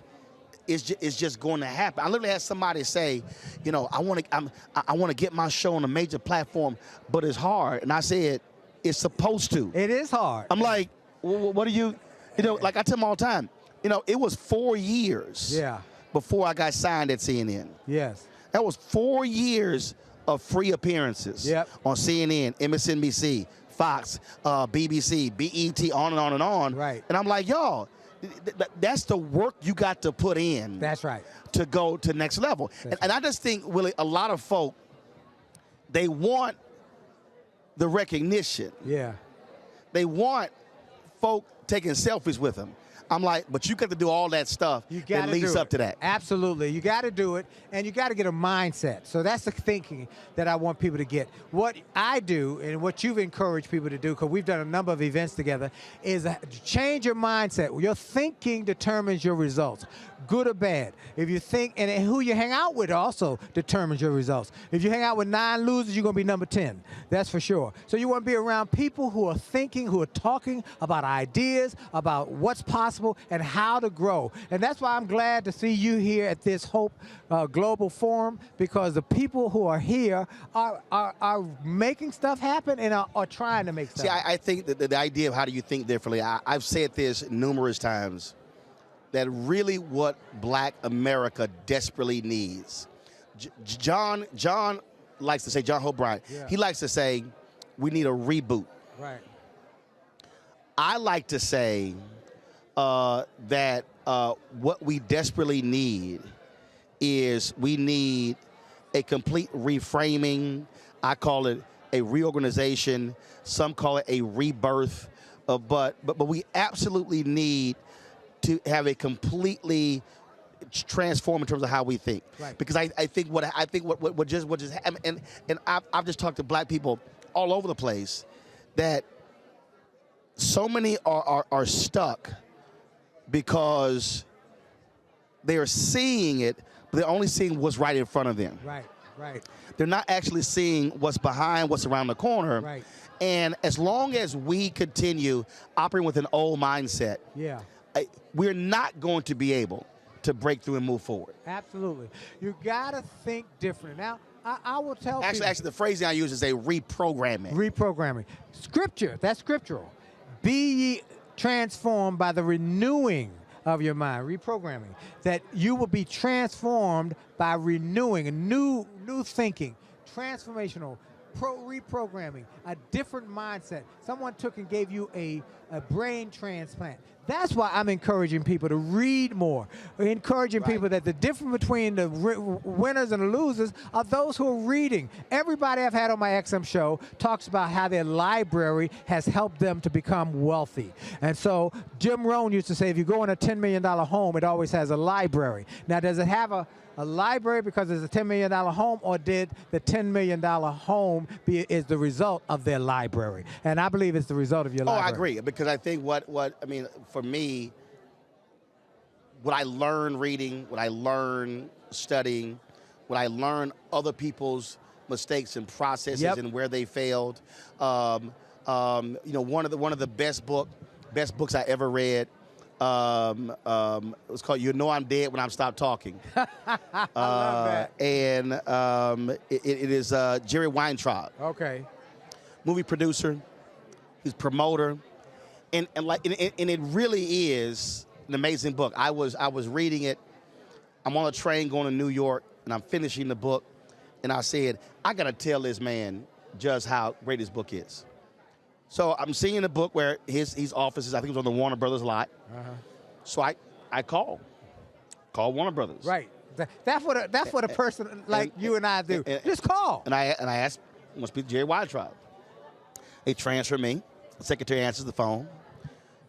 it's just going to happen. I literally had somebody say, I want to get my show on a major platform, but it's hard. And I said, it's supposed to. It is hard. I'm like, what are you, like I tell them all the time, it was 4 years before I got signed at CNN. Yes. That was 4 years of free appearances on CNN, MSNBC, Fox, BBC, BET, on and on and on. Right. And I'm like, y'all, that's the work you got to put in. That's right. To go to next level. And I just think, Willie, a lot of folk, they want the recognition. Yeah. They want folk taking selfies with them. I'm like, but you got to do all that stuff that leads up to that. Absolutely. You got to do it, and you got to get a mindset. So that's the thinking that I want people to get. What I do and what you've encouraged people to do, because we've done a number of events together, is change your mindset. Your thinking determines your results, good or bad. If you think, and who you hang out with also determines your results. If you hang out with 9 losers, you're going to be number 10. That's for sure. So you want to be around people who are thinking, who are talking about ideas, about what's possible, and how to grow. And that's why I'm glad to see you here at this Hope Global Forum, because the people who are here are making stuff happen and are trying to make stuff happen. I think that the idea of how do you think differently, I've said this numerous times, that really what Black America desperately needs. John likes to say, John Hope Bryant, he likes to say, we need a reboot. Right. I like to say that what we desperately need is we need a complete reframing. I call it a reorganization. Some call it a rebirth. But we absolutely need to have a completely transform in terms of how we think. Right. Because I think what just happened, and I've just talked to Black people all over the place, that so many are stuck because they are seeing it, but they're only seeing what's right in front of them. Right, right. They're not actually seeing what's behind, what's around the corner. Right. And as long as we continue operating with an old mindset, we're not going to be able to break through and move forward. Absolutely. You got to think different. Now, I will tell people. Actually, the phrasing I use is a reprogramming. Reprogramming. Scripture, that's scriptural. Be ye transformed by the renewing of your mind, reprogramming. That you will be transformed by renewing, a new thinking, transformational, reprogramming, a different mindset. Someone took and gave you a brain transplant. That's why I'm encouraging people to read more. We're encouraging people that the difference between the winners and the losers are those who are reading. Everybody I've had on my XM show talks about how their library has helped them to become wealthy. And so Jim Rohn used to say, if you go in a $10 million home, it always has a library. Now, does it have a library because it's a $10 million home, or did the $10 million home is the result of their library? And I believe it's the result of your library. I agree, because I think for me, what I learned reading, what I learned studying, what I learned other people's mistakes and processes and where they failed. One of the best books I ever read. It was called "You Know I'm Dead When I'm Stopped Talking." I love that. And it is Jerry Weintraub. Okay. Movie producer, he's promoter, and it really is an amazing book. I was reading it. I'm on a train going to New York, and I'm finishing the book, and I said, I gotta tell this man just how great his book is. So I'm seeing the book where his office is, I think it was on the Warner Brothers lot. So I called Warner Brothers. Right. That's what a person like you and I do. Just call. And I asked, I want to speak to Jerry Weintraub. They transfer me. The secretary answers the phone,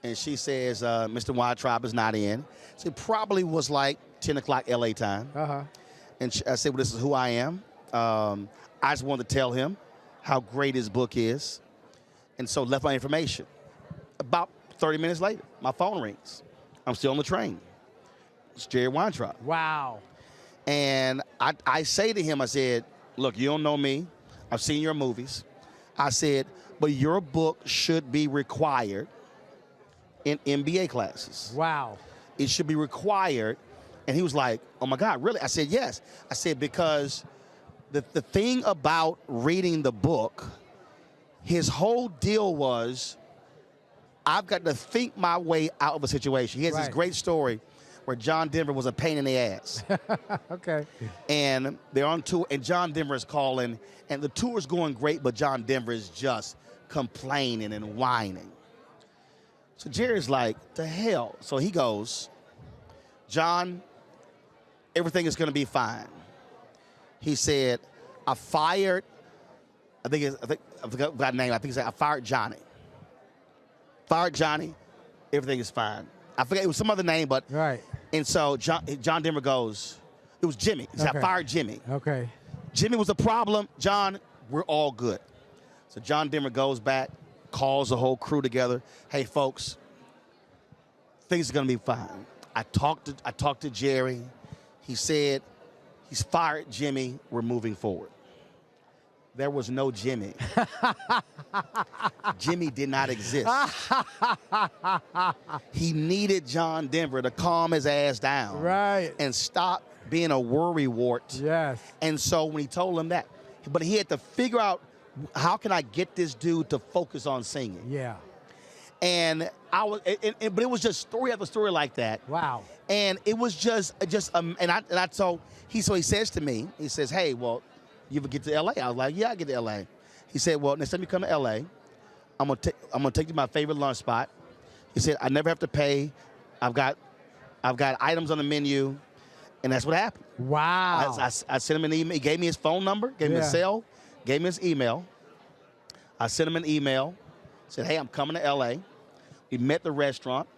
and she says, Mr. Weintraub is not in. So it probably was like 10 o'clock LA time. And I said, well, this is who I am. I just wanted to tell him how great his book is. And so left my information. About 30 minutes later, my phone rings. I'm still on the train. It's Jerry Weintraub. Wow. And I say to him, I said, look, you don't know me. I've seen your movies. I said, but your book should be required in MBA classes. Wow. It should be required. And he was like, oh my God, really? I said, yes. I said, because the thing about reading the book, his whole deal was, I've got to think my way out of a situation. He has this great story where John Denver was a pain in the ass. Okay. And they're on tour, and John Denver is calling, and the tour's going great, but John Denver is just complaining and whining. So Jerry's like, the hell? So he goes, John, everything is going to be fine. He said, I fired, I forgot the name. I think he said, I fired Johnny. Fired Johnny, everything is fine. I forget, it was some other name, but. Right. And so John Denver goes, it was Jimmy. He said, I fired Jimmy. Okay. Jimmy was the problem. John, we're all good. So John Denver goes back, calls the whole crew together. Hey, folks, things are going to be fine. I talked to Jerry. He said he's fired Jimmy. We're moving forward. There was no Jimmy. Jimmy did not exist. He needed John Denver to calm his ass down. Right. And stop being a worrywart. Yes. And so when he told him that, but he had to figure out, how can I get this dude to focus on singing? Yeah. And but it was just story after story like that. Wow. And it was so he says to me, he says, hey, well, you ever get to LA? I was like, yeah, I get to LA. He said, well, next time you come to LA, I'm gonna take you to my favorite lunch spot. He said, I never have to pay. I've got items on the menu, and that's what happened. Wow. I sent him an email. He gave me his phone number, gave me his cell, gave me his email. I sent him an email, said, hey, I'm coming to LA. We met at the restaurant,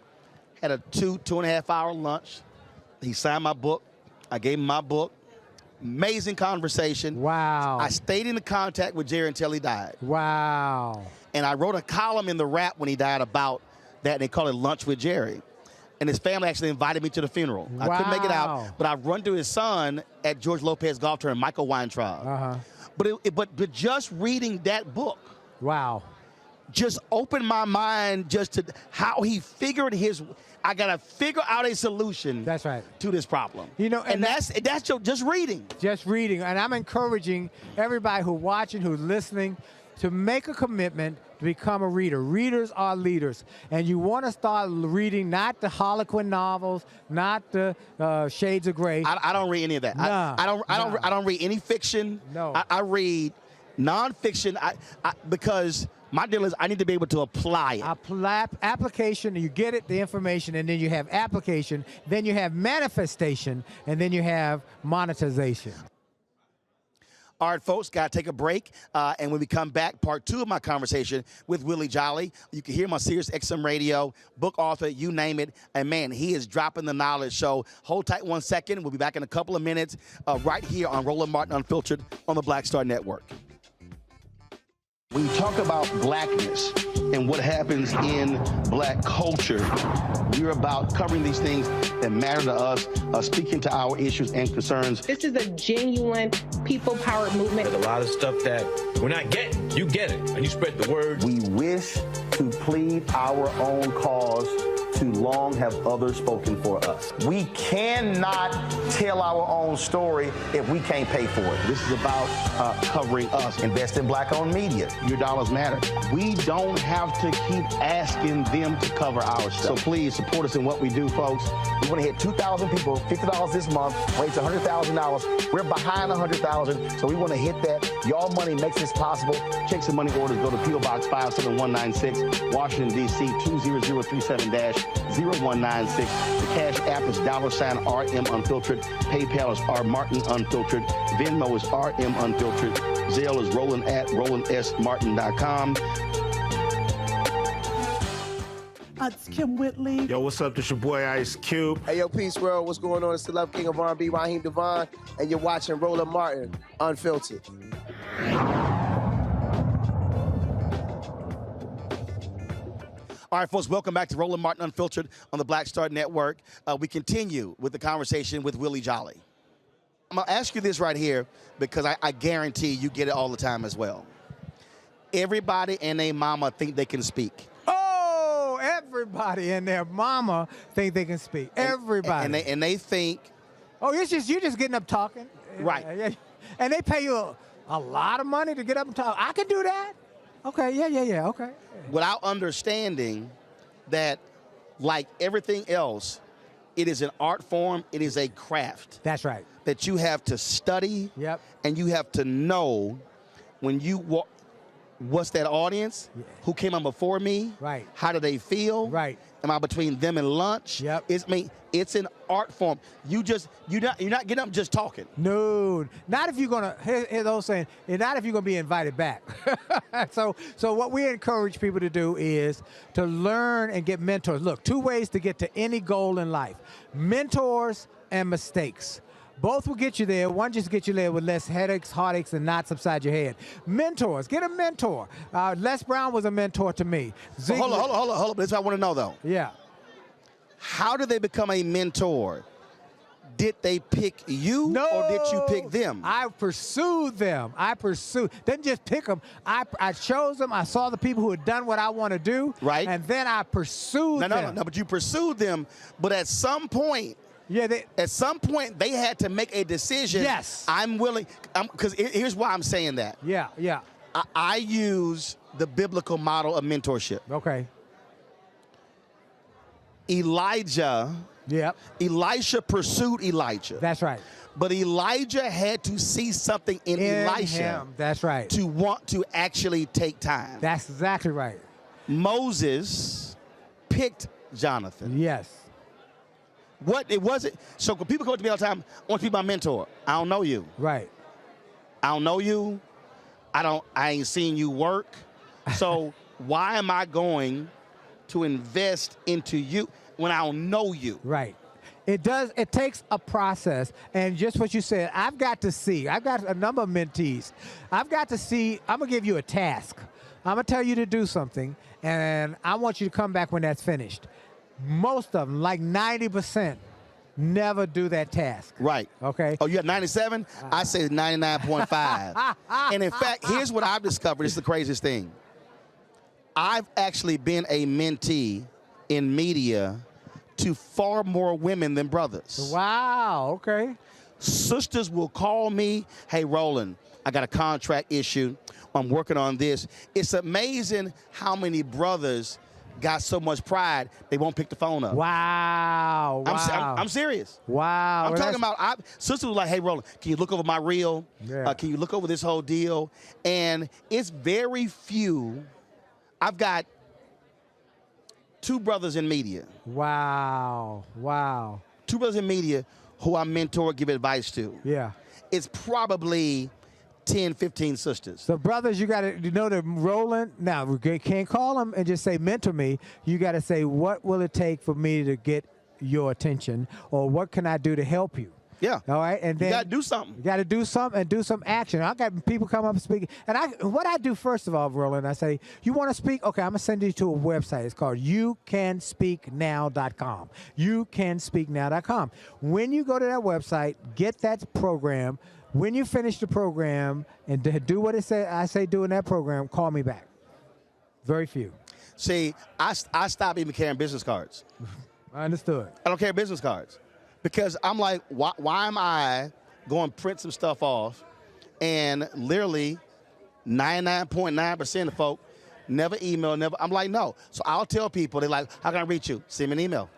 had a 2.5 hour lunch. He signed my book. I gave him my book. Amazing conversation. Wow. I stayed in contact with Jerry until he died. Wow. And I wrote a column in the Rap when he died about that, and they called it Lunch with Jerry. And his family actually invited me to the funeral. Wow. I couldn't make it out, but I run to his son at George Lopez Golf Tournament, Michael Weintraub. But just reading that book. Wow. Just opened my mind just to how he figured I got to figure out a solution. That's right. To this problem. You know, and that's just reading. Just reading. And I'm encouraging everybody who's watching, who's listening, to make a commitment to become a reader. Readers are leaders. And you want to start reading not the Harlequin novels, not the Shades of Grey. I don't read any of that. Nah, I don't read any fiction. No. I read nonfiction because my deal is I need to be able to apply it. Application, you get it, the information, and then you have application, then you have manifestation, and then you have monetization. All right, folks, got to take a break. And when we come back, part 2 of my conversation with Willie Jolly. You can hear him on Sirius XM Radio, book author, you name it. And, man, he is dropping the knowledge. So hold tight 1 second. We'll be back in a couple of minutes right here on Roland Martin Unfiltered on the Black Star Network. When you talk about blackness and what happens in black culture, we're about covering these things that matter to us, speaking to our issues and concerns. This is a genuine people-powered movement. There's a lot of stuff that we're not getting. You get it, and you spread the word. We wish to plead our own cause. Too long have others spoken for us. We cannot tell our own story if we can't pay for it. This is about covering us. Invest in black-owned media. Your dollars matter. We don't have to keep asking them to cover our stuff. So please support us in what we do, folks. We want to hit 2,000 people, $50 this month, raise $100,000. We're behind 100,000, so we want to hit that. Y'all money makes this possible. Check some money orders. Go to P.O. Box 57196, Washington, D.C. 20037-0196. The Cash App is $RM Unfiltered. PayPal is R Martin Unfiltered. Venmo is RM Unfiltered. Zelle is Roland at RolandSMartin.com. It's Kim Whitley. Yo, what's up? This your boy Ice Cube. Hey, yo, Peace World. What's going on? It's the Love King of R&B, Raheem Devon, and you're watching Roland Martin Unfiltered. All right, folks, welcome back to Roland Martin Unfiltered on the Black Star Network. We continue with the conversation with Willie Jolly. I'm going to ask you this right here because I guarantee you get it all the time as well. Everybody and their mama think they can speak. Oh, everybody and their mama think they can speak. Everybody. And they think. Oh, you're just getting up talking. Right. And they pay you a lot of money to get up and talk. I can do that. Okay, yeah, okay. Without understanding that, like everything else, it is an art form, it is a craft. That's right. That you have to study, yep, and you have to know when you walk. what's that audience? Who came on before me? Right. How do they feel? Right. Am I between them and lunch? Yep. It's an art form. You're not getting up just talking. No, not if you're gonna. Here's those saying. Not if you're gonna be invited back. So what we encourage people to do is to learn and get mentors. Look, 2 ways to get to any goal in life: mentors and mistakes. Both will get you there. One just get you there with less headaches, heartaches, and knots upside your head. Mentors, get a mentor. Les Brown was a mentor to me. Hold on. This is what I want to know, though. Yeah. How did they become a mentor? Did they pick you, or did you pick them? I pursued them. Didn't just pick them. I chose them. I saw the people who had done what I want to do. Right. And then I pursued them. No, but you pursued them. But at some point, they had to make a decision. Yes. I'm willing, because here's why I'm saying that. Yeah. I use the biblical model of mentorship. Okay. Elisha pursued Elijah. That's right. But Elijah had to see something in Elisha. Him. That's right. To want to actually take time. That's exactly right. Moses picked Jonathan. Yes. It wasn't. So when people come up to me all the time, I want to be my mentor. I don't know you. Right. I don't know you. I ain't seen you work. So why am I going to invest into you when I don't know you? Right. It takes a process, and just what you said, I've got a number of mentees. I've got to see, I'm going to give you a task. I'm going to tell you to do something, and I want you to come back when that's finished. Most of them, like 90%, never do that task. Right. Okay. Oh, you at 97? I say 99.5. And in fact, here's what I've discovered. It's the craziest thing. I've actually been a mentee in media to far more women than brothers. Wow, okay. Sisters will call me, hey, Roland, I got a contract issue. I'm working on this. It's amazing how many brothers got so much pride they won't pick the phone up. Wow. I'm serious. Wow. I'm talking about, sisters were like, hey, Roland, can you look over my reel? Yeah. Can you look over this whole deal? And it's very few. I've got 2 brothers in media. Wow. 2 brothers in media who I mentor, give advice to. Yeah. It's probably 10, 15 sisters. So brothers, you got to the Roland. Now, we can't call them and just say mentor me. You got to say, what will it take for me to get your attention, or what can I do to help you? Yeah. All right. And then you got to do something. You got to do something and do some action. I got people come up and speak. And what I do first of all, Roland, I say, you want to speak? Okay, I'm going to send you to a website. It's called youcanspeaknow.com. Youcanspeaknow.com. When you go to that website, get that program. When you finish the program and do what I say do in that program, call me back. Very few. See, I stopped even carrying business cards. I understood. I don't carry business cards because I'm like, why am I going to print some stuff off, and literally 99.9% of folk never email, never. I'm like, no. So I'll tell people, they're like, how can I reach you? Send me an email.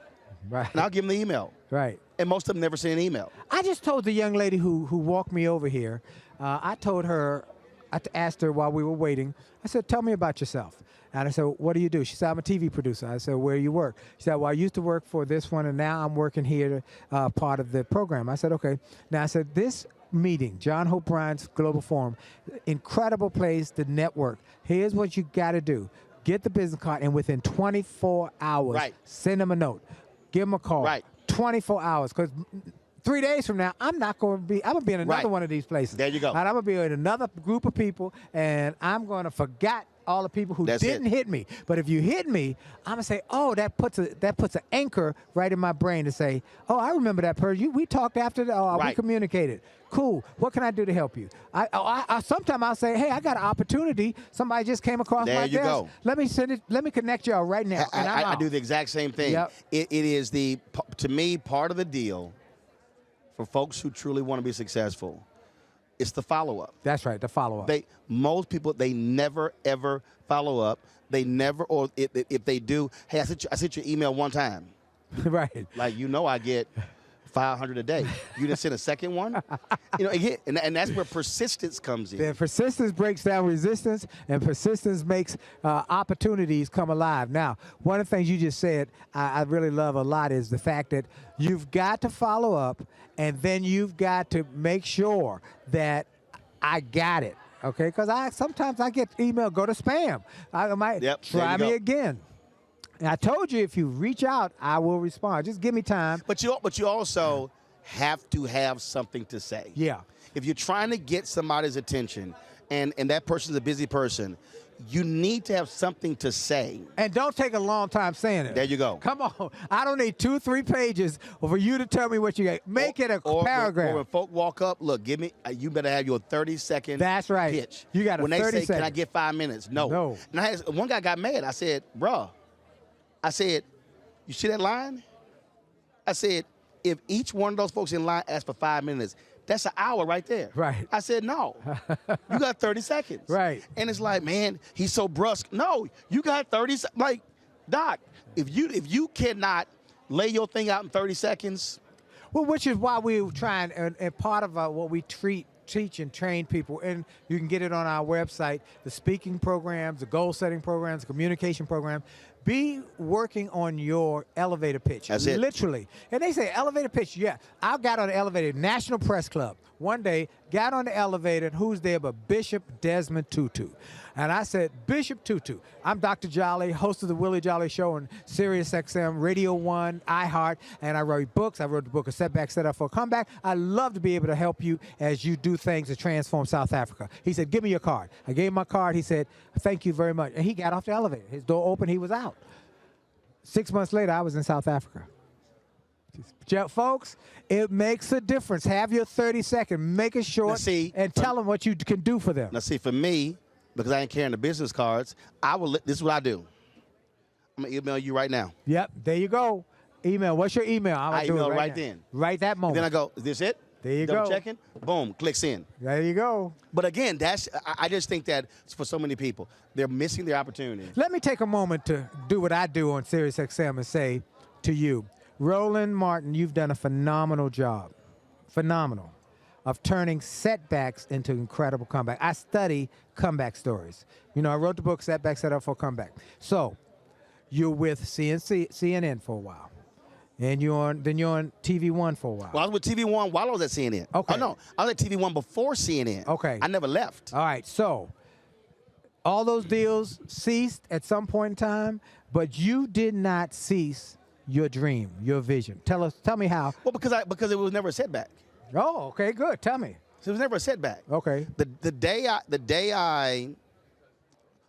Right. And I'll give them the email. Right. And most of them never send an email. I just told the young lady who walked me over here, I told her, I asked her while we were waiting, I said, tell me about yourself. And I said, what do you do? She said, I'm a TV producer. I said, where do you work? She said, well, I used to work for this one, and now I'm working here, part of the program. I said, okay. Now, I said, this meeting, John Hope Bryant's Global Forum, incredible place to network. Here's what you got to do. Get the business card, and within 24 hours, send them a note. Give them a call. 24 hours, because 3 days from now, I'm going to be in another one of these places. There you go. And I'm going to be in another group of people, and I'm going to forget all the people who didn't hit me. But if you hit me, I'm going to say, oh, that puts an anchor right in my brain to say, oh, I remember that person. We talked after that. We communicated. Cool. What can I do to help you? Sometimes I'll say, hey, I got an opportunity. Somebody just came across my desk. There you go. Let me send it. Let me connect y'all right now. I do the exact same thing. Yep. It is to me, part of the deal for folks who truly want to be successful. It's the follow-up. That's right, the follow-up. Most people, they never, ever follow up. They never, or if they do, hey, I sent your email one time. Right. Like, I get 500 a day. You didn't send a second one? You know, and that's where persistence comes in. The persistence breaks down resistance, and persistence makes opportunities come alive. Now, one of the things you just said I really love a lot is the fact that you've got to follow up, and then you've got to make sure that I got it, okay? Because sometimes I get email, go to spam. I might try me again. And I told you if you reach out, I will respond. Just give me time. But you also have to have something to say. Yeah. If you're trying to get somebody's attention and that person's a busy person, you need to have something to say. And don't take a long time saying it. There you go. Come on. I don't need 2-3 pages for you to tell me what you got. Make it a paragraph. Or when folk walk up, look, you better have your 30-second That's right. pitch. You got a 30 When they say, seconds. can I get 5 minutes? No. And one guy got mad. I said, bruh, you see that line? I said, if each one of those folks in line asks for 5 minutes, that's an hour right there. Right. I said, no. You got 30 seconds. Right. And it's like, man, he's so brusque. No, you got 30 seconds. Like, Doc, if you cannot lay your thing out in 30 seconds. Well, which is why we're trying, and part of what we teach and train people, and you can get it on our website, the speaking programs, the goal-setting programs, the communication programs. Be working on your elevator pitch. That's it. Literally. And they say elevator pitch, yeah. I got on the elevator, National Press Club. One day, got on the elevator, and who's there but Bishop Desmond Tutu. And I said, Bishop Tutu, I'm Dr. Jolly, host of the Willie Jolly Show on Sirius XM, Radio 1, iHeart, and I wrote books. I wrote the book, A Setback, Set Up for a Comeback. I love to be able to help you as you do things to transform South Africa. He said, give me your card. I gave him my card. He said, thank you very much. And he got off the elevator. His door opened. He was out. 6 months later, I was in South Africa. Folks, it makes a difference. Have your 30 seconds. Make it short and tell them what you can do for them. Now, see, for me, because I ain't carrying the business cards, this is what I do. I'm going to email you right now. Yep, there you go. Email. What's your email? I email right then. Right that moment. And then I go, is this it? There you Double go. checking. Boom, clicks in. There you go. But again, I just think that for so many people, they're missing their opportunity. Let me take a moment to do what I do on Sirius XM and say to you, Roland Martin, you've done a phenomenal job. Phenomenal. Of turning setbacks into incredible comeback. I study comeback stories. You know, I wrote the book Setback, Set Up for a Comeback. So you're with CNN for a while. And you're on TV One for a while. Well, I was with TV One while I was at CNN. Okay. Oh, no, I was at TV One before CNN. Okay. I never left. All right, so all those deals ceased at some point in time, but you did not cease your dream, your vision. Tell me how. Well, because it was never a setback. Oh, okay, good. Tell me. So it was never a setback. Okay. The day I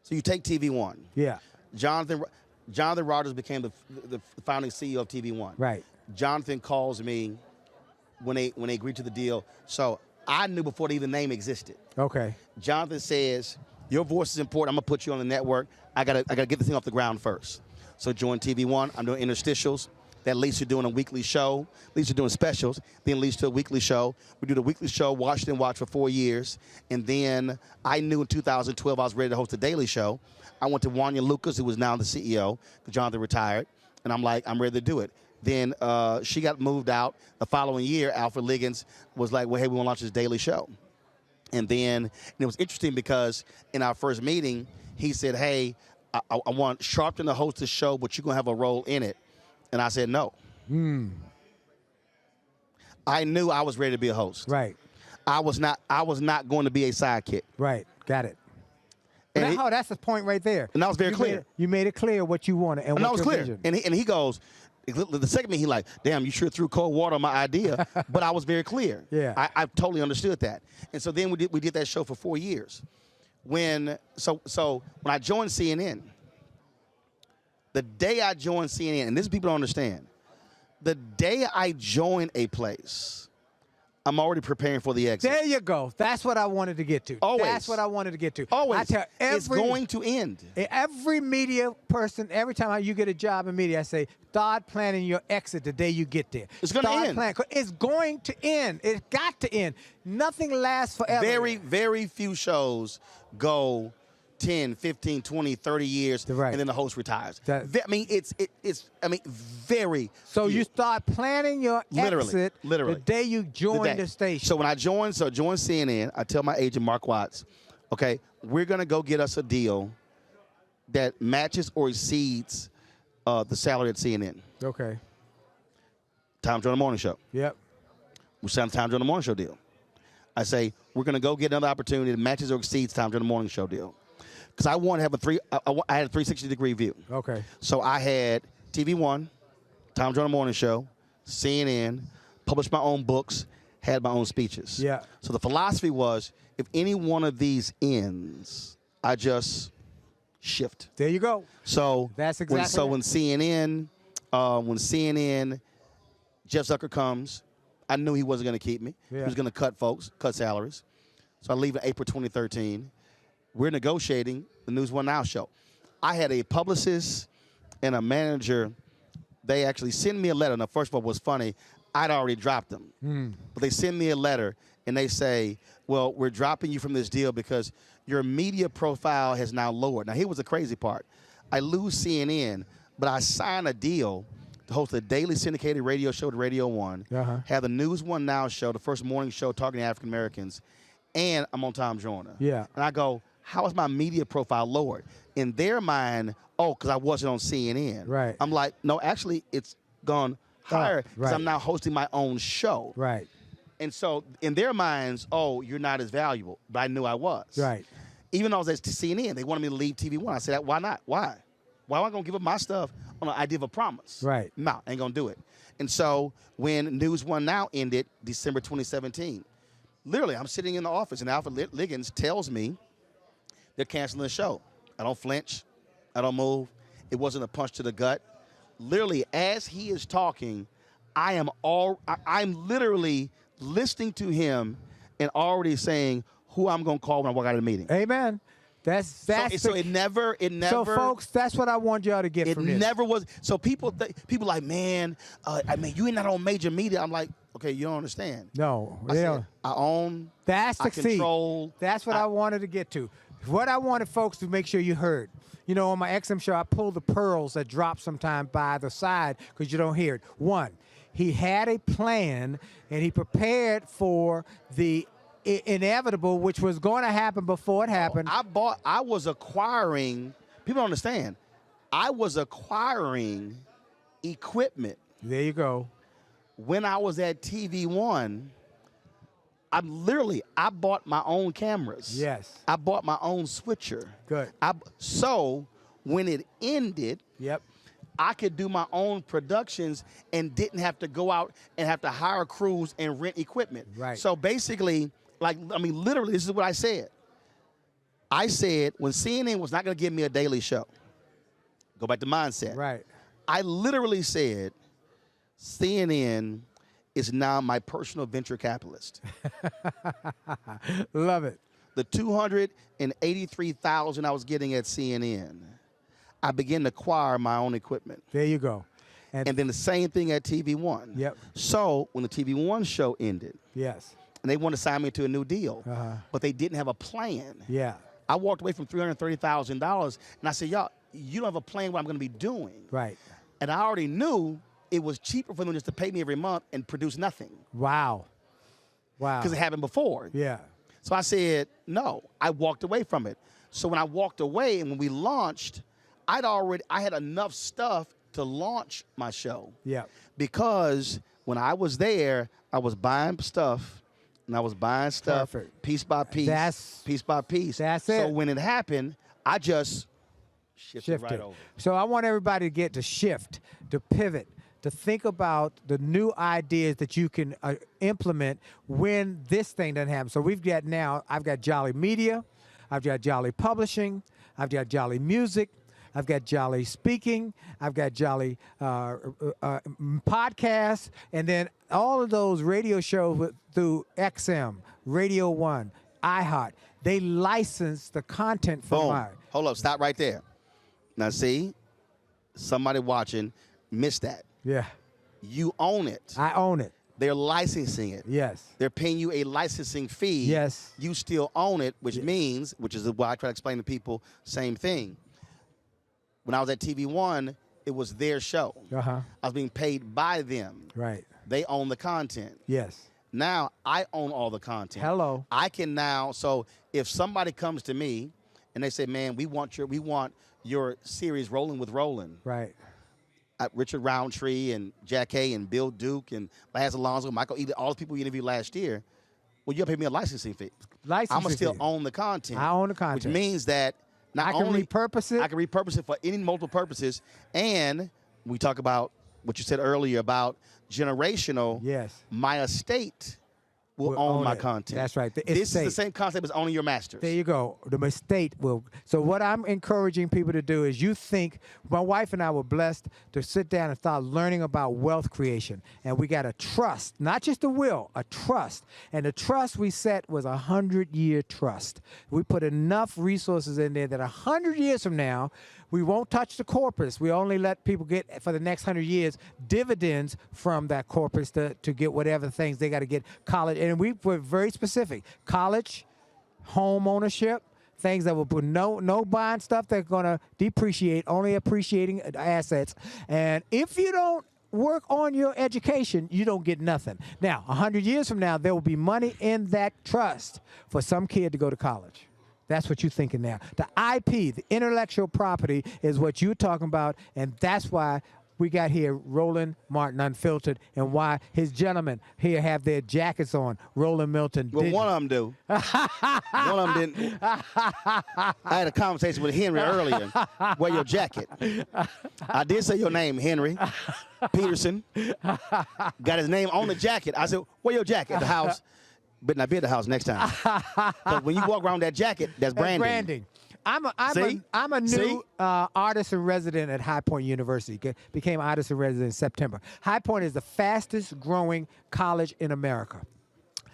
so you take TV One. Yeah. Jonathan Rogers became the founding CEO of TV One. Right. Jonathan calls me when they agreed to the deal. So I knew before the name existed. Okay. Jonathan says, your voice is important. I'm gonna put you on the network. I gotta get this thing off the ground first. So join TV One. I'm doing interstitials. That leads to doing a weekly show. Leads to doing specials. Then leads to a weekly show. We do the weekly show, Watched and Watched for 4 years. And then I knew in 2012 I was ready to host a daily show. I went to Wanya Lucas, who was now the CEO, because Jonathan retired. And I'm like, I'm ready to do it. Then she got moved out. The following year, Alfred Liggins was like, well, hey, we want to launch this daily show. And it was interesting because in our first meeting, he said, hey, I want Sharpton to host the show, but you're going to have a role in it. And I said no. I knew I was ready to be a host. Right. I was not going to be a sidekick. Right. Got it. And that's the point right there. And that was very clear. You made it clear what you wanted and what that was your clear. vision. And he goes, the second meeting, he like, damn, you sure threw cold water on my idea. But I was very clear. Yeah. I totally understood that. And so then we did that show for 4 years. So when I joined CNN, the day I joined CNN, and this people don't understand, the day I join a place, I'm already preparing for the exit. There you go. That's what I wanted to get to. Always. That's what I wanted to get to. Always. I tell it's going to end. Every media person, every time you get a job in media, I say, start planning your exit the day you get there. It's going to end. It's going to end. It's got to end. Nothing lasts forever. Very, very few shows go 10, 15, 20, 30 years, and then the host retires. Very. So you start planning your exit literally. the day you join the station. So when I joined CNN, I tell my agent, Mark Watts, okay, we're going to go get us a deal that matches or exceeds the salary at CNN. Okay. Time during the morning show. Yep. We signed a Time during the morning show deal. I say, we're going to go get another opportunity that matches or exceeds Time during the morning show deal. Because I want to have I had a 360-degree view. Okay. So I had TV One, Time during the morning show, CNN, published my own books, had my own speeches. Yeah. So the philosophy was, if any one of these ends, I just shift. There you go. So that's exactly when CNN, Jeff Zucker comes, I knew he wasn't going to keep me. Yeah. He was going to cut salaries. So I leave in April 2013. We're negotiating the News One Now show. I had a publicist and a manager. They actually sent me a letter. Now, first of all, it was funny. I'd already dropped them. But they send me a letter, and they say, well, we're dropping you from this deal because your media profile has now lowered. Now, here was the crazy part. I lose CNN, but I sign a deal to host a daily syndicated radio show to Radio One, have the News One Now show, the first morning show talking to African Americans, and I'm on Tom Joyner. Yeah. And I go, how is my media profile lowered? In their mind, because I wasn't on CNN. Right. I'm like, no, actually, it's gone higher because right. I'm now hosting my own show. Right. And so in their minds, you're not as valuable. But I knew I was. Right. Even though I was at CNN, they wanted me to leave TV One. I said, why not? Why? Why am I going to give up my stuff on an idea of a promise? Right. No, I ain't going to do it. And so when News One Now ended December 2017, literally I'm sitting in the office and Alfred Liggins tells me they're canceling the show. I don't flinch. I don't move. It wasn't a punch to the gut. Literally, as he is talking, I'm literally listening to him and already saying who I'm going to call when I walk out of the meeting. Amen. So it never. So, folks, that's what I want y'all to get from this. It never was. So people like, man, you ain't not on major media. I'm like, okay, you don't understand. No. I own. That's the key. Control. That's what I wanted to get to. What I wanted folks to make sure you heard. You know, on my XM show, I pull the pearls that drop sometime by the side because you don't hear it. One, he had a plan and he prepared for the inevitable, which was going to happen before it happened. I was acquiring, people don't understand, I was acquiring equipment. There you go. When I was at TV One, I bought my own cameras. Yes. I bought my own switcher. Good. So when it ended, yep, I could do my own productions and didn't have to go out and have to hire crews and rent equipment. Right. So basically, literally, this is what I said. I said when CNN was not going to give me a daily show, go back to mindset. Right. I literally said CNN is now my personal venture capitalist. Love it. The $283,000 I was getting at CNN, I began to acquire my own equipment. There you go. And then the same thing at TV One. Yep. So when the TV One show ended, yes, and they wanted to sign me to a new deal, but they didn't have a plan. Yeah. I walked away from $330,000, and I said, y'all, you don't have a plan what I'm going to be doing. Right. And I already knew it was cheaper for them just to pay me every month and produce nothing. Wow. Wow. Because it happened before. Yeah. So I said, no. I walked away from it. So when I walked away and when we launched, I had enough stuff to launch my show. Yeah. Because when I was there, I was buying stuff, and I was buying stuff piece by piece, piece by piece. That's it. So when it happened, I just shifted right over. So I want everybody to get to shift, to pivot, to think about the new ideas that you can implement when this thing doesn't happen. So I've got Jolly Media, I've got Jolly Publishing, I've got Jolly Music, I've got Jolly Speaking, I've got Jolly Podcasts, and then all of those radio shows through XM, Radio One, iHeart. They license the content from mine. Hold up, stop right there. Now see, somebody watching missed that. Yeah. You own it. I own it. They're licensing it. Yes. They're paying you a licensing fee. Yes. You still own it, which means, which is why I try to explain to people, same thing. When I was at TV One, it was their show. Uh-huh. I was being paid by them. Right. They own the content. Yes. Now I own all the content. Hello. I can now, so if somebody comes to me and they say, man, we want your series Rolling with Roland. Right. Richard Roundtree and Jack A and Bill Duke and Laz Alonso, Michael Eden, all the people you interviewed last year, well, you'll pay me a licensing fee. I'm going to still own the content. I own the content. Which means that not only I can repurpose it. I can repurpose it for any multiple purposes. And we talk about what you said earlier about generational. Yes. My estate will own my content. That's right. This is the same concept as owning your masters. There you go. The estate will. So what I'm encouraging people to do is you think, my wife and I were blessed to sit down and start learning about wealth creation. And we got a trust, not just a will, a trust. And the trust we set was 100-year trust. We put enough resources in there that 100 years from now, we won't touch the corpus. We only let people get, for the next 100 years, dividends from that corpus to get whatever things they got to get. College, and we were very specific. College, home ownership, things that will put no buying stuff that's going to depreciate, only appreciating assets. And if you don't work on your education, you don't get nothing. Now, 100 years from now, there will be money in that trust for some kid to go to college. That's what you're thinking now. The IP, the intellectual property, is what you're talking about, and that's why we got here Roland Martin Unfiltered, and why his gentlemen here have their jackets on. Roland Milton. Well, one of them do. One of them didn't. I had a conversation with Henry earlier. Wear your jacket. I did say your name, Henry Peterson. Got his name on the jacket. I said, wear your jacket at the house. But not be at the house next time. Because when you walk around that jacket, that's branding. That's branding. I'm a new artist in resident at High Point University. Became artist in resident in September. High Point is the fastest growing college in America.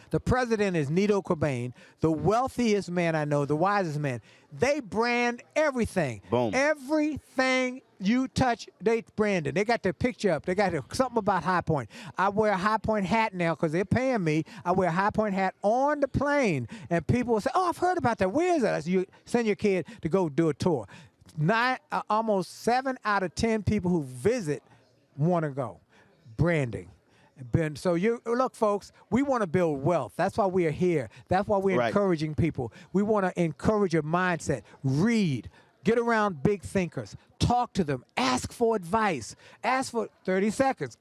The president is Nito Cobain, the wealthiest man I know, the wisest man. They brand everything. Boom. Everything you touch, they brand it. They got their picture up. They got something about High Point. I wear a High Point hat now because they're paying me. I wear a High Point hat on the plane, and people will say, oh, I've heard about that. Where is that? So you send your kid to go do a tour. Almost 7 out of 10 people who visit want to go. Branding. So look, folks, we want to build wealth. That's why we are here. That's why we're encouraging people. We want to encourage your mindset. Read. Get around big thinkers. Talk to them. Ask for advice. Ask for 30 seconds.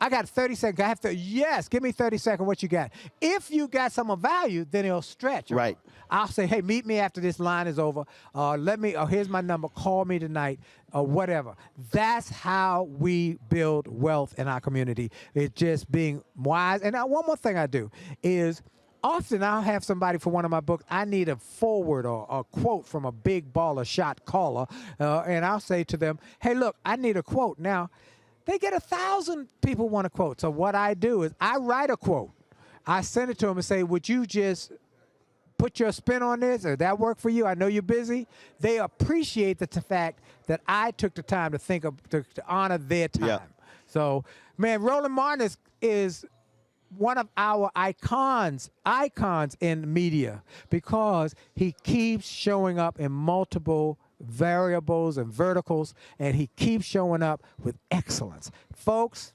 I got 30 seconds. Yes, give me 30 seconds. What you got? If you got some of value, then it'll stretch. Right. I'll say, hey, meet me after this line is over. Here's my number. Call me tonight or whatever. That's how we build wealth in our community. It's just being wise. And now one more thing I do is, often I'll have somebody for one of my books, I need a forward or a quote from a big baller shot caller, and I'll say to them, hey, look, I need a quote. Now, they get 1,000 people want a quote. So what I do is I write a quote. I send it to them and say, would you just put your spin on this, or that work for you? I know you're busy. They appreciate the fact that I took the time to think of, to honor their time. Yeah. So, man, Roland Martin is one of our icons in media because he keeps showing up in multiple variables and verticals, and he keeps showing up with excellence. Folks,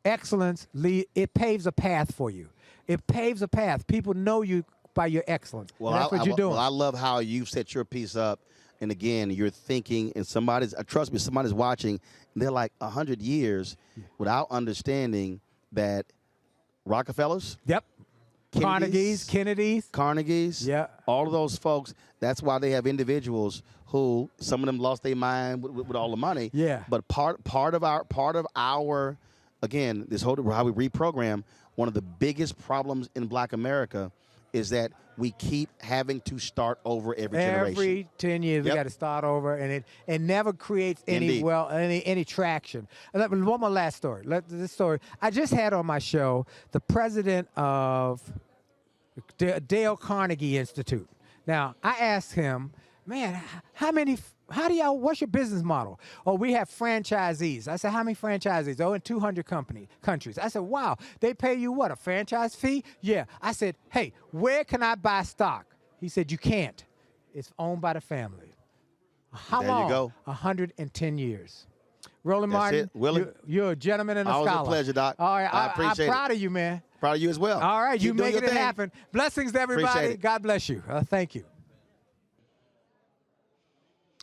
excellence, it paves a path for you. It paves a path. People know you by your excellence. Well, and that's what you're doing. Well, I love how you set your piece up. And again, you're thinking, and trust me, somebody's watching, and they're like 100 years without understanding that Rockefellers. Yep. Kennedys. Yeah. All of those folks. That's why they have individuals who some of them lost their mind with all the money. Yeah. But part of our again, this whole how we reprogram. One of the biggest problems in Black America is that we keep having to start over every generation. Every 10 years, we got to start over, and it never creates any traction. One more last story. This story I just had on my show, the president of Dale Carnegie Institute. Now, I asked him, man, what's your business model? Oh, we have franchisees. I said, how many franchisees? Oh, in 200 countries. I said, wow, they pay you what, a franchise fee? Yeah. I said, hey, where can I buy stock? He said, you can't. It's owned by the family. How long? There you go. 110 years. Roland That's Martin, it. Willie, you're a gentleman and a always scholar. a pleasure, Doc. All right, I appreciate it. I'm proud of you, man. Proud of you as well. All right, Keep you doing making your it thing. happen. Blessings to everybody. Appreciate it. God bless you. Thank you.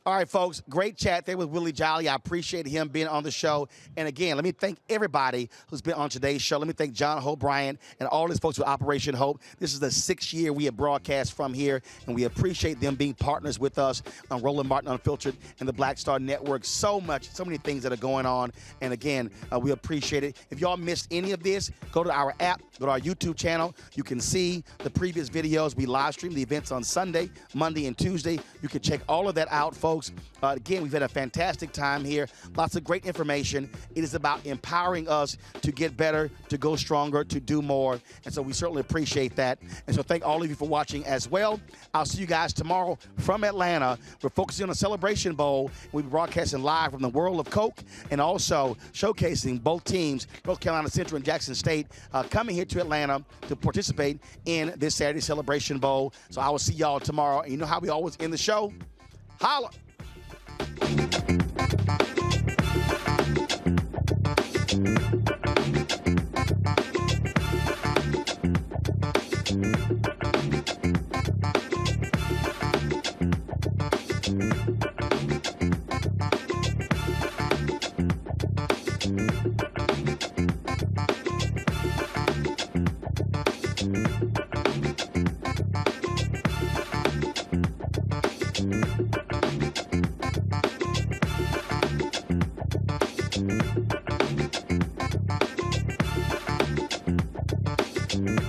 All right, folks, great chat there with Willie Jolly. I appreciate him being on the show. And again, let me thank everybody who's been on today's show. Let me thank John Hope Bryant and all his folks with Operation Hope. This is the 6th year we have broadcast from here, and we appreciate them being partners with us on Roland Martin Unfiltered and the Black Star Network. So much, so many things that are going on. And again, we appreciate it. If y'all missed any of this, go to our app, go to our YouTube channel. You can see the previous videos. We live stream the events on Sunday, Monday, and Tuesday. You can check all of that out, folks. Again, we've had a fantastic time here. Lots of great information. It is about empowering us to get better, to go stronger, to do more. And so we certainly appreciate that. And so thank all of you for watching as well. I'll see you guys tomorrow from Atlanta. We're focusing on the Celebration Bowl. We'll be broadcasting live from the World of Coke and also showcasing both teams, North Carolina Central and Jackson State, coming here to Atlanta to participate in this Saturday Celebration Bowl. So I will see y'all tomorrow. And you know how we always end the show? Holla! Mm-hmm.